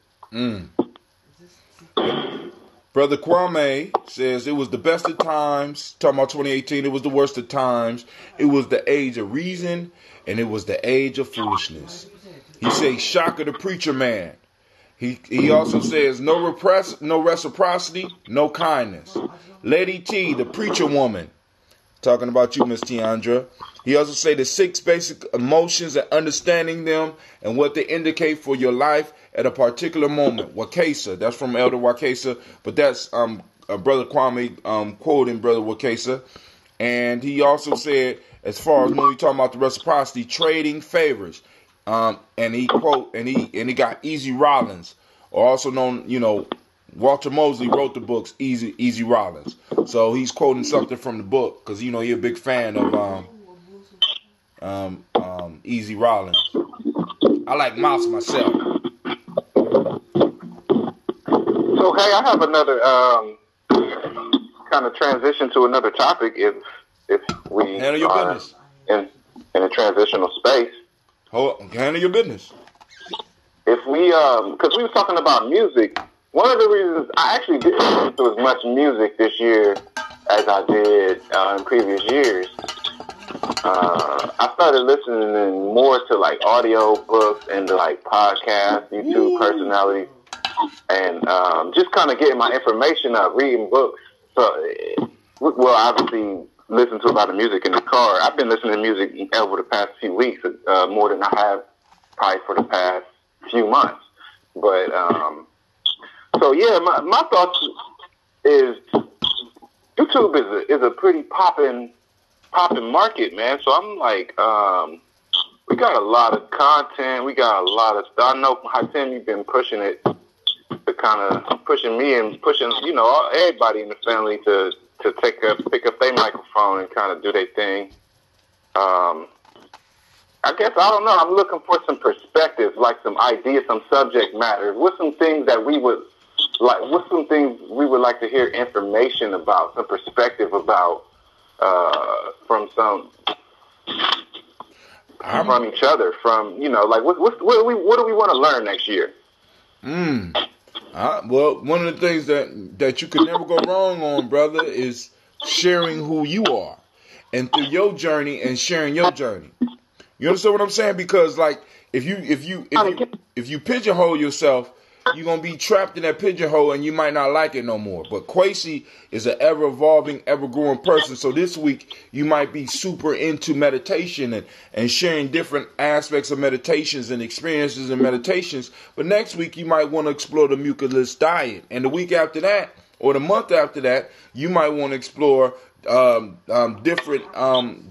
Brother Kwame says it was the best of times. Talking about 2018, it was the worst of times. It was the age of reason, and it was the age of foolishness. He says, Shaka the preacher man. He also says, no reciprocity, no kindness. Lady T, the preacher woman. Talking about you, Miss Tiandra. He also say the 6 basic emotions and understanding them and what they indicate for your life at a particular moment. Wakesa, that's from Elder Wakesa, but that's Brother Kwame quoting Brother Wakesa. And he also said, as far as when we talking about the reciprocity, trading favors. And he got Easy Rollins, or also known, Walter Mosley wrote the books Easy Rollins. So he's quoting something from the book because he's a big fan of Easy Rollins. I like Mouse myself. So hey, I have another kind of transition to another topic. If we handle your business in a transitional space, handle your business. If we because we were talking about music. One of the reasons I actually didn't listen to as much music this year as I did in previous years, I started listening more to like audio books and to like podcasts, YouTube personalities, and just kind of getting my information up, reading books. So, obviously listen to a lot of music in the car. I've been listening to music over the past few weeks, more than I have probably for the past few months. But so yeah, my thoughts is YouTube is a pretty popping market, man. So I'm like, we got a lot of content, we got a lot of stuff. I know Hatem, you've been pushing it, to kind of pushing me and pushing everybody in the family to to pick up their microphone and kind of do their thing. I guess, I don't know, I'm looking for some perspectives, like some ideas, some subject matters. What's some things that we would like to hear information about, some perspective about, from each other, from, like, what do we want to learn next year? Well, one of the things that you could never go wrong on, brother, is sharing who you are, and through your journey and sharing your journey. You understand what I'm saying? Because like if you pigeonhole yourself, you're gonna be trapped in that pigeonhole and you might not like it no more. But Kwesi is an ever evolving, ever growing person. So this week you might be super into meditation and sharing different aspects of meditations and experiences in meditations. But next week you might want to explore the mucilus diet, and the week after that or the month after that you might want to explore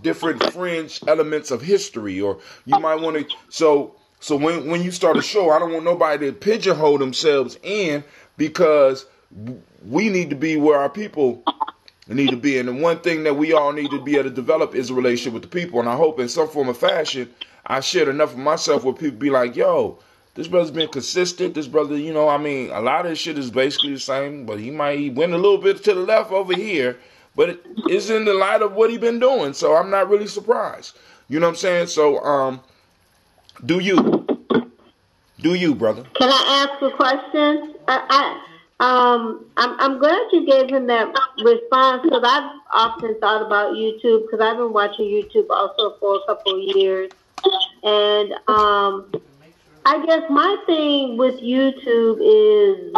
different fringe elements of history, or you might want to. So when you start a show, I don't want nobody to pigeonhole themselves in, because we need to be where our people need to be. And the one thing that we all need to be able to develop is a relationship with the people. And I hope in some form or fashion I shared enough of myself where people be like, yo, this brother's been consistent. This brother, a lot of this shit is basically the same, but he went a little bit to the left over here. But it is in the light of what he been doing, so I'm not really surprised. You know what I'm saying? So, do you, brother? Can I ask a question? I'm glad you gave him that response, because I've often thought about YouTube, because I've been watching YouTube also for a couple of years, and I guess my thing with YouTube is,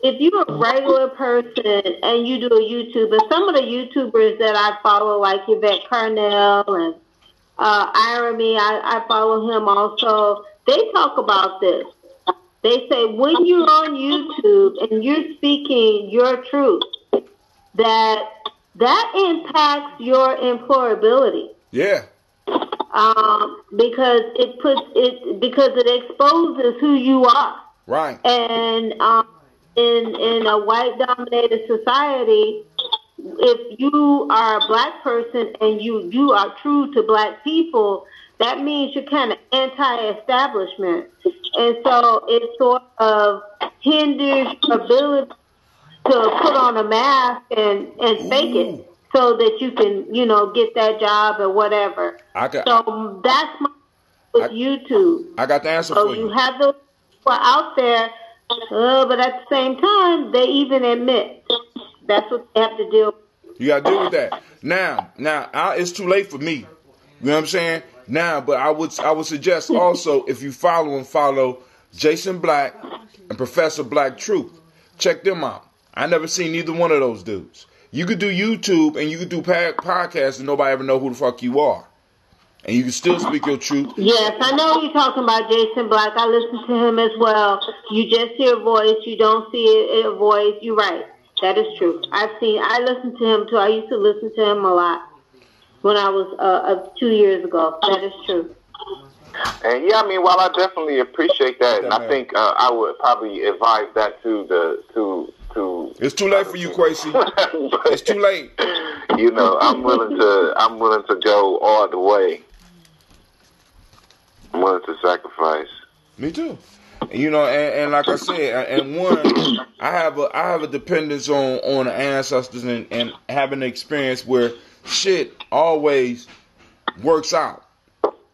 if you're a regular person and you do a YouTube, and some of the YouTubers that I follow, like Yvette Carnell and Irony, I follow him also, they talk about this. They say when you're on YouTube and you're speaking your truth, that impacts your employability. Yeah. Because it exposes who you are. Right. And in a white-dominated society, if you are a black person and you are true to black people, that means you're kind of anti-establishment. And so it sort of hinders your ability to put on a mask and fake it so that you can, get that job or whatever. That's my with YouTube. I got the answer for you. So you have those people out there, but at the same time, they even admit that's what they have to deal with. You got to deal with that. Now, it's too late for me. You know what I'm saying? Now, but I would suggest also, if you follow Jason Black and Professor Black Truth, check them out. I never seen neither one of those dudes. You could do YouTube and you could do podcasts and nobody ever know who the fuck you are. And you can still speak your truth. Yes, I know you're talking about Jason Black. I listen to him as well. You just hear a voice. You don't see a voice. You're right. That is true. I listened to him too. I used to listen to him a lot when I was 2 years ago. That is true. And yeah, while I definitely appreciate that, and I think I would probably advise that to. It's too late for you, Kwesi. It's too late. I'm willing to go all the way. I'm willing to sacrifice. Me too. And like I said, and one, I have a dependence on the ancestors and having an experience where shit always works out.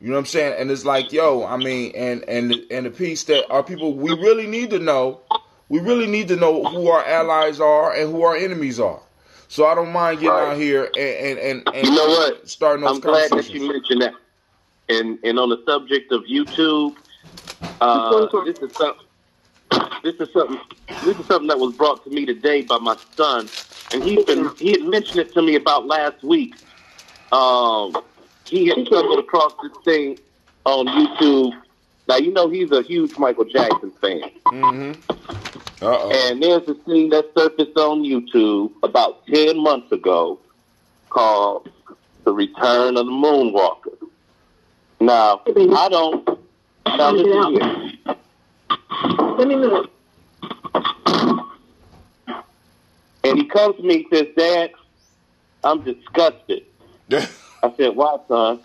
You know what I'm saying? And it's like, and the piece that our people, we really need to know who our allies are and who our enemies are. So I don't mind getting out here and you know what? Starting those conversations. I'm glad that you mentioned that. And on the subject of YouTube, this is something that was brought to me today by my son, and he had mentioned it to me about last week. He had stumbled across this thing on YouTube. Now he's a huge Michael Jackson fan. Mm-hmm. And there's this thing that surfaced on YouTube about 10 months ago called The Return of the Moonwalker. Now, now listen here. Let me move. And he comes to me and says, Dad, I'm disgusted. I said, why, son?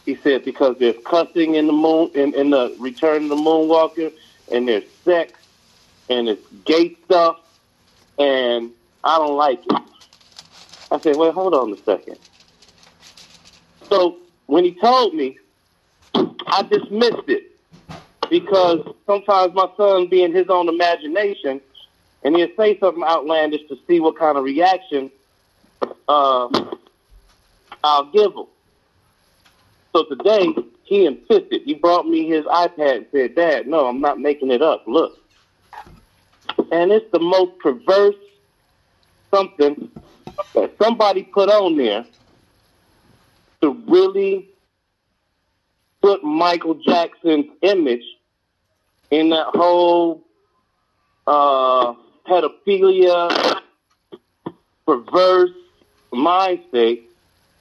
He said, because there's cussing in the moon, in the Return of the Moonwalker, and there's sex, and it's gay stuff, and I don't like it. I said, wait, hold on a second. So when he told me, I dismissed it because sometimes my son be in his own imagination, and he'll say something outlandish to see what kind of reaction I'll give him. So today, he insisted. He brought me his iPad and said, Dad, no, I'm not making it up. Look. And it's the most perverse something that somebody put on there to really put Michael Jackson's image in that whole pedophilia, perverse mind state,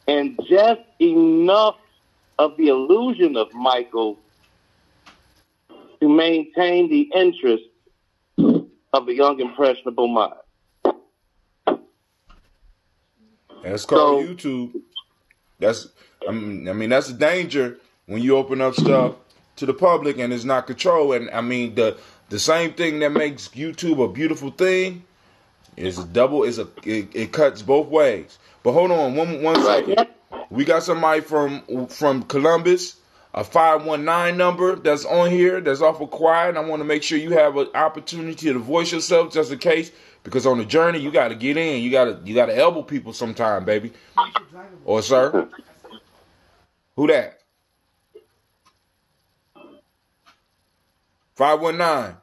and just enough of the illusion of Michael to maintain the interest of a young, impressionable mind. That's called YouTube. That's, I mean, that's a danger when you open up stuff to the public and it's not controlled. And I mean, the same thing that makes YouTube a beautiful thing is it cuts both ways. But hold on, one second. We got somebody from Columbus, a 519 number that's on here that's awful quiet. I want to make sure you have an opportunity to voice yourself just in case, because on the journey you got to get in. You got to elbow people sometime, baby. Or sir. Who that? 519.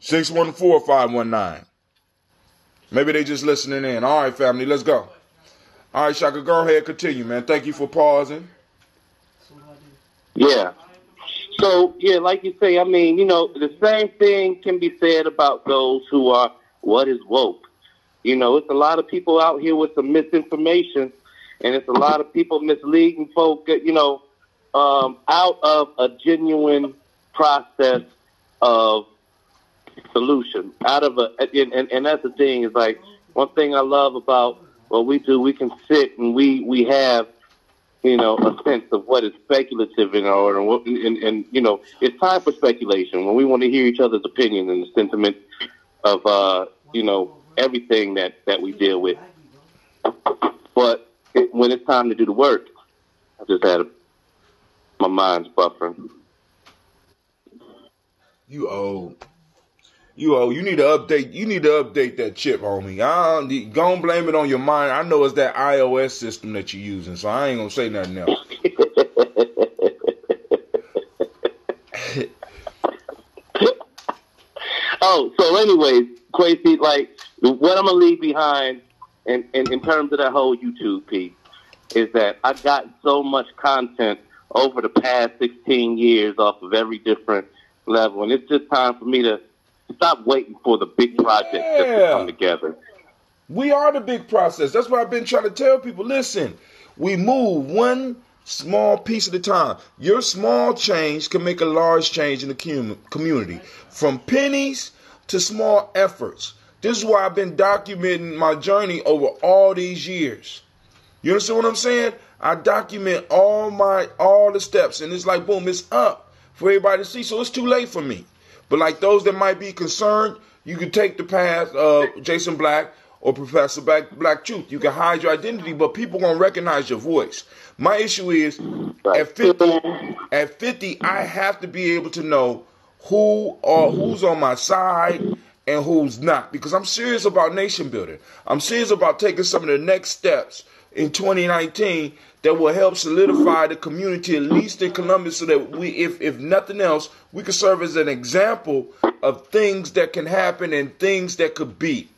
614-519. Maybe they just listening in. All right, family, let's go. All right, Shaka, go ahead, continue, man. Thank you for pausing. Yeah. So, yeah, like you say, I mean, the same thing can be said about those who are, what is woke? It's a lot of people out here with some misinformation, and it's a lot of people misleading folk, out of a genuine process of solution. And that's the thing, is like, one thing I love about what we do, we can sit and we have, a sense of what is speculative in order. And it's time for speculation when we want to hear each other's opinion and the sentiment of, everything that we deal with. But when it's time to do the work, I just had my mind's buffering. You old. You need to update. You need to update that chip, homie. Go and blame it on your mind. I know it's that iOS system that you're using, so I ain't gonna say nothing else. So anyways, Quasi, like, what I'm gonna leave behind in terms of that whole YouTube piece is that I got so much content over the past 16 years off of every different level, and it's just time for me to stop waiting for the big projects to come together. We are the big process. That's what I've been trying to tell people. Listen, we move one small piece at a time. Your small change can make a large change in the community. From pennies to small efforts. This is why I've been documenting my journey over all these years. You understand what I'm saying? I document all the steps, and it's like, boom, it's up for everybody to see. So it's too late for me. But like those that might be concerned, you can take the path of Jason Black or Professor Black Truth. You can hide your identity, but people gonna recognize your voice. My issue is at 50, I have to be able to know who's on my side and who's not, because I'm serious about nation building. I'm serious about taking some of the next steps in 2019 that will help solidify the community, at least in Columbus, so that we, if nothing else, we can serve as an example of things that can happen and things that could be.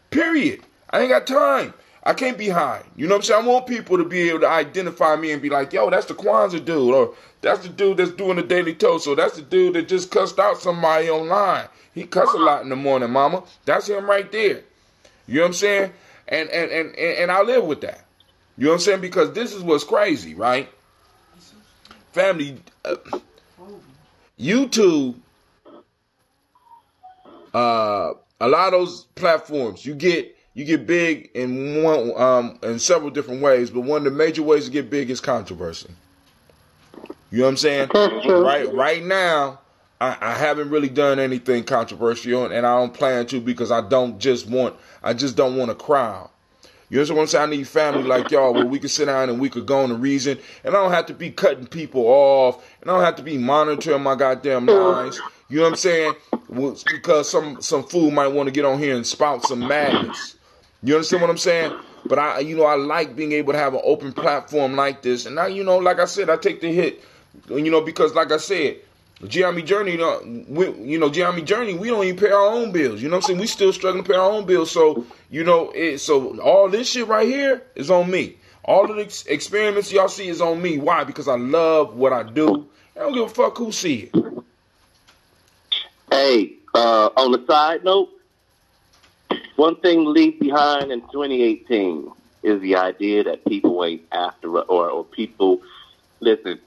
Period. I ain't got time. I can't be high. You know what I'm saying? I want people to be able to identify me and be like, yo, that's the Kwanzaa dude, or that's the dude that's doing the Daily Toast, or that's the dude that just cussed out somebody online. He cussed a lot in the morning, mama. That's him right there. You know what I'm saying? And I live with that. You know what I'm saying? Because this is what's crazy, right? Family, YouTube, a lot of those platforms, you get you get big in several different ways, but one of the major ways to get big is controversy. You know what I'm saying? That's true. Right now, I haven't really done anything controversial, and I don't plan to because I just don't want a crowd. You know what I'm saying? I need family like y'all where we can sit down and we could go on a reason, and I don't have to be cutting people off, and I don't have to be monitoring my goddamn lines. You know what I'm saying? Because some fool might want to get on here and spout some madness. You understand what I'm saying? But I like being able to have an open platform like this, and now, like I said, I take the hit, because like I said, Gianni Journey, Gianni Journey, we don't even pay our own bills. You know what I'm saying? We still struggling to pay our own bills. So, so all this shit right here is on me. All of the experiments y'all see is on me. Why? Because I love what I do. I don't give a fuck who see it. Hey, on the side note, one thing to leave behind in 2018 is the idea that people ain't after or people. Listen,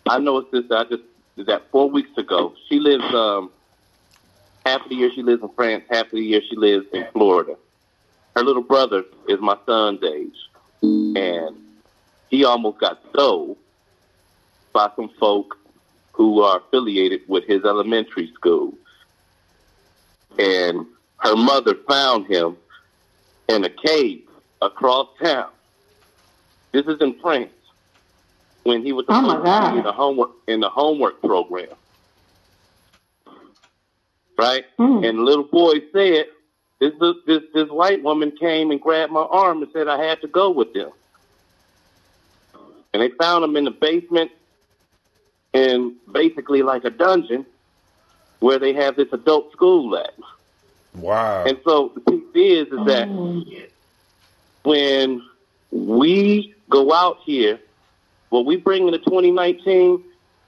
I know it's this. I just did that 4 weeks ago. She lives half of the year she lives in France, half of the year she lives in Florida. Her little brother is my son's age, and he almost got stole by some folk who are affiliated with his elementary school. And her mother found him in a cave across town. This is in France, when he was supposed to be in the homework program. Right? And the little boy said, this white woman came and grabbed my arm and said I had to go with them. And they found him in the basement in basically like a dungeon where they have this adult school at. Wow. And so the piece is that when we go out here, what we bring into 2019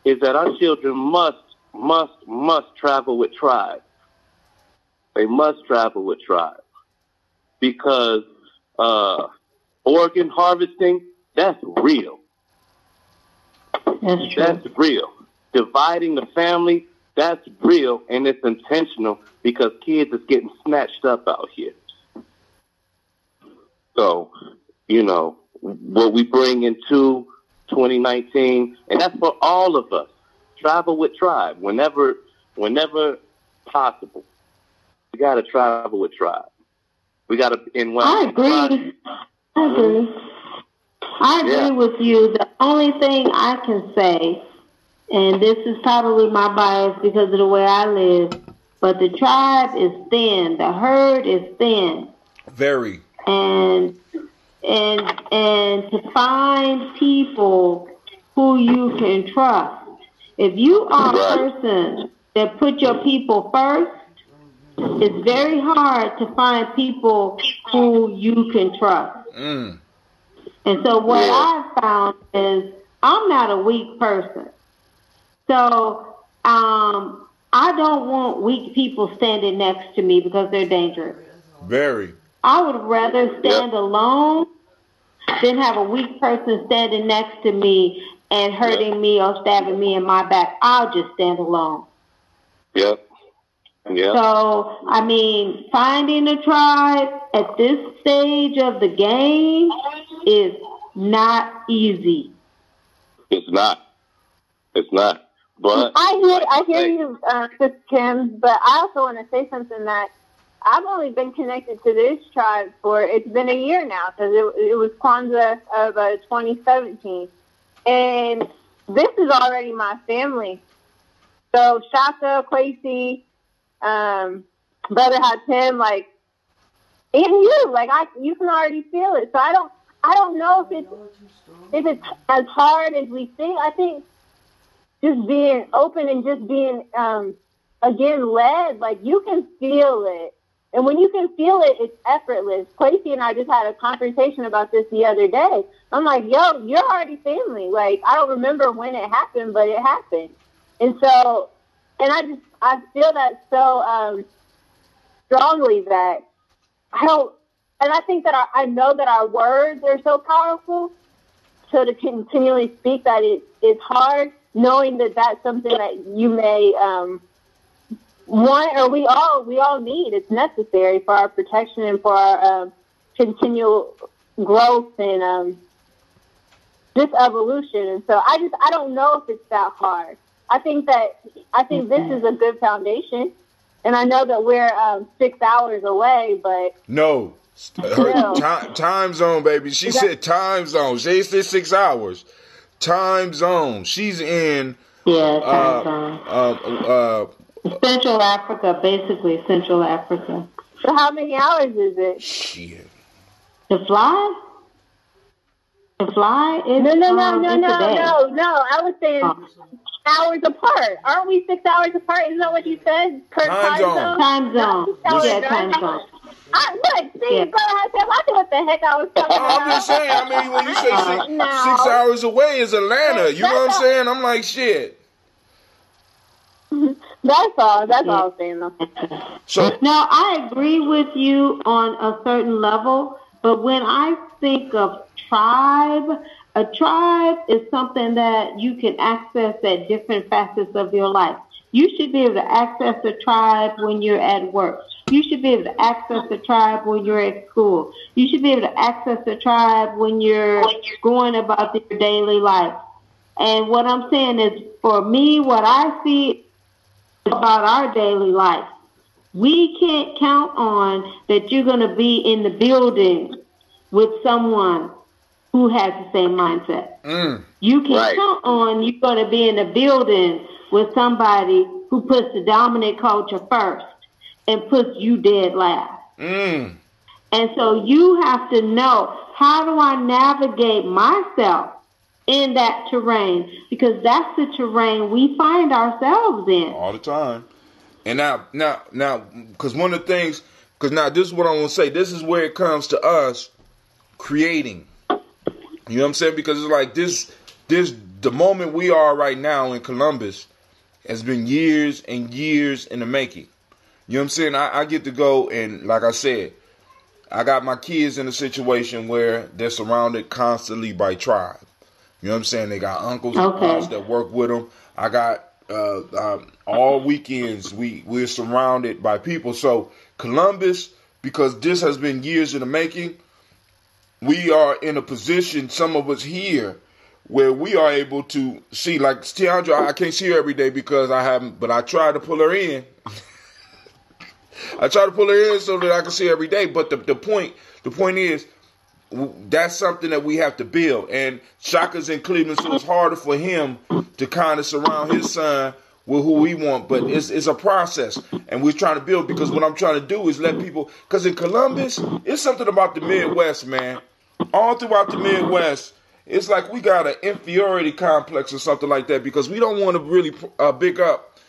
is that our children must travel with tribe. They must travel with tribe. Because organ harvesting, that's real. That's true. That's real. Dividing the family, that's real, and it's intentional because kids is getting snatched up out here. So, what we bring into 2019, and that's for all of us. Travel with tribe whenever possible. We got to travel with tribe. We got to. I agree. I agree with you. The only thing I can say, and this is probably my bias because of the way I live, but the tribe is thin. The herd is thin. Very. And to find people who you can trust. If you are a person that put your people first, it's very hard to find people who you can trust. And so what I've found is I'm not a weak person. So I don't want weak people standing next to me because they're dangerous. Very. I would rather stand alone than have a weak person standing next to me and hurting me or stabbing me in my back. I'll just stand alone. Yep. So, finding a tribe at this stage of the game is not easy. It's not. But I hear you, Sister Kim, but I also want to say something that I've only been connected to this tribe it's been a year now, because it was Kwanzaa of 2017. And this is already my family. So Shaka, Kwesi, Brother Hatem, and you, you can already feel it. So I don't know if it's as hard as we think. I think just being open and just being, again, led, you can feel it. And when you can feel it, it's effortless. Kwesi and I just had a conversation about this the other day. I'm like, yo, you're already family. I don't remember when it happened, but it happened. And so, I feel that so strongly that I think that I know that our words are so powerful. So to continually speak that it's hard, knowing that that's something that you may we all need. It's necessary for our protection and for our continual growth and this evolution. And so I don't know if it's that hard. I think this is a good foundation, and I know that we're 6 hours away, but no. Time zone, baby. She said time zone. She said 6 hours. Time zone. She's in. Yeah, time zone. Central Africa, basically Central Africa. So how many hours is it? Shit. To fly? To fly? No. I was saying hours apart. Aren't we 6 hours apart? Isn't that what you said? Per time zone. Time zone. Yeah, time zone. Look, see, brother, I know what the heck I was talking about. I'm just saying, I mean, when you say 6 hours away is Atlanta, you know what I'm saying? I'm like, shit. That's all I was saying, though. So, now, I agree with you on a certain level, but when I think of tribe, a tribe is something that you can access at different facets of your life. You should be able to access a tribe when you're at work. You should be able to access a tribe when you're at school. You should be able to access a tribe when you're going about your daily life. And what I'm saying is, for me, what I see about our daily life, we can't count on that you're going to be in the building with someone who has the same mindset. You can count on you're going to be in the building with somebody who puts the dominant culture first and puts you dead last. And so you have to know, how do I navigate myself in that terrain? Because that's the terrain we find ourselves in. All the time. And now, because one of the things, because now this is what I want to say, this is where it comes to us creating. You know what I'm saying? Because it's like this, the moment we are right now in Columbus has been years and years in the making. You know what I'm saying? I get to go, and like I said, I got my kids in a situation where they're surrounded constantly by tribe. You know what I'm saying? They got uncles and aunts that work with them. I got all weekends we're surrounded by people. So Columbus, because this has been years in the making, we are in a position, some of us here, where we are able to see, like Tiandra, I can't see her every day because I haven't, but I try to pull her in. I try to pull her in so that I can see her every day. But the point is, that's something that we have to build. And Shaka's in Cleveland, so it's harder for him to kind of surround his son with who we want. But it's a process, and we're trying to build, because what I'm trying to do is let people, because in Columbus, it's something about the Midwest, man. All throughout the Midwest, it's like we got an inferiority complex or something like that, because we don't want to really big up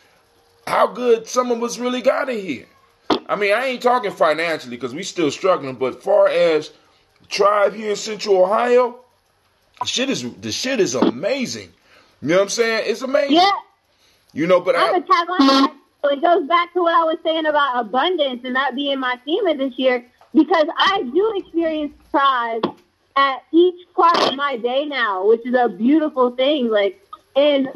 how good some of us really got in here. I mean, I ain't talking financially because we still struggling, but far as tribe here in Central Ohio, the shit is amazing. You know what I'm saying? It's amazing. Yeah. You know, but I'm gonna tag on that. So it goes back to what I was saying about abundance and that being my theme of this year, because I do experience tribe at each part of my day now, which is a beautiful thing. Like, and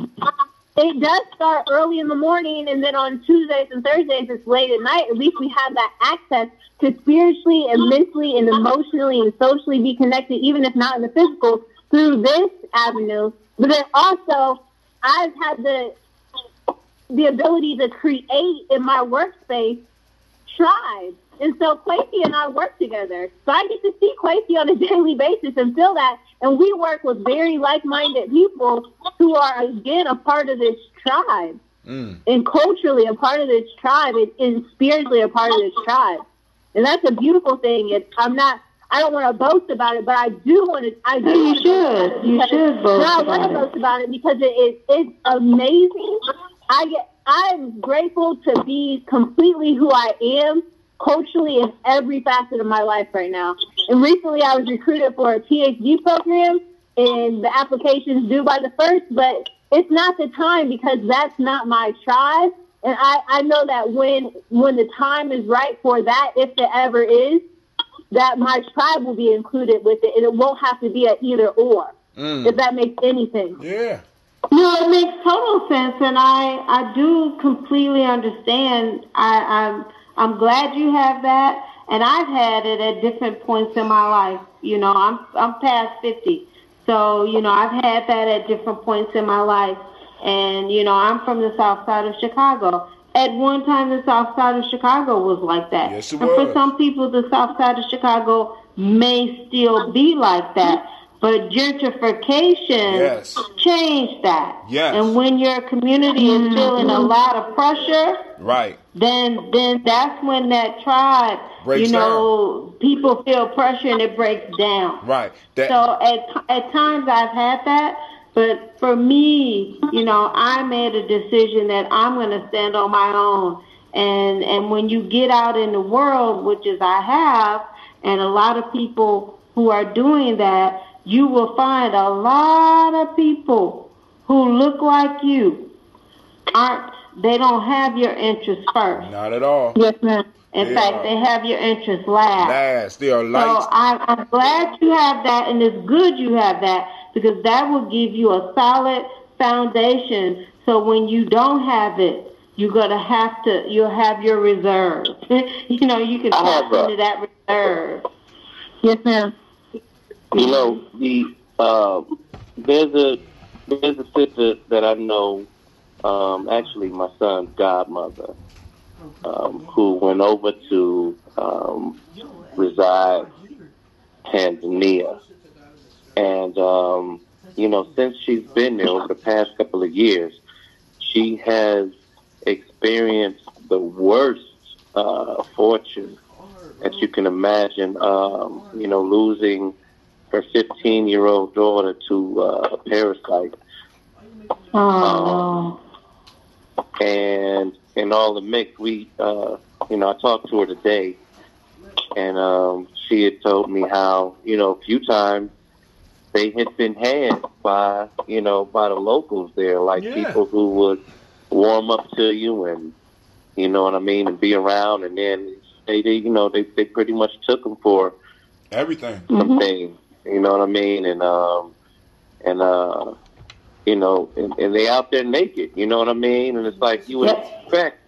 it does start early in the morning, and then on Tuesdays and Thursdays it's late at night. At least we have that access to spiritually and mentally and emotionally and socially be connected, even if not in the physical, through this avenue. But then also, I've had the ability to create in my workspace tribes. And so Quasi and I work together. So I get to see Quasi on a daily basis and feel that. And we work with very like-minded people who are, again, a part of this tribe. And culturally a part of this tribe, and spiritually a part of this tribe. And that's a beautiful thing. I don't want to boast about it, but I do want to. You should boast about it. I want to boast about it because it's amazing. I'm grateful to be completely who I am culturally in every facet of my life right now. And recently I was recruited for a PhD program, and the application's due by the 1st, but it's not the time because that's not my tribe. And I know that when the time is right for that, if it ever is, that my tribe will be included with it, and it won't have to be an either or, if that makes any sense. Yeah. No, it makes total sense, and I do completely understand. I'm glad you have that, and I've had it at different points in my life. You know, I'm past 50, so you know I've had that at different points in my life, and you know I'm from the South Side of Chicago. At one time, the South Side of Chicago was like that, Yes, it and was. for some people, the South Side of Chicago may still be like that. But gentrification Yes. changed that. Yes. And when your community is feeling a lot of pressure, Right. then that's when that tribe, Breaks you know, people feel pressure and it breaks down. Right. That. So at times I've had that, but for me, you know, I made a decision that I'm going to stand on my own. And when you get out in the world, which is I have, and a lot of people who are doing that, you will find a lot of people who look like you they don't have your interests first. Not at all. Yes, ma'am. In fact, they have your interests last. They are light. So I'm glad you have that, and it's good you have that, because that will give you a solid foundation. So when you don't have it, you'll have your reserve. You know, you can tap into that reserve. Yes, ma'am. You know, there's a sister that I know, actually my son's godmother, who went over to reside Tanzania, and you know, since she's been there over the past couple of years, she has experienced the worst fortune that you can imagine. You know, losing her 15-year-old daughter to a parasite. And in all the mix, we, you know, I talked to her today, and she had told me how, you know, a few times they had been had by, you know, by the locals there, like people who would warm up to you and, you know what I mean, and be around, and then they you know, they pretty much took them for everything. Some things, you know what I mean, and you know, and they out there naked, you know what I mean, and it's like you would expect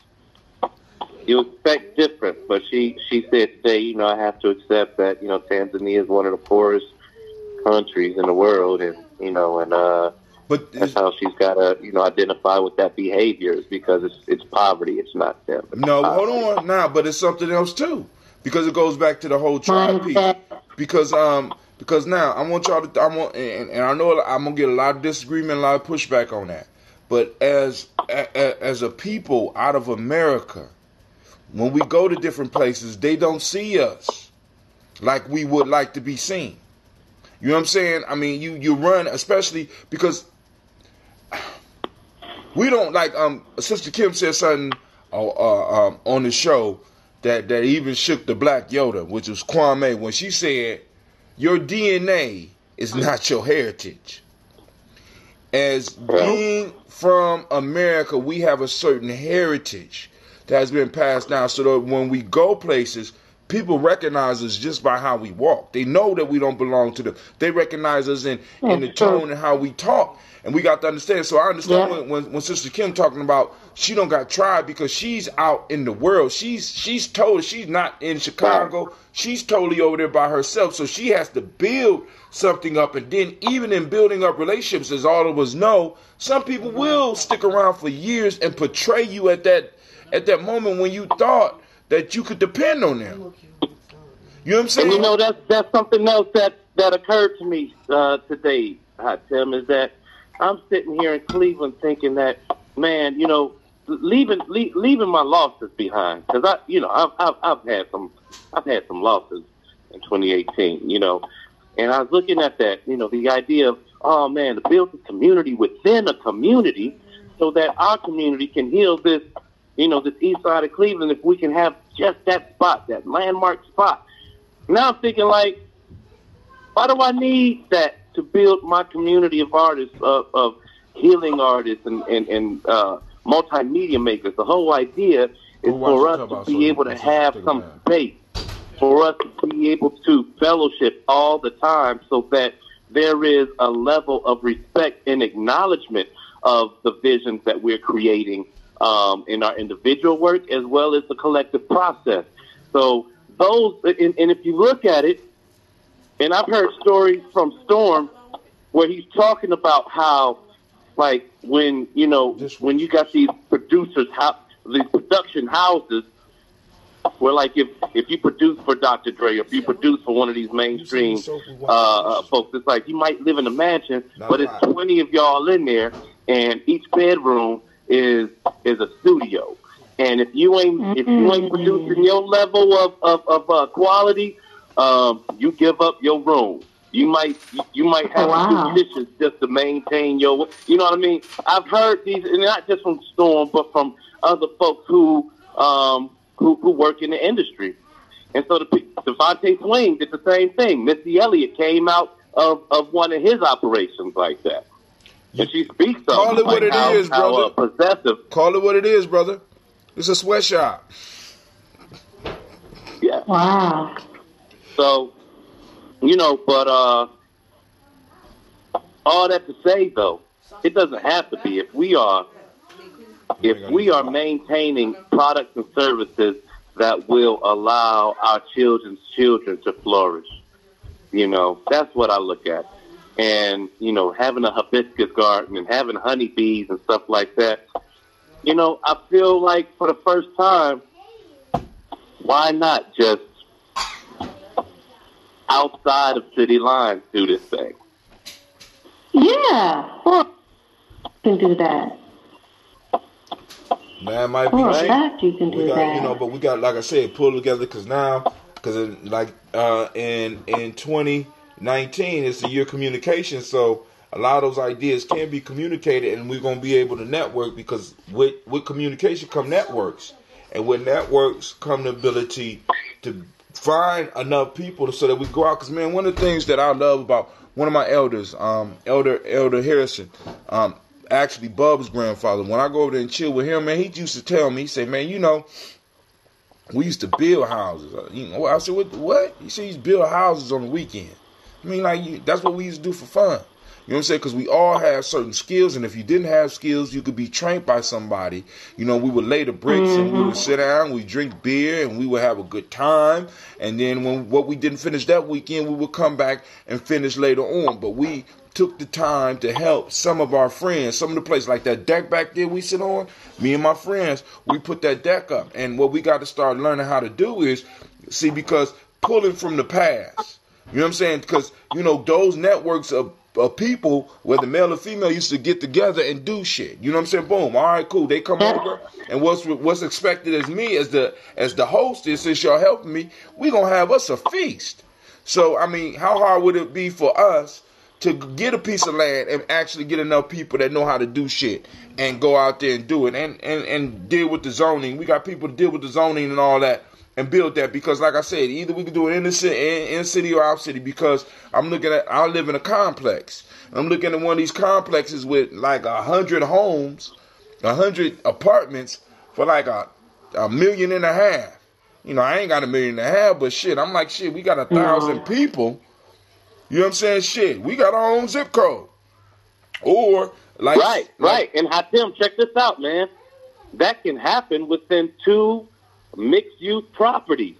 different, but she said today, you know, I have to accept that, you know, Tanzania is one of the poorest countries in the world, and you know, and but that's how she's got to, you know, identify with that behavior, is because it's poverty, it's not them. No, hold on now, but it's something else too, because it goes back to the whole tribe piece. Because now I want y'all to, and I know I'm gonna get a lot of disagreement, a lot of pushback on that, but as a people out of America, when we go to different places, they don't see us like we would like to be seen. You know what I'm saying? I mean, you run, especially because we don't, like, Sister Kim said something on the show that even shook the Black Yoda, which was Kwame, when she said, your DNA is not your heritage. As being from America, we have a certain heritage that has been passed down, so that when we go places, people recognize us just by how we walk. They know that we don't belong to them. They recognize us in the tone and how we talk. And we got to understand. So I understand when Sister Kim talking about she don't got tried because she's out in the world. She's told she's not in Chicago. She's totally over there by herself. So she has to build something up. And then even in building up relationships, as all of us know, some people will stick around for years and portray you at that moment when you thought that you could depend on them. You know what I'm saying? And you know, that's something else that occurred to me today, Tim, is that I'm sitting here in Cleveland thinking that, man, you know, leaving my losses behind, because I've had some losses in 2018, you know, and I was looking at that, you know, the idea of, oh man, to build a community within a community so that our community can heal this, you know, this east side of Cleveland, if we can have just that spot, that landmark spot. Now I'm thinking, like, why do I need that to build my community of artists, of healing artists and multimedia makers? The whole idea is for us to be able to have some space, for us to be able to fellowship all the time, so that there is a level of respect and acknowledgement of the visions that we're creating in our individual work as well as the collective process. So those, and if you look at it, and I've heard stories from Storm where he's talking about how, like, when you got these producers, these production houses, where, like, if you produce for Dr. Dre, or if you produce for one of these mainstream folks, it's like you might live in a mansion, but it's 20 of y'all in there, and each bedroom is a studio. And if you ain't producing your level of quality, you give up your room. You might have to do dishes just to maintain your. You know what I mean? I've heard these, and not just from Storm, but from other folks who work in the industry. And so Devontae Swing did the same thing. Missy Elliott came out of one of his operations like that. And she speaks of Call it what it is, brother. Possessive. Call it what it is, brother. It's a sweatshop. Yeah. Wow. So, but all that to say, though, it doesn't have to be. If we are maintaining products and services that will allow our children's children to flourish, that's what I look at. And, having a hibiscus garden and having honeybees and stuff like that, I feel like for the first time, why not just outside of city lines do this thing? Yeah. Well, you can do that. Man, might be For a fact you can do that. But we got, like I said, pull together because in 2019 it's the year of communication, so a lot of those ideas can be communicated, and we're gonna be able to network because with communication come networks, and with networks come the ability to find enough people so that we go out. Because, man, one of the things that I love about one of my elders, Elder Harrison, actually Bub's grandfather, when I go over there and chill with him, man, he used to tell me, he said, man, we used to build houses. I said, what? He said, he used to build houses on the weekend. I mean, like, that's what we used to do for fun. You know what I'm saying? Because we all have certain skills, and if you didn't have skills, you could be trained by somebody. We would lay the bricks, and we would sit down, we drink beer, and we would have a good time. And then what we didn't finish that weekend, we would come back and finish later on. But we took the time to help some of our friends, some of the places, like that deck back there we sit on, me and my friends, we put that deck up. And what we got to start learning how to do is, because pulling from the past, you know what I'm saying? Because, those networks of people, whether male or female, used to get together and do shit. You know what I'm saying? Boom. All right, cool. They come over, and what's expected as me as the hostess, since y'all helping me, we gonna have us a feast. So I mean, how hard would it be for us to get a piece of land and actually get enough people that know how to do shit and go out there and do it and deal with the zoning? We got people to deal with the zoning and all that. And build that, because like I said, either we can do it in the city or out city, because I live in a complex. I'm looking at one of these complexes with like 100 homes, 100 apartments for like $1.5 million. I ain't got $1.5 million, but shit, I'm like, shit, we got 1,000 people. You know what I'm saying? Shit, we got our own zip code. Or like right. And Hatim, check this out, man. That can happen within 2 mixed-use properties.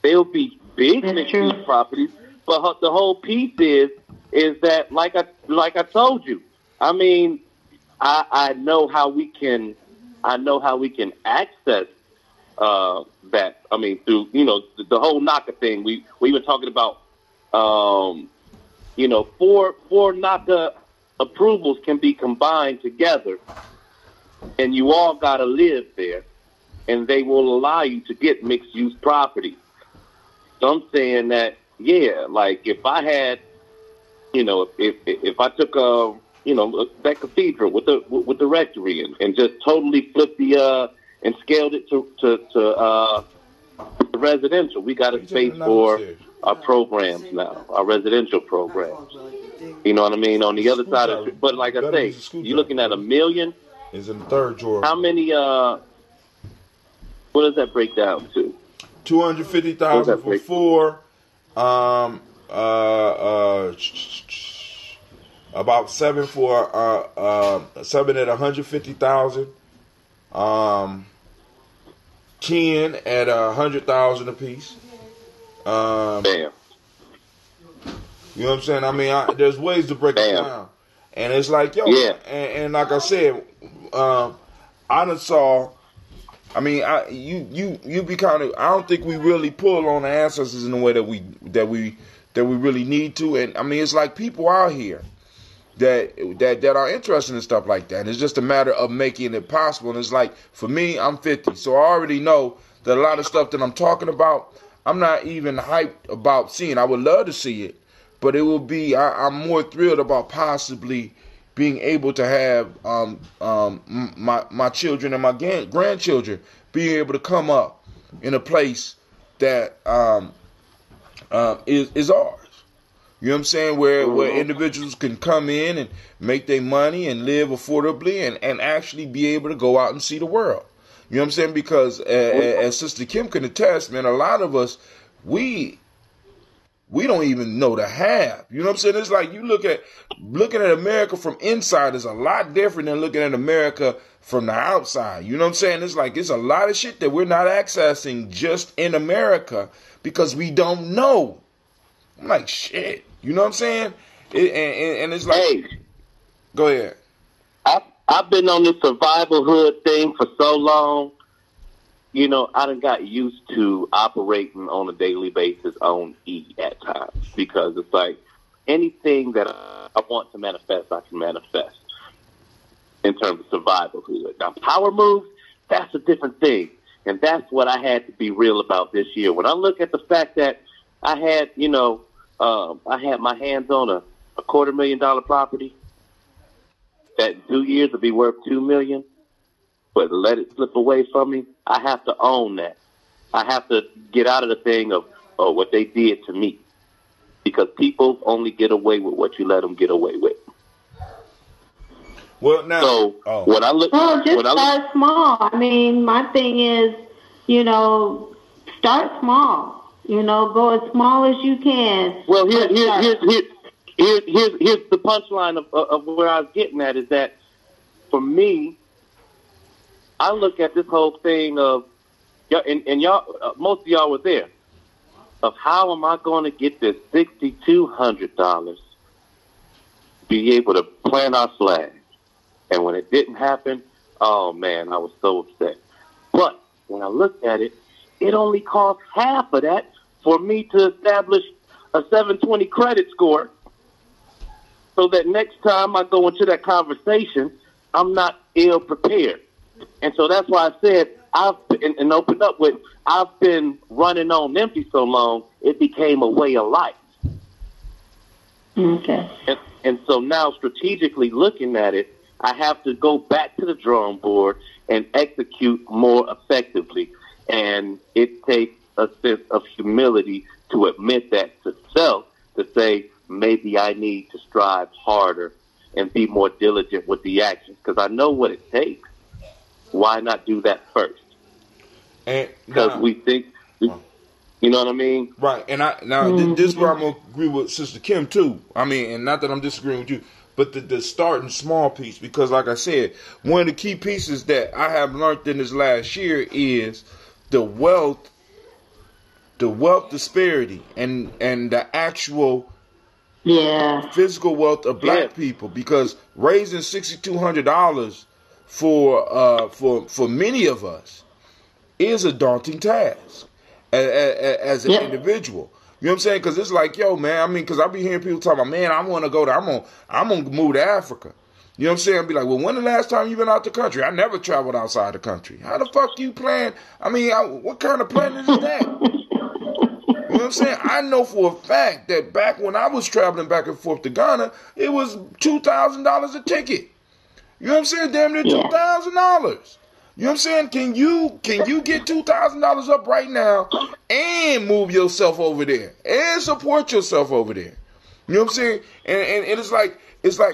They'll be big mixed-use properties, but the whole piece is that, like I told you, I mean, I know how we can access that. I mean, through the whole NACA thing. We were talking about 4 NACA approvals can be combined together, and you all got to live there. And they will allow you to get mixed-use property. So I'm saying that, yeah, like if I had, if I took that cathedral with the rectory and just totally flipped and scaled it to residential, we got a space for our programs now, our residential programs. You know what I mean? On the other side of it, but like I say, you're looking at $1 million. Is in the third drawer. How many? What does that break down to? 250,000 for 4. About 7 at 150,000. 10 at 100,000 apiece. Damn. You know what I'm saying? I mean, there's ways to break it down, and it's like, yo, yeah. and like I said, I done saw. I mean, you be kind of. I don't think we really pull on the ancestors in the way that we really need to, and I mean, it's like people out here that are interested in stuff like that. And it's just a matter of making it possible. And it's like, for me, I'm 50, so I already know that a lot of stuff that I'm talking about, I'm not even hyped about seeing. I would love to see it, but it will be. I'm more thrilled about possibly being able to have my children and my grandchildren being able to come up in a place that is ours. You know what I'm saying? Where individuals can come in and make their money and live affordably and actually be able to go out and see the world. You know what I'm saying? Because as Sister Kim can attest, man, a lot of us, we don't even know the half. You know what I'm saying? It's like looking at America from inside is a lot different than looking at America from the outside. You know what I'm saying? It's like it's a lot of shit that we're not accessing just in America because we don't know. I'm like, shit. You know what I'm saying? And it's like, hey, go ahead. I've been on this survival hood thing for so long. You know, I done got used to operating on a daily basis on E at times because it's like anything that I want to manifest, I can manifest in terms of survival hood. Now, power moves, that's a different thing. And that's what I had to be real about this year. When I look at the fact that I had, I had my hands on a $250,000 property that in 2 years would be worth $2 million, but let it slip away from me. I have to own that. I have to get out of the thing of what they did to me, because people only get away with what you let them get away with. Well, now, so when I look, start small. I mean, my thing is, start small. Go as small as you can. Well, here's the punchline of where I was getting at is that for me, I look at this whole thing of, and y'all, most of y'all were there, of how am I going to get this $6,200, be able to plant our flag. And when it didn't happen, oh man, I was so upset. But when I looked at it, it only cost half of that for me to establish a 720 credit score, so that next time I go into that conversation, I'm not ill prepared. And so that's why I said and opened up with, I've been running on empty so long, it became a way of life. Okay. And so now strategically looking at it, I have to go back to the drawing board and execute more effectively. And it takes a sense of humility to admit that to self, to say, maybe I need to strive harder and be more diligent with the actions, because I know what it takes. Why not do that first? Because we think, you know what I mean? Right. And this is where I'm going to agree with Sister Kim too. I mean, and not that I'm disagreeing with you, but the starting small piece, because like I said, one of the key pieces that I have learned in this last year is the wealth disparity and the actual physical wealth of black people, because raising $6,200 for many of us is a daunting task as an individual. You know what I'm saying? Because it's like, yo, man, I mean, because I be hearing people talking about, man, I want to go there. I'm gonna move to Africa. You know what I'm saying? I'd be like, well, when the last time you been out the country? I never traveled outside the country. How the fuck you plan? I mean, what kind of planning is that? You know what I'm saying? I know for a fact that back when I was traveling back and forth to Ghana, it was $2,000 a ticket. You know what I'm saying? Damn near $2,000. You know what I'm saying? Can you get $2,000 up right now and move yourself over there and support yourself over there? You know what I'm saying? And it's like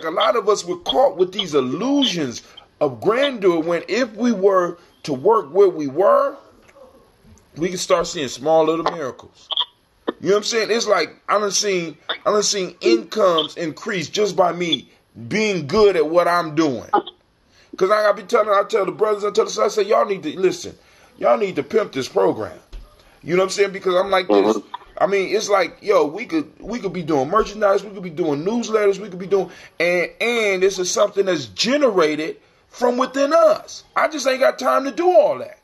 a lot of us were caught with these illusions of grandeur, when if we were to work where we were, we could start seeing small little miracles. You know what I'm saying? It's like I done seen incomes increase just by me being good at what I'm doing. Cause I tell the brothers, I say, y'all need to listen. Y'all need to pimp this program. You know what I'm saying? Because I'm like this. I mean, it's like, yo, we could be doing merchandise, we could be doing newsletters, we could be doing, and this is something that's generated from within us. I just ain't got time to do all that.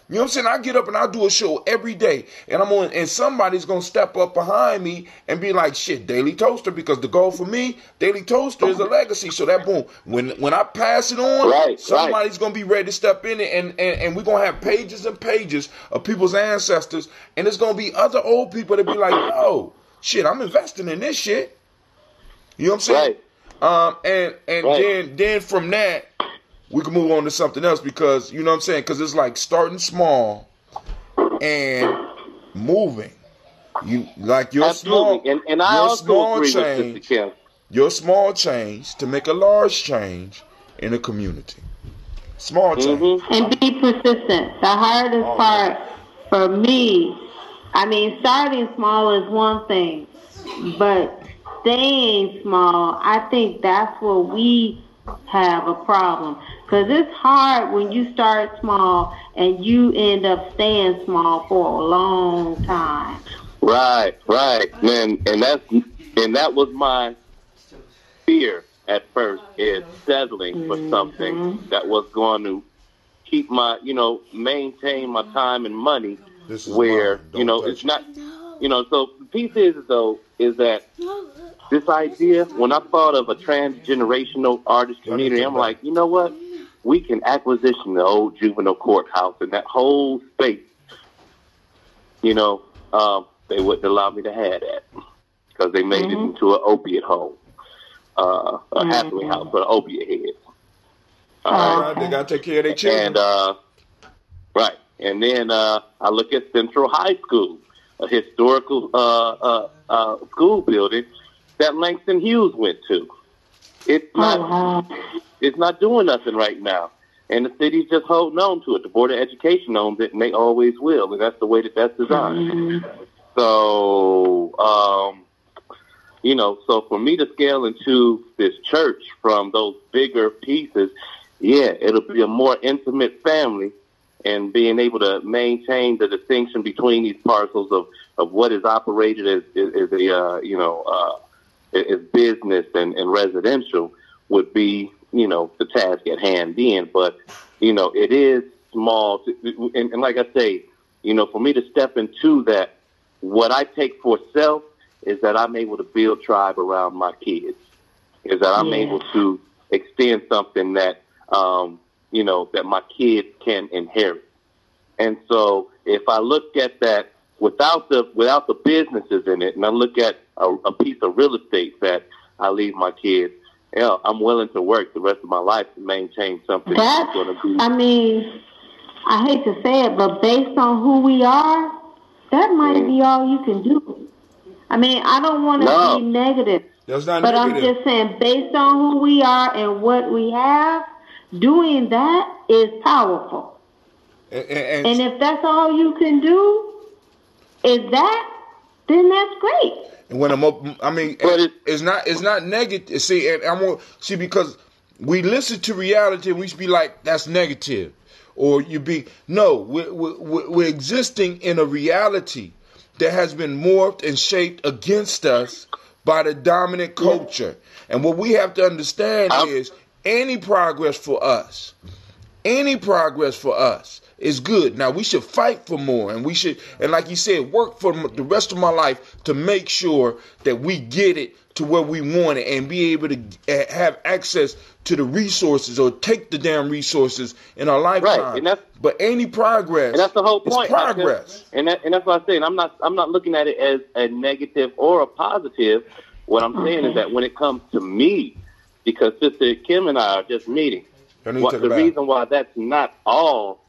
You know what I'm saying? I get up and I do a show every day, and somebody's gonna step up behind me and be like, shit, Daily Toaster, because the goal for me, Daily Toaster is a legacy. So that boom, when I pass it on, somebody's gonna be ready to step in it, and we're gonna have pages and pages of people's ancestors, and there's gonna be other old people that be like, yo, shit, I'm investing in this shit. You know what I'm saying? And then from that, we can move on to something else, because, you know what I'm saying? Because it's like starting small and moving. You like your Absolutely. small, and I your also small agree change, with Sister Kim. Your small change to make a large change in the community. Small change. And be persistent. The hardest part for me, I mean, starting small is one thing, but staying small, I think that's where we have a problem. Because it's hard when you start small and you end up staying small for a long time. Right, man, and that was my fear at first, is settling for something that was going to keep my, maintain my time and money, where, it's not, so the piece is that this idea, when I thought of a transgenerational artist community, I'm like, you know what? We can acquisition the old juvenile courthouse and that whole space. They wouldn't allow me to have that because they made it into an opiate home, a halfway house for the opiate heads. They got to take care of their children. And then I look at Central High School, a historical school building that Langston Hughes went to. It's not doing nothing right now. And the city's just holding on to it. The Board of Education owns it, and they always will. And that's the way that's designed. So, so for me to scale into this church from those bigger pieces, it'll be a more intimate family, and being able to maintain the distinction between these parcels of what is operated as business and residential would be, the task at hand then. But, it is small. And like I say, for me to step into that, what I take for self is that I'm able to build tribe around my kids, is that I'm able to extend something that, that my kids can inherit. And so if I look at that without the businesses in it, and I look at a piece of real estate that I leave my kids, I'm willing to work the rest of my life to maintain something that's going to be. I mean, I hate to say it, but based on who we are, that might be all you can do. I mean, I don't want to be negative, that's not but negative. I'm just saying, based on who we are and what we have, doing that is powerful. And if that's all you can do is that, then that's great. And when it's not negative. See, because we listen to reality and we should be like, that's negative, or we're existing in a reality that has been morphed and shaped against us by the dominant culture. And what we have to understand is any progress for us is good. Now we should fight for more, and we should, and like you said, work for the rest of my life to make sure that we get it to where we want it and be able to have access to the resources, or take the damn resources in our lifetime. Right, but any progress, and that's the whole point. Is progress, and that's what I'm saying. I'm not looking at it as a negative or a positive. What I'm saying is that when it comes to me, because Sister Kim and I are just meeting, the reason why that's not all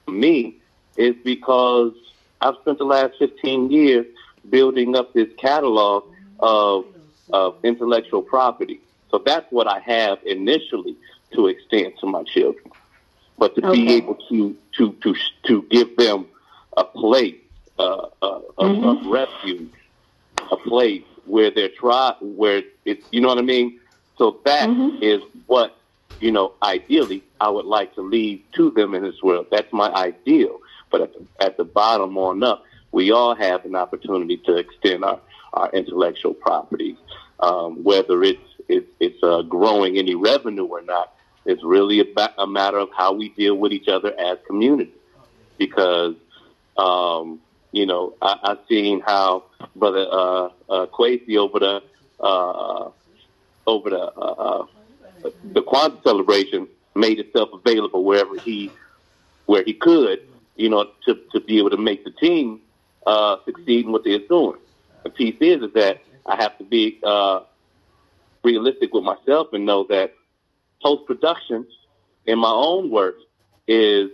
me is because I've spent the last 15 years building up this catalog of intellectual property. So that's what I have initially to extend to my children. But to be able to give them a place of refuge, a place where where it's, you know what I mean? So that is what, ideally I would like to leave to them in this world. That's my ideal. But at the bottom on up, we all have an opportunity to extend our intellectual properties, whether it's growing any revenue or not. It's really a matter of how we deal with each other as community. Because, I've seen how Brother Kwesi over the Kwanzaa celebration made itself available where he could, to be able to make the team succeed in what they're doing. The piece is that I have to be realistic with myself and know that post-production in my own work is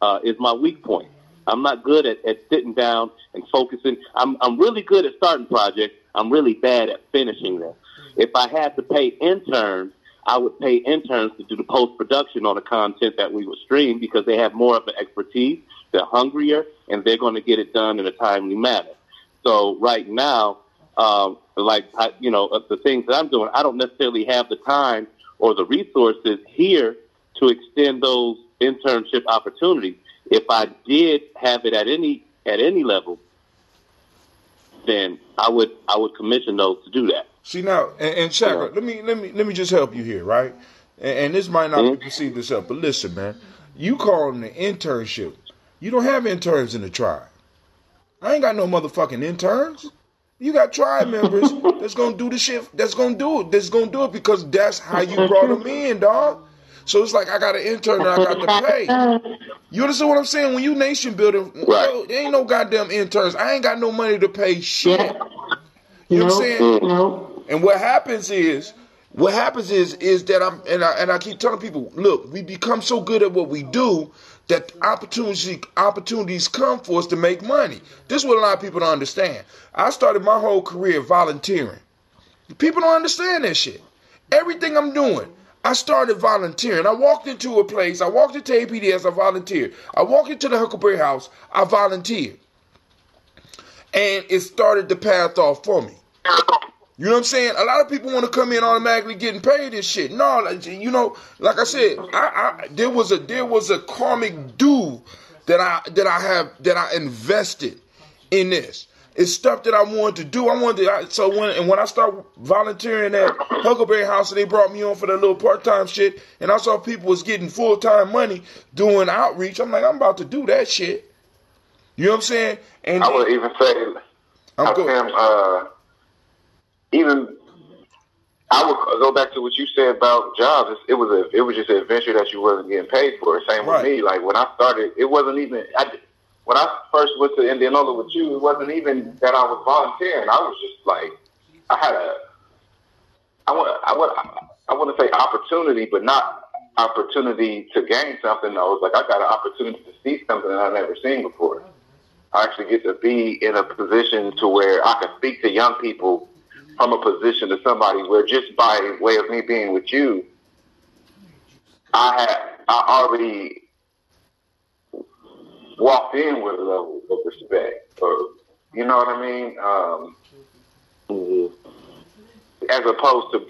my weak point. I'm not good at sitting down and focusing. I'm really good at starting projects. I'm really bad at finishing them. If I had to pay interns, I would pay interns to do the post-production on the content that we would stream because they have more of an expertise, they're hungrier, and they're going to get it done in a timely manner. So right now, the things that I'm doing, I don't necessarily have the time or the resources here to extend those internship opportunities. If I did have it at any level, then I would commission those to do that. See now, and Shaka, let me just help you here, right? And this might not be perceived as help, but listen, man, you calling an internship. You don't have interns in the tribe. I ain't got no motherfucking interns. You got tribe members that's gonna do the shit. That's gonna do it because that's how you brought them in, dog. So it's like I got an intern that I got to pay. You understand what I'm saying? When you nation building, there ain't no goddamn interns. I ain't got no money to pay shit. You know what I'm saying? And what happens is that I keep telling people, look, we become so good at what we do that opportunities come for us to make money. This is what a lot of people don't understand. I started my whole career volunteering. People don't understand that shit. Everything I'm doing, I started volunteering. I walked into a place, I walked into APDS, I volunteered. I walked into the Huckleberry House, I volunteered. And it started the path off for me. You know what I'm saying? A lot of people want to come in automatically getting paid and shit. No, like I said, there was a karmic due that I invested in this. It's stuff that I wanted to do. When I started volunteering at Huckleberry House and they brought me on for that little part-time shit, and I saw people was getting full-time money doing outreach, I'm like, I'm about to do that shit. You know what I'm saying? And I would even say, I would go back to what you said about jobs. It was just an adventure that you wasn't getting paid for. Same with me. Like when I started, it wasn't even. When I first went to Indianola with you, it wasn't even that I was volunteering. I was just like, I want to say opportunity, but not opportunity to gain something. I was like, I got an opportunity to see something that I've never seen before. I actually get to be in a position to where I can speak to young people from a position to somebody where just by way of me being with you, I already walked in with a level of respect, or you know what I mean? As opposed to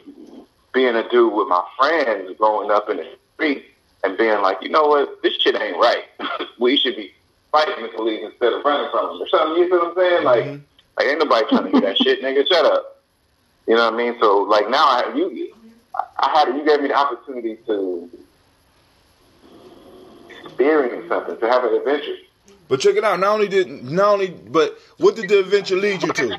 being a dude with my friends growing up in the street and being like, you know what, this shit ain't right. We should be fighting the police instead of running from them or something. You feel what I'm saying? Like ain't nobody trying to hear that shit, nigga. Shut up. You know what I mean? So like now you gave me the opportunity to experience something, to have an adventure. But check it out. But what did the adventure lead you to?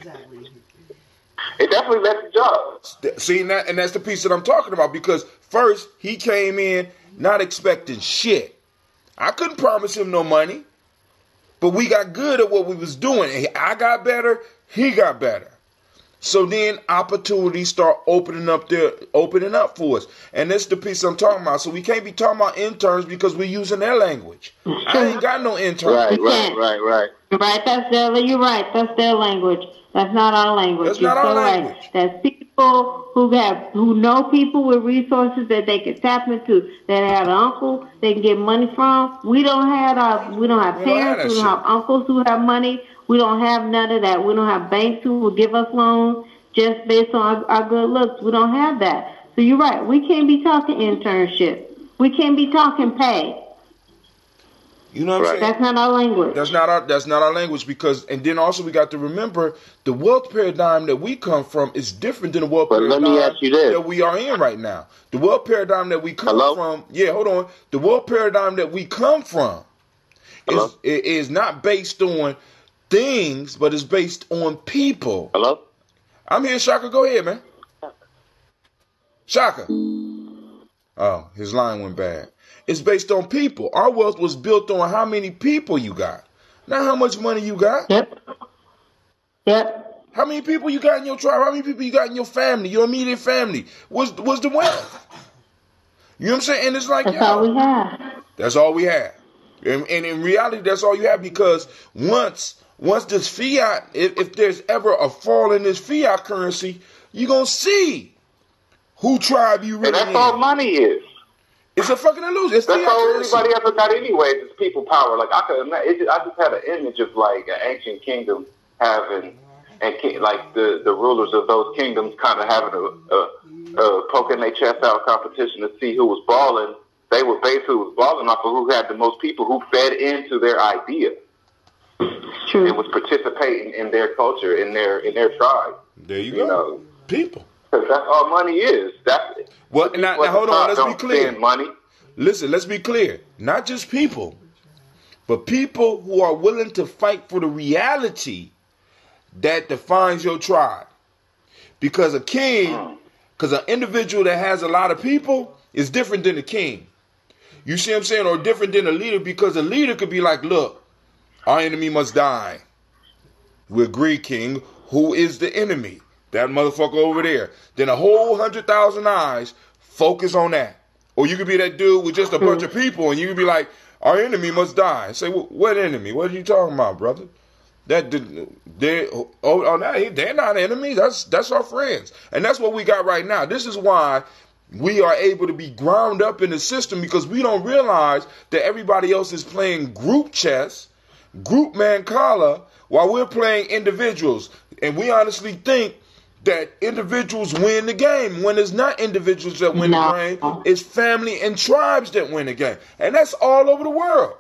It definitely led to jobs. See that, and that's the piece that I'm talking about. Because first he came in not expecting shit. I couldn't promise him no money, but we got good at what we was doing. I got better. He got better. So then opportunities start opening up for us. And that's the piece I'm talking about. So we can't be talking about interns because we're using their language. I ain't got no interns. Right. You're right. That's their language. That's not our language. That's not our language. Right. That's people who know people with resources that they can tap into, that have an uncle they can get money from. We don't have parents, we don't have uncles who have money We don't have none of that. We don't have banks who will give us loans just based on our good looks. We don't have that. So you're right. We can't be talking internship. We can't be talking pay. You know what I'm saying? That's not our language. That's not our language, because, and then also we got to remember the wealth paradigm that we come from is different than the wealth paradigm that we are in right now. The wealth paradigm that we come from, the wealth paradigm that we come from is not based on things, but it's based on people. Hello? I'm here, Shaka. Go ahead, man. Shaka. Oh, his line went bad. It's based on people. Our wealth was built on how many people you got, not how much money you got. Yep. How many people you got in your tribe? How many people you got in your family, your immediate family? Was the wealth. You know what I'm saying? And it's like, that's all we have. That's all we have. And in reality, that's all you have, because once this fiat, if there's ever a fall in this fiat currency, you're going to see who tribe you really And that's all money is. It's a fucking illusion. That's all anybody ever got anyways, is people power. Like, I just had an image of, like, an ancient kingdom having, and like the rulers of those kingdoms kind of having a poking their chest out competition to see who was balling. They were basically balling off of who had the most people who fed into their idea. True. And was participating in their culture, in their tribe. There you go. People. Because that's all money is. That's it. Well, now hold on. Let's be clear. Money. Listen, let's be clear. Not just people, but people who are willing to fight for the reality that defines your tribe. Because an individual that has a lot of people is different than a king. You see what I'm saying? Or different than a leader, because a leader could be like, look, our enemy must die. We agree, king. Who is the enemy? That motherfucker over there. Then a whole 100,000 eyes focus on that. Or you could be that dude with just a bunch of people, and you could be like, our enemy must die. Say, what enemy? What are you talking about, brother? They're not enemies. That's our friends. And that's what we got right now. This is why we are able to be ground up in the system, because we don't realize that everybody else is playing group chess, group mancala, while we're playing individuals. And we honestly think that individuals win the game, when it's not individuals that win the game. It's family and tribes that win the game. And that's all over the world.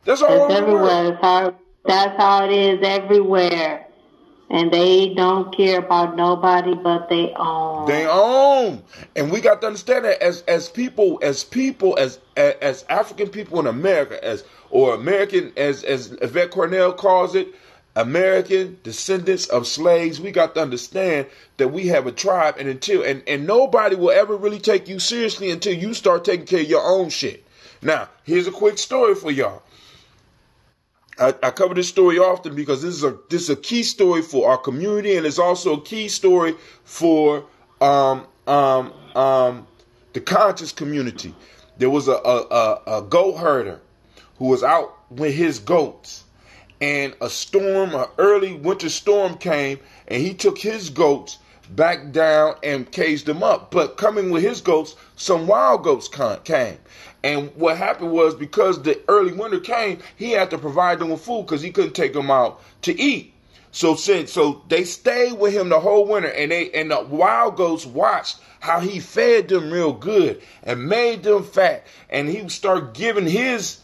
That's all over everywhere. the world. That's how it is everywhere. And they don't care about nobody but they own. They own. And we got to understand that as African people in America, as Yvette Cornell calls it, American descendants of slaves, we got to understand that we have a tribe, and nobody will ever really take you seriously until you start taking care of your own shit. Now, here's a quick story for y'all. I cover this story often because this is a key story for our community, and it's also a key story for the conscious community. There was a goat herder who was out with his goats, and an early winter storm came, and he took his goats back down and caged them up. But coming with his goats, some wild goats came. And what happened was, because the early winter came, he had to provide them with food because he couldn't take them out to eat. So they stayed with him the whole winter, and the wild goats watched how he fed them real good and made them fat. And he would start giving his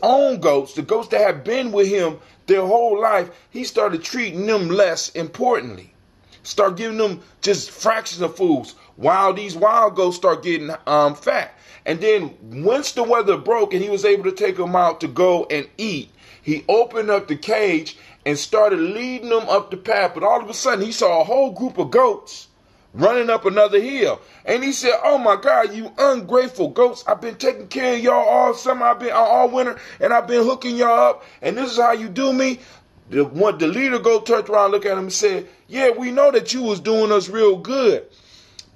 own goats, the goats that had been with him their whole life, he started treating them less importantly. Start giving them just fractions of foods while these wild goats start getting fat. And then once the weather broke and he was able to take them out to go and eat, he opened up the cage and started leading them up the path. But all of a sudden, he saw a whole group of goats running up another hill. And he said, oh my God, you ungrateful goats. I've been taking care of y'all all summer. I've been all winter, and I've been hooking y'all up. And this is how you do me. The leader goat turned around, looked at him and said, yeah, we know that you was doing us real good.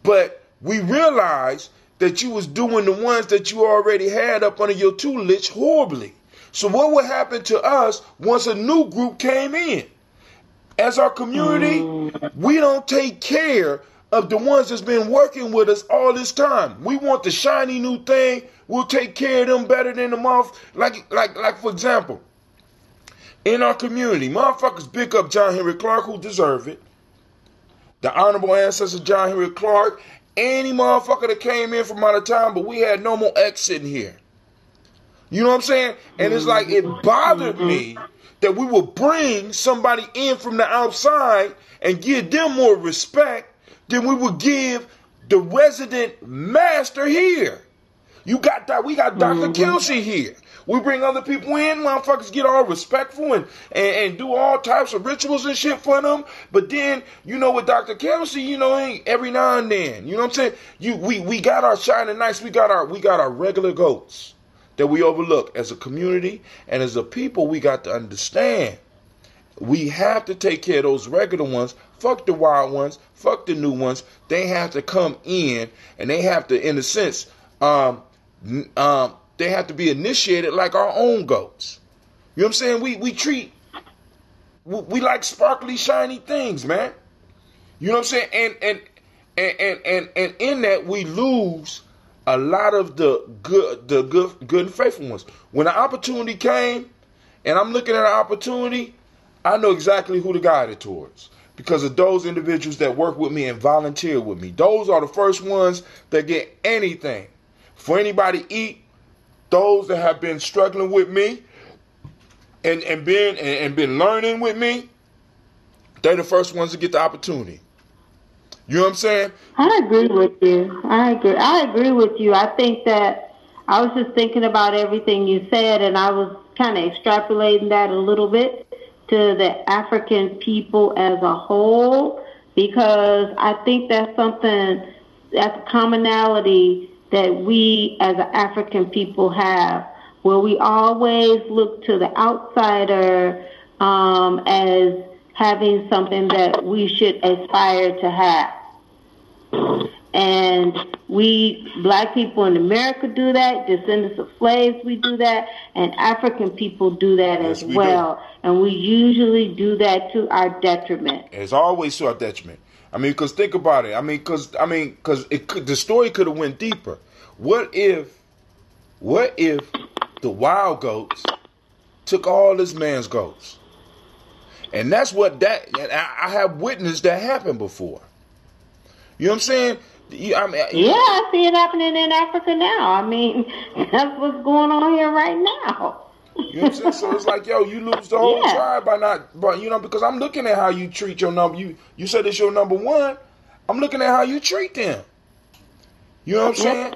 But we realized that you was doing the ones that you already had up under your tutelage horribly. So what would happen to us once a new group came in? As our community, we don't take care of the ones that's been working with us all this time. We want the shiny new thing. We'll take care of them better than the month. Like for example, in our community. Motherfuckers pick up John Henry Clark, who deserve it. The Honorable Ancestor John Henry Clark. Any motherfucker that came in from out of town, but we had no more X sitting here. You know what I'm saying? And it's like, it bothered me that we would bring somebody in from the outside and give them more respect than we would give the resident master here. You got that? We got Dr. Kelsey here. We bring other people in, motherfuckers get all respectful and do all types of rituals and shit for them. But then, you know, with Dr. Kelsey, you know, every now and then, you know what I'm saying? We got our shining nights, we got our regular goats that we overlook as a community and as a people. We got to understand we have to take care of those regular ones. Fuck the wild ones, fuck the new ones. They have to come in and they have to, in a sense, they have to be initiated like our own goats. You know what I'm saying? We like sparkly, shiny things, man. You know what I'm saying? And in that we lose a lot of the good and faithful ones. When the opportunity came, and I'm looking at an opportunity, I know exactly who to guide it towards. Because of those individuals that work with me and volunteer with me. Those are the first ones that get anything. For anybody eat, those that have been struggling with me and been learning with me, they're the first ones to get the opportunity. You know what I'm saying? I agree with you. I agree with you. I think that I was just thinking about everything you said, and I was kind of extrapolating that a little bit to the African people as a whole, because I think that's something, that's a commonality that we as an African people have, where we always look to the outsider as having something that we should aspire to have. And we, black people in America, do that. Descendants of slaves, we do that. And African people do that as well. And we usually do that to our detriment. It's always to our detriment. I mean, because think about it. Because the story could have went deeper. What if the wild goats took all this man's goats? And that's what I have witnessed that happen before. You know what I'm saying? I see it happening in Africa now. I mean, that's what's going on here right now. You know what I'm saying? So it's like, yo, you lose the whole tribe but you know, because I'm looking at how you treat your number. You said it's your number one. I'm looking at how you treat them. You know what I'm saying?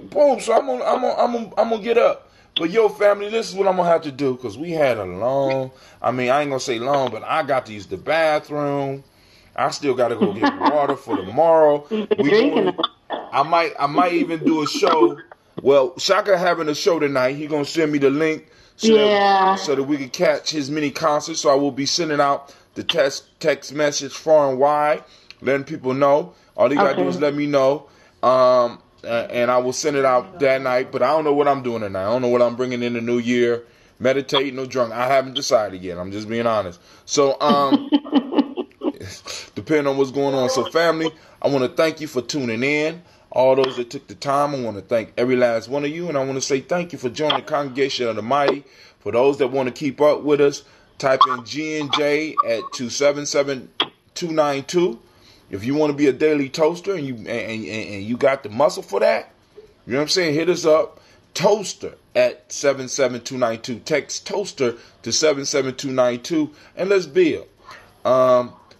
Boom. So I'm gonna get up. But yo, family, this is what I'm gonna have to do, because we had a long. I ain't gonna say long, but I got to use the bathroom. I still got to go get water for tomorrow. I might even do a show. Well, Shaka having a show tonight. He gonna send me the link so that we can catch his mini concert. So I will be sending out the text message far and wide, letting people know. All you gotta do is let me know, and I will send it out that night. But I don't know what I'm doing tonight. I don't know what I'm bringing in the new year. Meditating or drunk. I haven't decided yet. I'm just being honest. So depending on what's going on. So family, I want to thank you for tuning in. All those that took the time, I want to thank every last one of you. And I want to say thank you for joining the Congregation of the Mighty. For those that want to keep up with us, type in G&J at 277292. If you want to be a daily toaster and you got the muscle for that, you know what I'm saying, hit us up. Toaster at 77292. Text toaster to 77292 and let's build.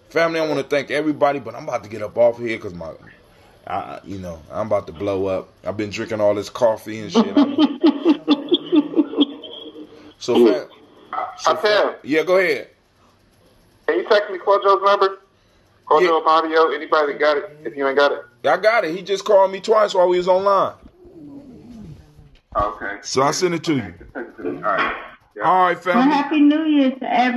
Family, I want to thank everybody, but I'm about to get up off here because I'm about to blow up. I've been drinking all this coffee and shit. Yeah, go ahead. Can you text me Quadro's number? Quadro Mario, anybody that got it? If you ain't got it, I got it. He just called me twice while we was online. Okay. So I sent it to you. All right. All right, family. Well, Happy New Year to everyone.